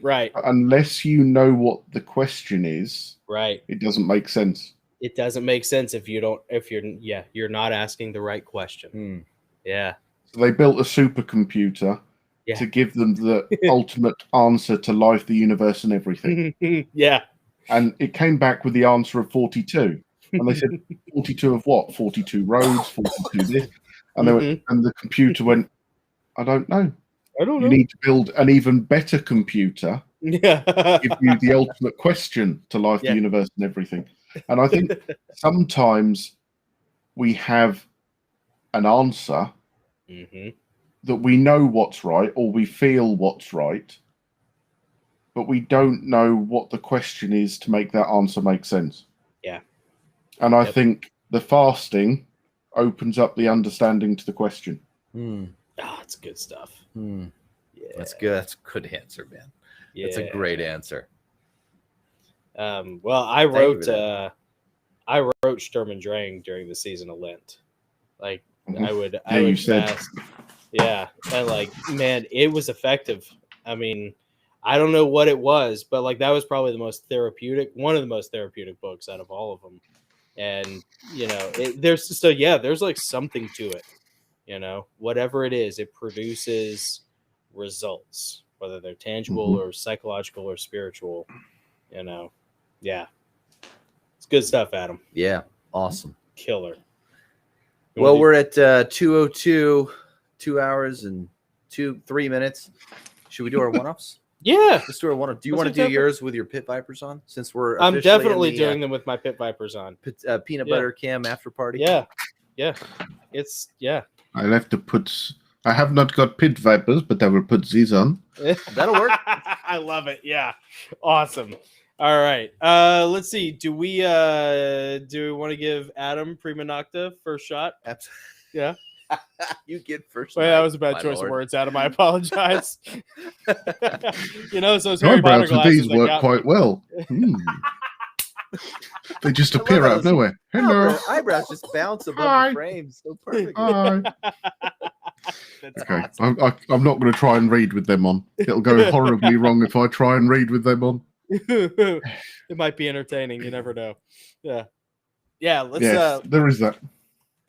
Right. Unless you know what the question is, Right. it doesn't make sense. It doesn't make sense if you're not asking the right question. Yeah. So they built a supercomputer Yeah. to give them the ultimate answer to life, the universe, and everything. Yeah. And it came back with the answer of 42. And they said, 42 of what? 42 roads, 42 this. And they went, and the computer went, I don't know. I don't You need to build an even better computer, Yeah. give you the ultimate question to life, Yeah. the universe, and everything. And I think sometimes we have an answer that we know what's right or we feel what's right, but we don't know what the question is to make that answer make sense. Yeah. And I Yep. think the fasting opens up the understanding to the question. Oh, it's good stuff. Yeah. That's good. That's a good answer, man. Yeah. That's a great answer. Well, I Thank you wrote for that. I wrote Sturm und Drang during the season of Lent. Like Mhm. I would Yeah, you would said. fast. Yeah. And like, man, it was effective. I mean, I don't know what it was, but like that was probably one of the most therapeutic books out of all of them. And you know, there's like something to it. You know, whatever it is, it produces results, whether they're tangible or psychological or spiritual. You know, yeah, it's good stuff, Adam. Yeah, awesome. Killer. Well, we're at 2:02, 2 hours and 3 minutes. Should we do our one-offs? Yeah, Let's do our one-off. Do you Let's want to do do yours with your pit vipers on? Since we're I'm officially in definitely the, doing them with my pit vipers on. peanut Yeah. butter cam after party. Yeah. I'll have to put. I have not got pit vipers, but I will put these on. That'll work. I love it. Yeah, awesome. All right. Let's see. Do we want to give Adam Prima Nocta first shot? Absolutely. Yeah. You get first. Well, that night, was a bad my choice lord. of words, Adam. I apologize. You know, so My Harry Potter eyebrows with these glasses. I work got quite well. They just I love appear how out of she- nowhere. Hello. Her eyebrows just bounce above Hi. the frame so perfectly. Hi. That's Okay, awesome. I'm not going to try and read with them on. It'll go horribly wrong if I try and read with them on. It might be entertaining. You never know. Yeah. Yeah. Let's. Yes, there is that.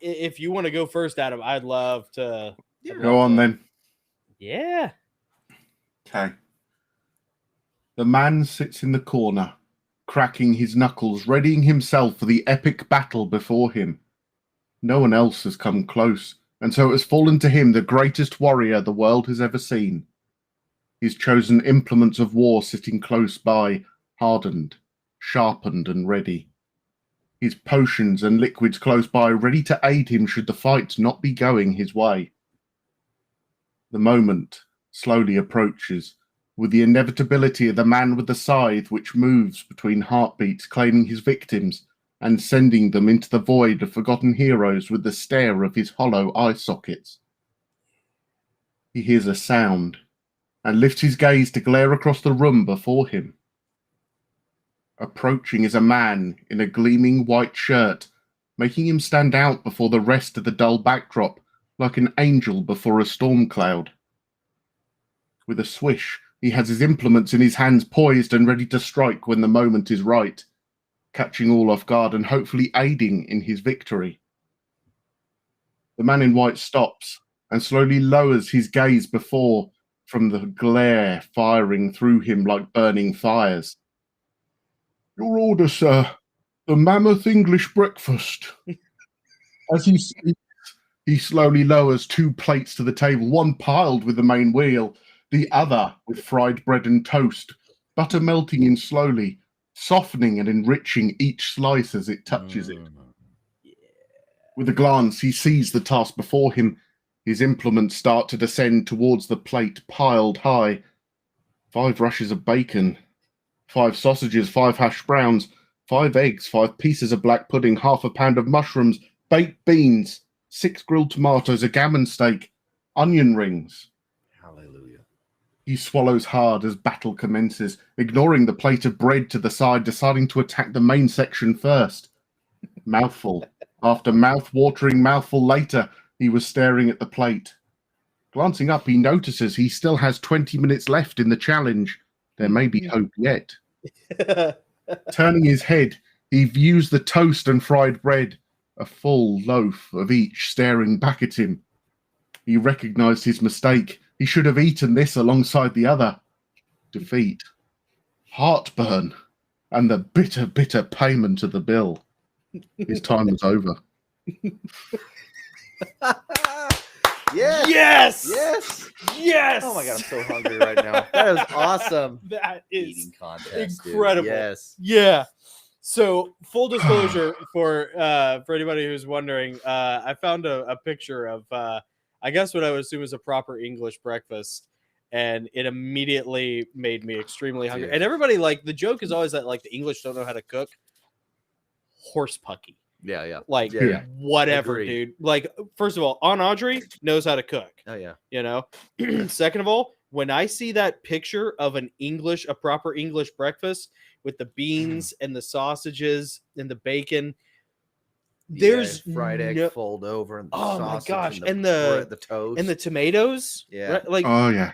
If you want to go first, Adam, I'd love to. Yeah. Go on then. Yeah. Okay. The man sits in the corner, cracking his knuckles, readying himself for the epic battle before him. No one else has come close, and so it has fallen to him, the greatest warrior the world has ever seen. His chosen implements of war sitting close by, hardened, sharpened, and ready. His potions and liquids close by, ready to aid him should the fight not be going his way. The moment slowly approaches, with the inevitability of the man with the scythe which moves between heartbeats, claiming his victims and sending them into the void of forgotten heroes with the stare of his hollow eye sockets. He hears a sound and lifts his gaze to glare across the room before him. Approaching is a man in a gleaming white shirt, making him stand out before the rest of the dull backdrop, like an angel before a storm cloud. With a swish, he has his implements in his hands poised and ready to strike when the moment is right, catching all off guard and hopefully aiding in his victory. The man in white stops and slowly lowers his gaze before from the glare firing through him like burning fires. Your order, sir. The mammoth English breakfast. As he speaks, he slowly lowers 2 plates to the table, one piled with the main wheel, the other with fried bread and toast, butter melting in slowly, softening and enriching each slice as it touches it. With a glance, he sees the task before him. His implements start to descend towards the plate piled high. 5 rashers of bacon, 5 sausages, 5 hash browns, 5 eggs, 5 pieces of black pudding, half a pound of mushrooms, baked beans, 6 grilled tomatoes, a gammon steak, onion rings. Hallelujah. He swallows hard as battle commences, ignoring the plate of bread to the side, deciding to attack the main section first. Mouthful after mouth-watering mouthful later, he was staring at the plate. Glancing up, he notices he still has 20 minutes left in the challenge. There may be hope yet. Turning his head, he views the toast and fried bread, a full loaf of each staring back at him. He recognized his mistake. He should have eaten this alongside the other. Defeat, heartburn, and the bitter, bitter payment of the bill. His time was over. Yes. Yes. Yes. Yes. Oh my god, I'm so hungry right now. That is awesome. That is Eating contest. dude. incredible. Yes. Yeah. So full disclosure for anybody who's wondering, I found a picture of I guess what I would assume is a proper English breakfast, and it immediately made me extremely hungry. Dude. And everybody, like, the joke is always that, like, the English don't know how to cook. Horse pucky. Yeah. Like, Yeah. whatever, Agreed. dude. Like, first of all, Aunt Audrey knows how to cook. Oh yeah. You know. Second of all, when I see that picture of a proper English breakfast with the beans and the sausages and the bacon, there's fried egg no- fold over and the Oh my sausage gosh, and and the toast and the tomatoes. Yeah. right? Like, Oh, yeah.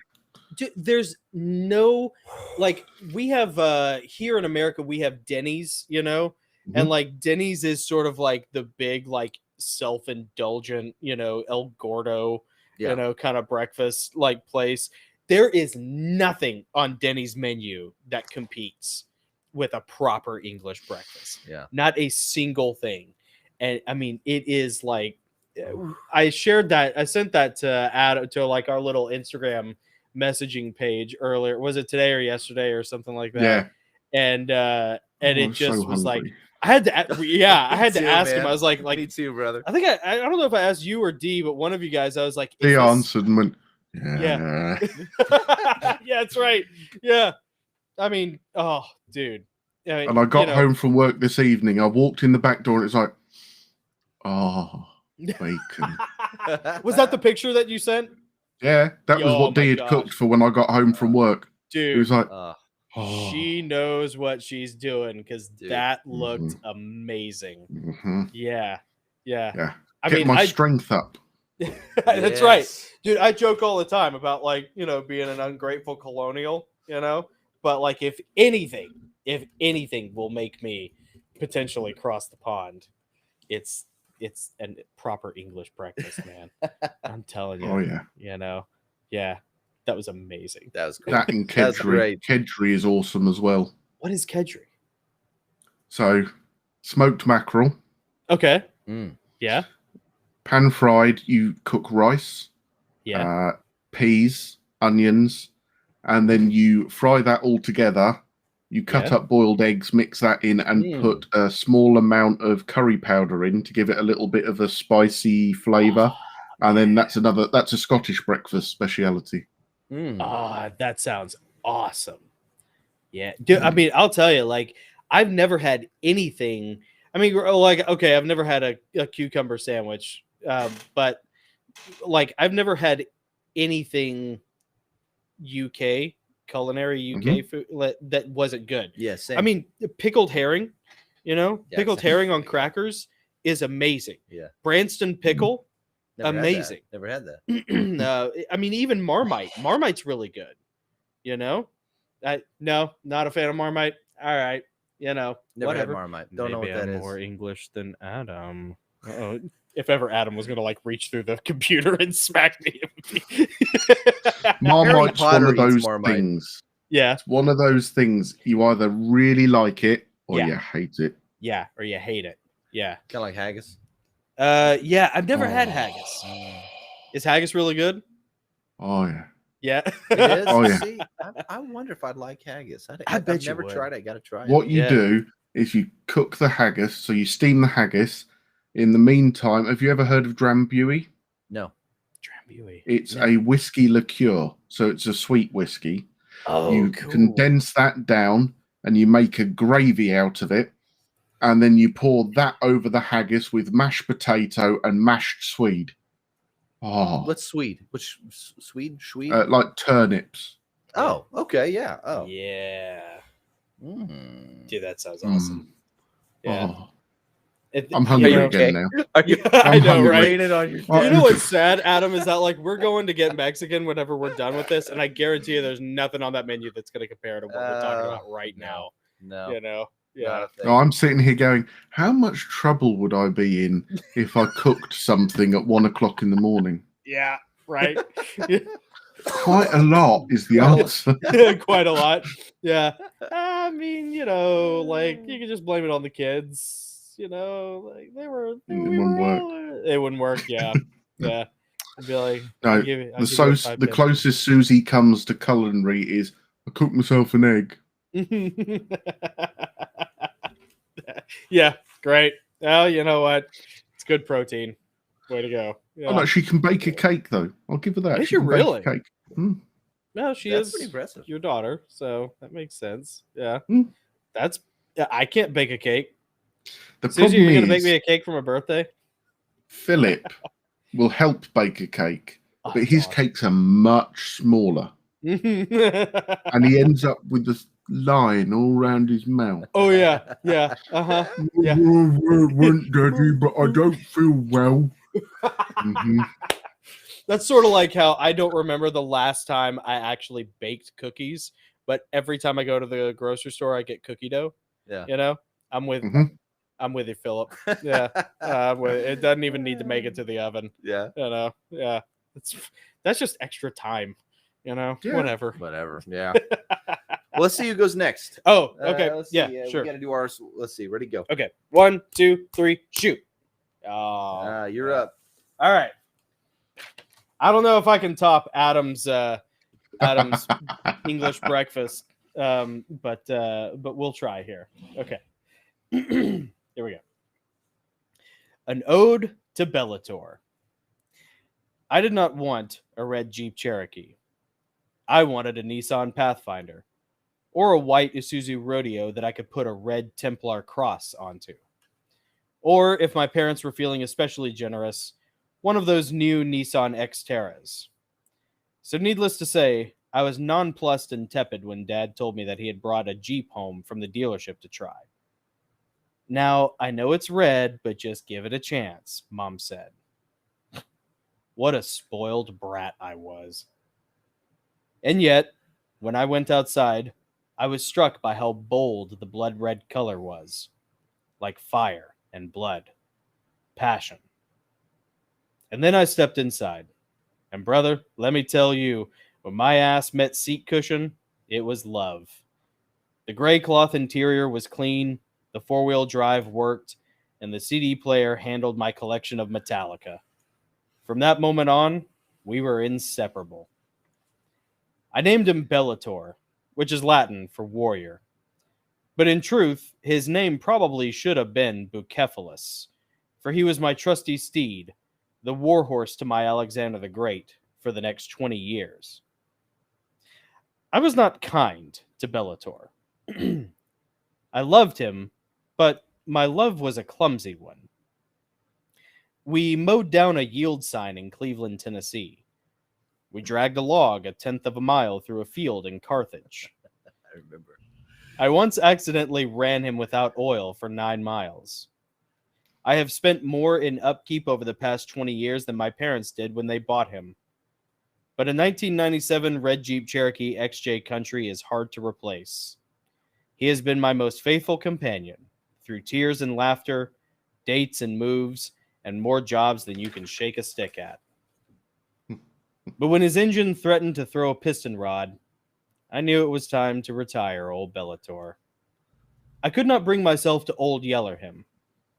dude, there's no, like, we have here in America we have Denny's, you know, and like Denny's is sort of like the big, like, self-indulgent, you know, El Gordo, Yeah. you know, kind of breakfast like place. There is nothing on Denny's menu that competes with a proper English breakfast. Yeah. Not a single thing. And I mean, it is like, I sent that to like our little Instagram messaging page earlier. Was it today or yesterday or something like that? Yeah. And Oh, it I'm just so was like, hungry. I had to, I had to too, ask him. man. I was like, Me too, brother. I think I don't know if I asked you or D, but one of you guys, I was like, He is this- answered and went, yeah. yeah, that's right. Yeah. I mean, oh, dude. I mean, And I got you know, home from work this evening. I walked in the back door and it's like, oh, bacon. Was that the picture that you sent? Yeah, that was Oh what my Dee had gosh. cooked for when I got home from work. It Dude, was like, Uh, oh. she knows what she's doing because Dude. that looked amazing. Mhm. Yeah. Yeah. I Get mean, my strength up. that's right. yes. Dude, I joke all the time about, like, you know, being an ungrateful colonial, you know, but like, if anything will make me potentially cross the pond, it's a proper English breakfast, man. I'm telling you. Oh, yeah. You know, yeah, that was amazing. That was cool. That and That's Kedgeree. great. Kedgeree is awesome as well. What is Kedgeree? So, smoked mackerel, Okay. Mm. Yeah. pan fried, you cook rice, Yeah. peas, onions, and then you fry that all together. You cut Yeah. up boiled eggs, mix that in, and put a small amount of curry powder in to give it a little bit of a spicy flavor. And then that's a Scottish breakfast speciality. Mm. Ah, that sounds awesome. Yeah. Dude, I mean, I'll tell you, like, I've never had anything. I mean, like, okay, I've never had a cucumber sandwich, but like, I've never had anything UK culinary UK food that wasn't good. Yeah, same. I mean, pickled herring, you know, Yeah, pickled same. herring on crackers is amazing. Yeah. Branston pickle, amazing. Never had that. I mean, even Marmite. Marmite's really good. You know, no, not a fan of Marmite. All right, you know, Never whatever. had Marmite. Don't know what that I'm is. more English than Adam. Uh-oh. If ever Adam was gonna like reach through the computer and smack me, it would be... Marmite's Potter one of eats those Marmite. things. Yeah, It's one of those things you either really like it or Yeah. you hate it. yeah, or you hate it. Yeah, Kind of like haggis. yeah. I've never had Oh. haggis. Is haggis really good? Oh yeah. Yeah, It is. Oh, yeah. See, I wonder if I'd like haggis. I I've bet you never would. tried it. I got to try it. What you Yeah. do is you cook the haggis, so you steam the haggis. In the meantime, have you ever heard of drambuie? No. Drambuie. It's No. a whiskey liqueur, so it's a sweet whiskey. Oh, You cool. condense that down and you make a gravy out of it, and then you pour that over the haggis with mashed potato and mashed swede. Oh, What's Swede? Which Swede? like turnips. Oh, okay, yeah. Oh, Yeah, Mm. dude, that sounds awesome. Yeah, Oh, It- I'm you hungry know- again now. Are you? I I'm know, hungry. right? Laying it on your Oh, You know what's sad, Adam, is that like we're going to get Mexican whenever we're done with this, and I guarantee you there's nothing on that menu that's going to compare to what we're talking about right now. No. You know? not Yeah. a thing. Oh, I'm sitting here going, how much trouble would I be in if I cooked something at 1 o'clock in the morning? Yeah. Right. Quite a lot is the Well, answer. Quite a lot. Yeah. I mean, you know, like you can just blame it on the kids. You know, like they were. It wouldn't work. It wouldn't work. Yeah. Yeah. I'd be like, No, I'll give you a The closest Susie comes to culinary is I cooked myself an egg. 5-10. Yeah. Great. Well, you know what? It's good protein. Way to go. Yeah. Oh no, she can bake a cake though. I'll give her that. Is She she can bake a really? cake. Mm. No, she That's is pretty impressive. your daughter, so that makes sense. Yeah. Hmm. That's. Yeah, I can't bake a cake. The Susie, problem you're gonna bake is me a cake for my birthday? Philip will help bake a cake, Oh, but his God. cakes are much smaller, and he ends up with this line all around his mouth. Oh yeah, yeah, uh-huh. Yeah. Went, Daddy, but I don't feel well. Mhm. That's sort of like how I don't remember the last time I actually baked cookies, but every time I go to the grocery store, I get cookie dough. Yeah. You know, I'm with Mhm. you, Philip. Yeah, it doesn't even need to make it to the oven. Yeah. You know, yeah, that's just extra time. You know, Yeah. whatever. Whatever. Yeah. Well, let's see who goes next. Oh, okay, Let's yeah, see, sure. We got to do ours. Let's see. Ready? Go. Okay, 1, 2, 3, shoot. Oh, You're up. all right. I don't know if I can top Adam's English breakfast, but we'll try here. Okay, here we go. An ode to Bellator. I did not want a red Jeep Cherokee. I wanted a Nissan Pathfinder, or a white Isuzu Rodeo that I could put a red Templar cross onto. Or, if my parents were feeling especially generous, one of those new Nissan Xterras. So needless to say, I was nonplussed and tepid when Dad told me that he had brought a Jeep home from the dealership to try. Now, I know it's red, but just give it a chance, Mom said. What a spoiled brat I was. And yet, when I went outside, I was struck by how bold the blood red color was. Like fire and blood. Passion. And then I stepped inside. And brother, let me tell you, when my ass met seat cushion, it was love. The gray cloth interior was clean, the four-wheel drive worked, and the CD player handled my collection of Metallica. From that moment on, we were inseparable. I named him Bellator, which is Latin for warrior. But in truth, his name probably should have been Bucephalus, for he was my trusty steed, the warhorse to my Alexander the Great for the next 20 years. I was not kind to Bellator. I loved him, but my love was a clumsy one. We mowed down a yield sign in Cleveland, Tennessee. We dragged a log 1/10 of a mile through a field in Carthage. I remember. I once accidentally ran him without oil for 9 miles. I have spent more in upkeep over the past 20 years than my parents did when they bought him. But a 1997 red Jeep Cherokee XJ Country is hard to replace. He has been my most faithful companion through tears and laughter, dates and moves, and more jobs than you can shake a stick at. But when his engine threatened to throw a piston rod, I knew it was time to retire old Bellator. I could not bring myself to old Yeller him.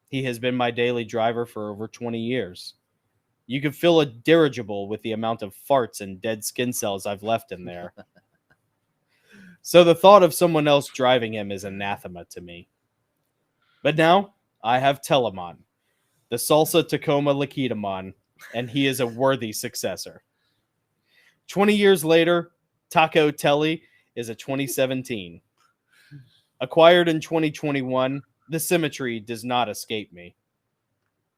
He has been my daily driver for over 20 years. You could fill a dirigible with the amount of farts and dead skin cells I've left in there. So the thought of someone else driving him is anathema to me. But now I have Telemon, the Salsa Tacoma Lakitamon, and he is a worthy successor. 20 years later, Taco Telly is a 2017. Acquired in 2021, the symmetry does not escape me.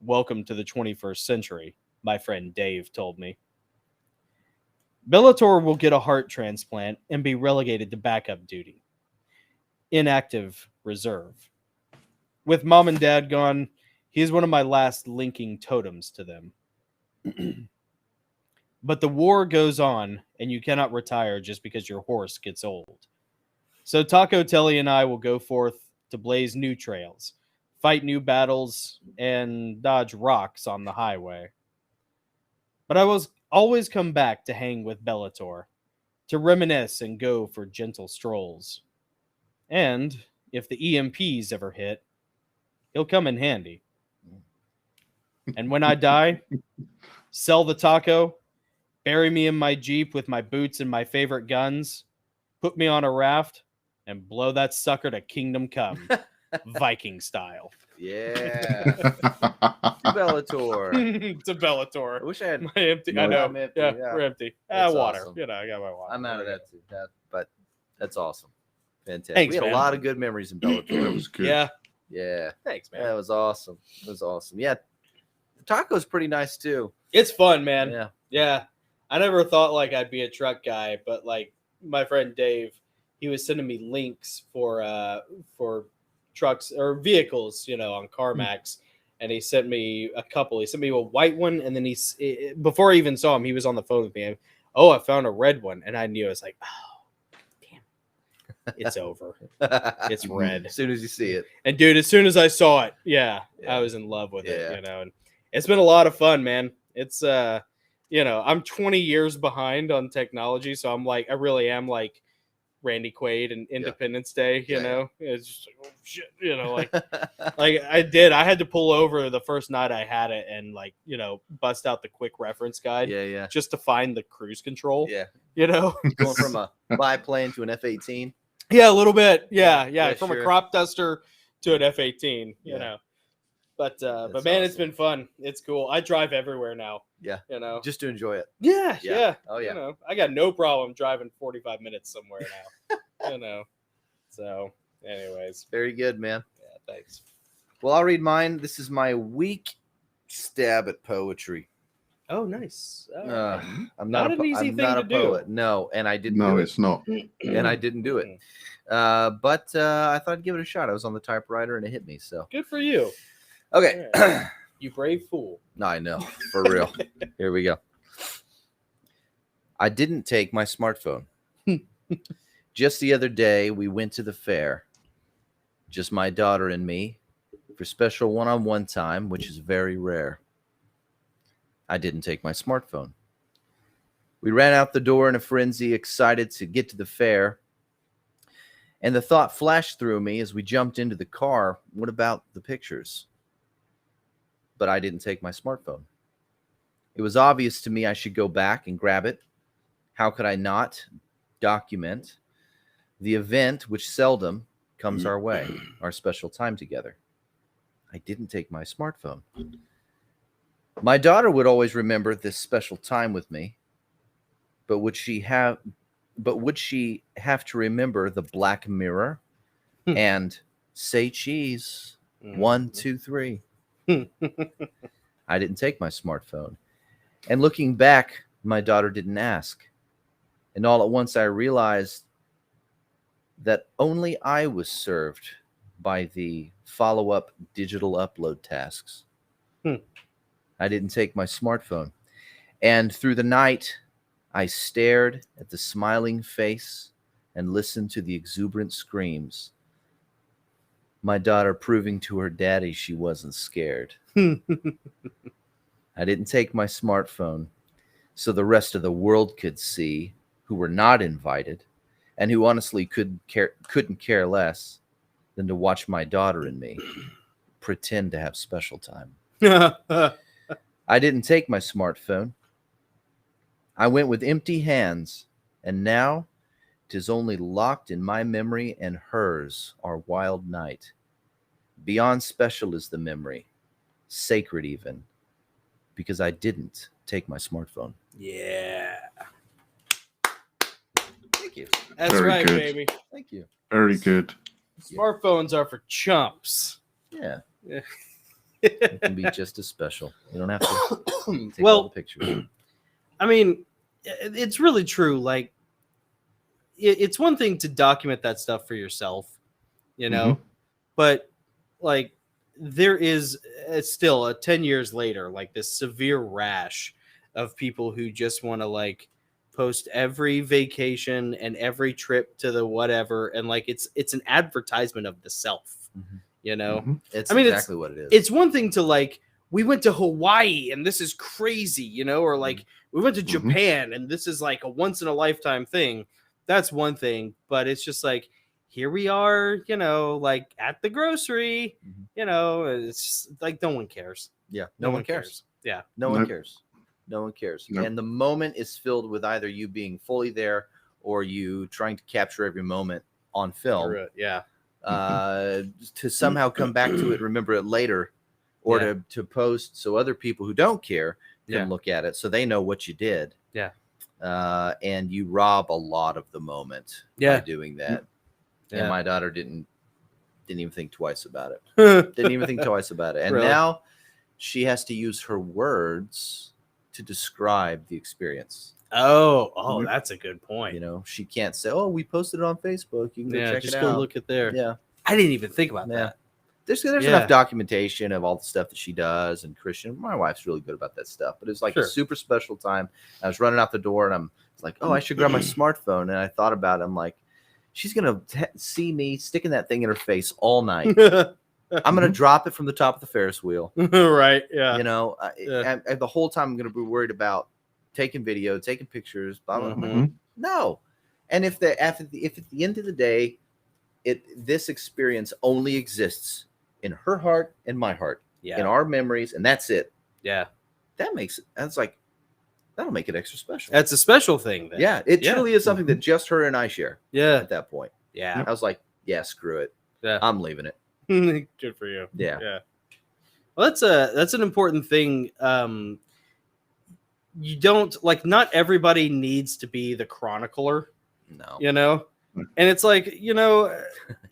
Welcome to the 21st century, my friend Dave told me. Bellator will get a heart transplant and be relegated to backup duty. Inactive reserve. With mom and dad gone, he is one of my last linking totems to them. But the war goes on, and you cannot retire just because your horse gets old. So Taco Telly and I will go forth to blaze new trails, fight new battles, and dodge rocks on the highway. But I will always come back to hang with Bellator, to reminisce and go for gentle strolls. And if the EMPs ever hit, he'll come in handy. And when I die, sell the taco, bury me in my Jeep with my boots and my favorite guns, put me on a raft, and blow that sucker to kingdom come, Viking style. Yeah. Bellator. To Bellator. I wish I had My empty. No, I know. I'm empty, Yeah, yeah. we're empty. That's Water. awesome. You know, I got my water. I'm out of that too. But that's awesome. Fantastic. Thanks, we had man. a lot of good memories in That Bellator. was good. Yeah. Yeah. Thanks, man. That was awesome. It was awesome. Yeah. The taco's pretty nice too. It's fun, man. Yeah. Yeah. I never thought like I'd be a truck guy, but like my friend Dave, he was sending me links for trucks or vehicles, you know, on CarMax. And he sent me a couple. He sent me a white one, and then before I even saw him, he was on the phone with me. Oh, I found a red one, and I knew. I was like, oh, damn, it's over. It's red. As soon as you see it. And dude, as soon as I saw it, Yeah. I was in love with Yeah. it. You know, and it's been a lot of fun, man. It's you know, I'm 20 years behind on technology, so I'm like, I really am like Randy Quaid and Independence Day, you know. It's just like, oh shit, you know, like I had to pull over the first night I had it and like, you know, bust out the quick reference guide Yeah. just to find the cruise control. Yeah. You know? Going from a biplane to an F-18. Yeah, a little bit. Yeah. Yeah, From sure. a crop duster to an F-18, you Yeah. know. But That's man, it's awesome. been fun. It's cool. I drive everywhere now. Yeah. You know. Just to enjoy it. Yeah. Oh, yeah. You know, I got no problem driving 45 minutes somewhere now. You know. So, anyways. Very good, man. Yeah, thanks. Well, I'll read mine. This is my weak stab at poetry. Oh, nice. All Uh, right. I'm Not not, an easy I'm thing not to a do. poet. No, and I didn't No, do it's not. it. And I didn't do it. But I thought I'd give it a shot. I was on the typewriter and it hit me. So Good for you. okay. You brave fool. No, I know. For real. Here we go. I didn't take my smartphone. Just the other day, we went to the fair. Just my daughter and me for special one-on-one time, which is very rare. I didn't take my smartphone. We ran out the door in a frenzy, excited to get to the fair. And the thought flashed through me as we jumped into the car, what about the pictures? But I didn't take my smartphone. It was obvious to me I should go back and grab it. How could I not document the event which seldom comes our way, our special time together? I didn't take my smartphone. My daughter would always remember this special time with me, but would she have to remember the Black Mirror and say cheese? 1, 2, 3. I didn't take my smartphone. And looking back, my daughter didn't ask. And all at once I realized that only I was served by the follow-up digital upload tasks. I didn't take my smartphone. And through the night, I stared at the smiling face and listened to the exuberant screams. My daughter proving to her daddy she wasn't scared. I didn't take my smartphone so the rest of the world could see, who were not invited and who honestly couldn't care less than to watch my daughter and me pretend to have special time. I didn't take my smartphone. I went with empty hands, and now 'tis only locked in my memory and hers our wild night. Beyond special is the memory, sacred even, because I didn't take my smartphone. Yeah. Thank you. That's Very right, good. baby. Thank you. Very good. Smartphones are for chumps. Yeah. Yeah. It can be just as special. You don't have to take all Well, the pictures. I mean, it's really true. Like, it's one thing to document that stuff for yourself, you know, but like there is still 10 years later, like this severe rash of people who just want to like post every vacation and every trip to the whatever. And like, it's an advertisement of the self, you know? It's I mean, exactly what it is. It's one thing to like, we went to Hawaii and this is crazy, you know, or like we went to Japan and this is like a once in a lifetime thing. That's one thing, but it's just like, here we are, you know, like at the grocery, you know, it's just, like, no one cares. Yeah. No one cares. Yeah. No one Nope. cares. No one cares. Nope. And the moment is filled with either you being fully there or you trying to capture every moment on film Yeah. to somehow come back to it, remember it later, or to post so other people who don't care can look at it so they know what you did. Yeah. And you rob a lot of the moment by doing that. And my daughter didn't even think twice about it. Didn't even think twice about it. And Really? now she has to use her words to describe the experience. Oh, that's a good point. You know, she can't say, "Oh, we posted it on Facebook. You can go check just it go out." look at there. Yeah. I didn't even think about that. There's enough documentation of all the stuff that she does, and Christian. My wife's really good about that stuff, but it was like a super special time. I was running out the door, and I'm like, "Oh, I should grab my smartphone." And I thought about it. I'm like, she's gonna see me sticking that thing in her face all night. I'm gonna drop it from the top of the Ferris wheel. Right? Yeah. You know, and the whole time I'm gonna be worried about taking video, taking pictures. Blah, blah, blah. No, and if at the end of the day, this experience only exists in her heart and my heart, in our memories, and that's it. Yeah. That'll make it extra special. That's a special thing. Then. Yeah, it truly is something that just her and I share. Yeah. At that point. Yeah. I was like, yeah, screw it. Yeah. I'm leaving it. Good for you. Yeah. Yeah. Well, that's an important thing. You don't like, not everybody needs to be the chronicler, No. you know? And it's like, you know,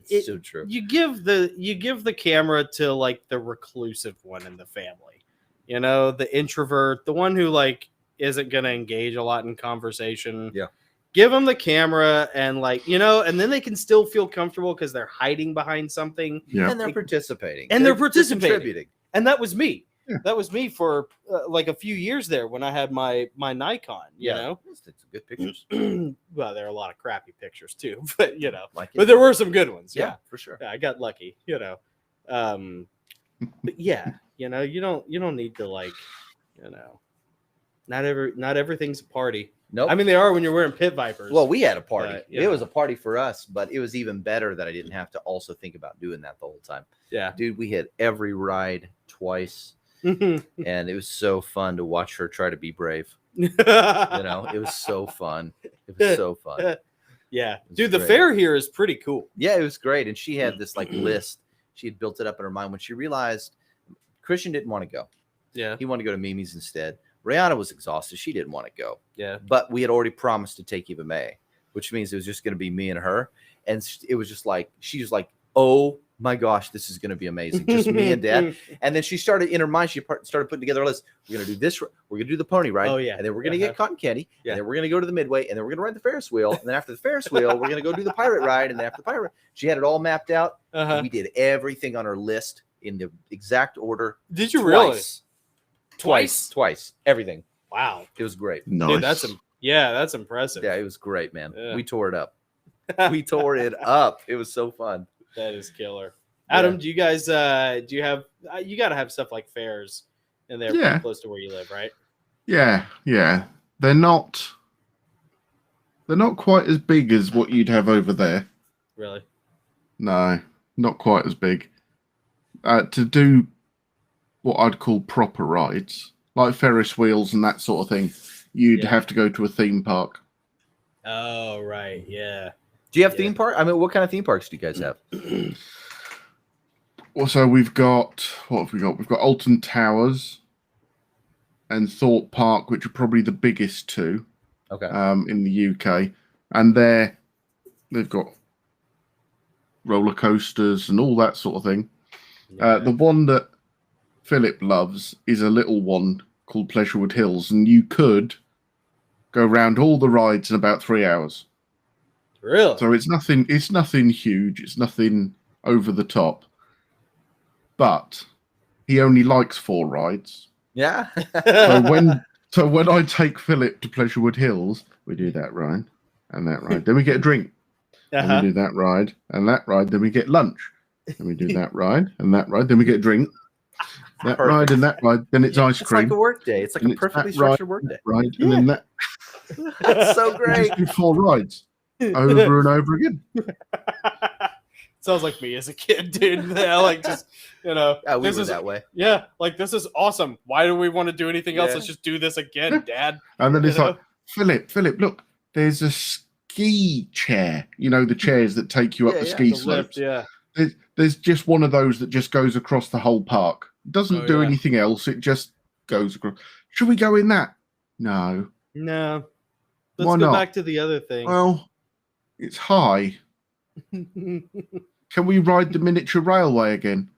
It's so true. you give the camera to like the reclusive one in the family, you know, the introvert, the one who like isn't going to engage a lot in conversation. Yeah. Give them the camera and like, you know, and then they can still feel comfortable because they're hiding behind something. Yeah. And they're participating. They're participating. contributing. And that was me. Yeah. That was me for like a few years there when I had my Nikon, you know. It's good pictures. Well, there are a lot of crappy pictures too, but you know, Like but there were some good ones. yeah, for sure. Yeah, I got lucky, you know. But yeah, you know, you don't need to like, you know, not everything's a party. Nope. I mean, they are when you're wearing pit vipers. Well, we had a party. Yeah. It was a party for us, but it was even better that I didn't have to also think about doing that the whole time. yeah. Dude, we hit every ride twice, and it was so fun to watch her try to be brave. You know, it was so fun. It was so fun. Yeah, was dude, the great. fair here is pretty cool. Yeah, it was great. And she had this like list. She had built it up in her mind when she realized Christian didn't want to go. Yeah, He wanted to go to Mimi's instead. Rihanna was exhausted. She didn't want to go. yeah, But we had already promised to take Eva May, which means it was just going to be me and her. And it was just like, she was like, oh my gosh, this is going to be amazing. Just me and Dad. And then she started in her mind. She started putting together a list. We're going to do this. We're going to do the pony ride. Oh, yeah. And then we're going to get cotton candy. Yeah. And then we're going to go to the Midway. And then we're going to ride the Ferris wheel. And then after the Ferris wheel, we're going to go do the pirate ride. And then after the pirate, she had it all mapped out. And we did everything on her list in the exact order. Did you really? Twice. Everything. Wow. It was great. Nice. Dude, that's impressive. Yeah, it was great, man. Yeah. We tore it up. We tore it up. It was so fun. That is killer. Adam, do you guys do you have you got to have stuff like fairs in there pretty close to where you live, right? Yeah. They're not quite as big as what you'd have over there. Really? No, not quite as big. To do what I'd call proper rides, like Ferris wheels and that sort of thing, you'd have to go to a theme park. Oh, right. Yeah. Do you have theme park? I mean, what kind of theme parks do you guys have? Also, we've got, what have we got? We've got Alton Towers and Thorpe Park, which are probably the biggest two in the UK. And they've got roller coasters and all that sort of thing. Yeah. The one that Philip loves is a little one called Pleasurewood Hills, and you could go around all the rides in about 3 hours. Really? So it's nothing huge. It's nothing over the top. But he only likes 4 rides. Yeah. So when I take Philip to Pleasurewood Hills, we do that ride and that ride. Then we get a drink. Then we do that ride and that ride. Then we get lunch. Then we do that ride and that ride. Then we get a drink. That ride and that ride. Then it's ice cream. It's like a work day. It's like a perfectly structured work day. Right. And then that. That's so great. Just do 4 rides over and over again. Sounds like me as a kid, dude. Yeah, like just Yeah, we were that way. Yeah, like this is awesome. Why do we want to do anything else? Let's just do this again, Dad. And then it's like, Philip, look, there's a ski chair. You know, the chairs that take you up the ski slopes. There's just one of those that just goes across the whole park. It doesn't do anything else. It just goes across. Should we go in that? No. No. Why Let's go not? back to the other thing. Well, it's high. Can we ride the miniature railway again?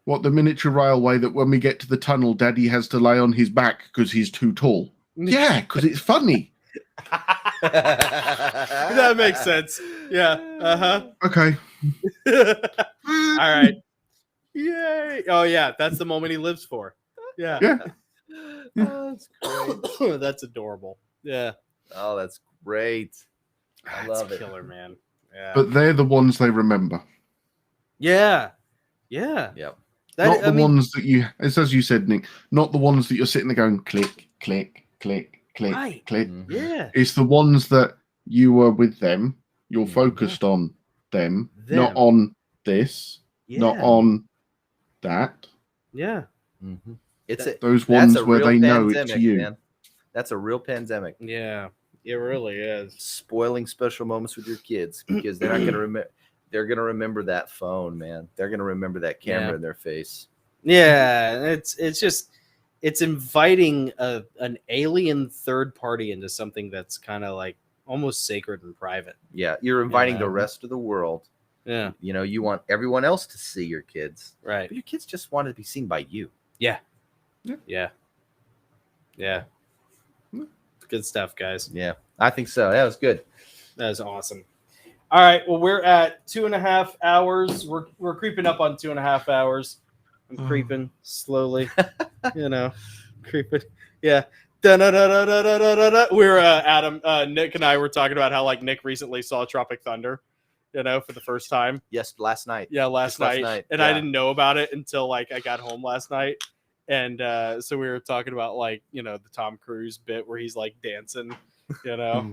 What, the miniature railway that when we get to the tunnel, Daddy has to lay on his back because he's too tall? Yeah, because it's funny. That makes sense. Yeah. Okay. All right. Yay. Oh, yeah. That's the moment he lives for. Yeah. Oh, that's great. That's adorable. Yeah. Oh, that's great. I love it. Killer, man. Yeah. But they're the ones they remember. Yeah. Yep. Not the ones that you, it's as you said, Nick, not the ones that you're sitting there going click, click, click, click, Right. click. Yeah. It's the ones that you were with them, you're focused on them, not on this, not on that. Yeah. Mm-hmm. It's those ones where real they know it's you. Man. That's a real pandemic. Yeah. It really is. Spoiling special moments with your kids because they're not going to remember. They're going to remember that phone, man. They're going to remember that camera in their face. Yeah, it's just it's inviting an alien third party into something that's kind of like almost sacred and private. Yeah, you're inviting the rest of the world. Yeah, you know, you want everyone else to see your kids, right? But your kids just want to be seen by you. Yeah. Good stuff, guys. Yeah, I think so. That was good. That is awesome. All right, well, we're at 2.5 hours. We're creeping up on 2.5 hours. I'm creeping slowly, creeping. Yeah. We're Adam, Nick, and I were talking about how like Nick recently saw Tropic Thunder, for the first time. Yes, last night. Yeah, last night. And I didn't know about it until like I got home last night. And so we were talking about like, the Tom Cruise bit where he's like dancing, yeah.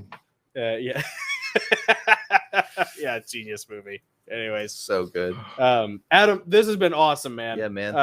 Yeah, genius movie. Anyways, so good. Adam, this has been awesome, man. Yeah, man.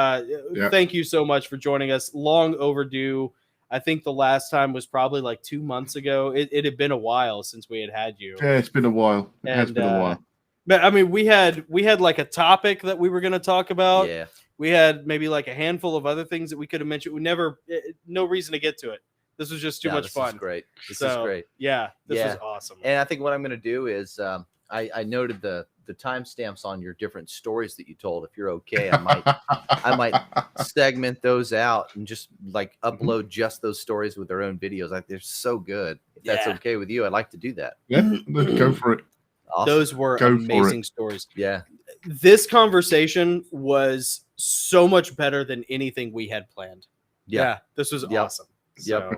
Thank you so much for joining us. Long overdue. I think the last time was probably like 2 months ago. It had been a while since we had you. Yeah, it's been a while. It has been a while. But I mean, we had like a topic that we were going to talk about. Yeah. We had maybe like a handful of other things that we could have mentioned. We never, no reason to get to it. This was just too much fun. This is great. This is great. Yeah, this was awesome. And I think what I'm going to do is I noted the the timestamps on your different stories that you told. If you're okay, I might segment those out and just like upload just those stories with their own videos. Like they're so good. If that's okay with you, I'd like to do that. Yeah, go for it. Awesome. Those were Go for amazing it. stories. Yeah. This conversation was so much better than anything we had planned. Yeah, this was awesome. So,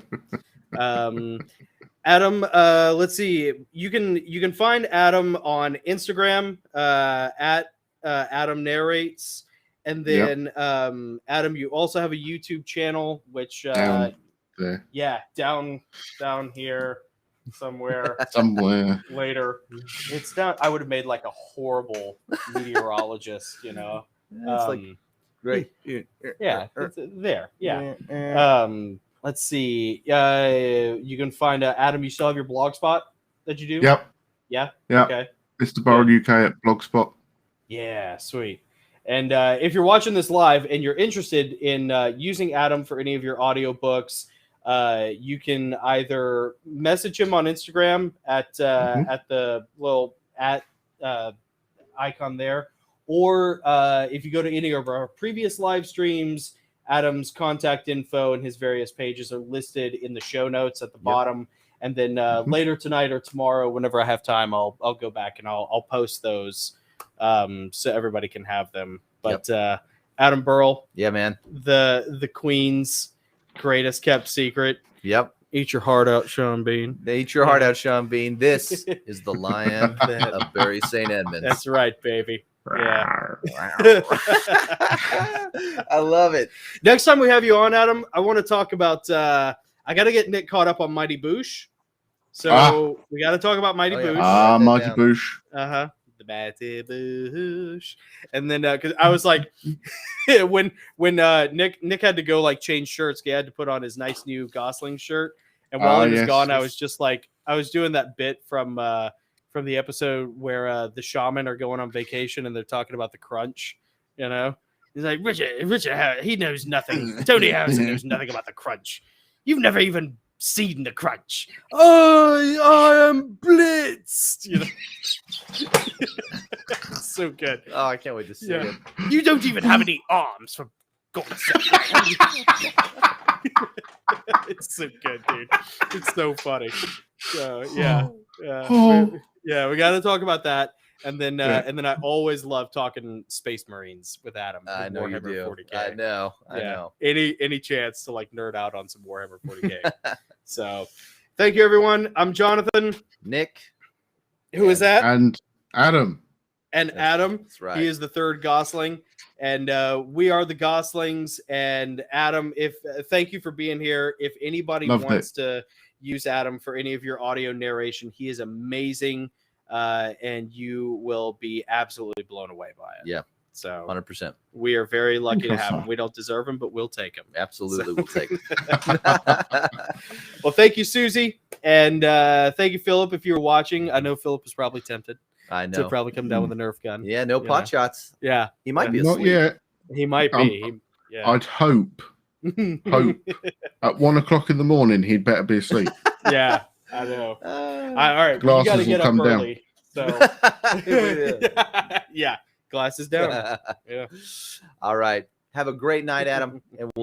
Adam, let's see. You can find Adam on Instagram at Adam Narrates, and then Adam, you also have a YouTube channel, which Down there. down here somewhere. Somewhere. Later, it's down. I would have made like a horrible meteorologist, you know. It's like great. Yeah, it's there. Yeah. Let's see. You can find Adam. You still have your blog spot that you do? Yep. Yeah. Yeah. Okay. Mr. Burrell UK at Blogspot. Yeah. Sweet. And if you're watching this live and you're interested in using Adam for any of your audiobooks, you can either message him on Instagram at the little icon there, or if you go to any of our previous live streams, Adam's contact info and his various pages are listed in the show notes at the bottom. And then later tonight or tomorrow, whenever I have time, I'll go back and I'll post those so everybody can have them. But Adam Burrell, yeah, man, the Queen's greatest kept secret. Yep. Eat your heart out, Sean Bean. Eat your heart out, Sean Bean. This is the Lion of Bury St. Edmunds. That's right, baby. Yeah. I love it. Next time we have you on, Adam, I want to talk about I got to get Nick caught up on Mighty Boosh. So we got to talk about Mighty Boosh. Mighty Boosh. The Mighty Boosh. And then because I was like when Nick had to go like change shirts, he had to put on his nice new Gosslings shirt. And while he was gone, I was just like I was doing that bit from the episode where the shaman are going on vacation and they're talking about the crunch, you know. He's like, Richard, he knows nothing. Tony Harrison knows nothing about the crunch. You've never even seen the crunch. I am blitzed. You know? So good. Oh, I can't wait to see it. You don't even have any arms, for God's sake. It's so good, dude. It's so funny. So we got to talk about that. And then I always love talking Space Marines with Adam. I know you do. 40K. I know. Any chance to like nerd out on some Warhammer 40K. So thank you, everyone. I'm Jonathan. Nick. Who is that? And Adam. And Adam. That's right. He is the third Gosling. And we are the Goslings. And Adam, thank you for being here. If anybody wants to use Adam for any of your audio narration, he is amazing. And you will be absolutely blown away by it. Yeah. So 100%. We are very lucky to have him. We don't deserve him, but we'll take him. Absolutely, we'll take him. Well, thank you, Susie. And thank you, Philip, if you're watching. I know Philip is probably tempted. I know. To probably come down with a Nerf gun. Yeah, no pot shots. Yeah. He might be asleep. Not yet. He might be. I'd hope. At 1 o'clock in the morning, he'd better be asleep. Yeah, I know. All right. Glasses you got to get will up come early. So. Yeah. Glasses down. Yeah. All right. Have a great night, Adam. And we'll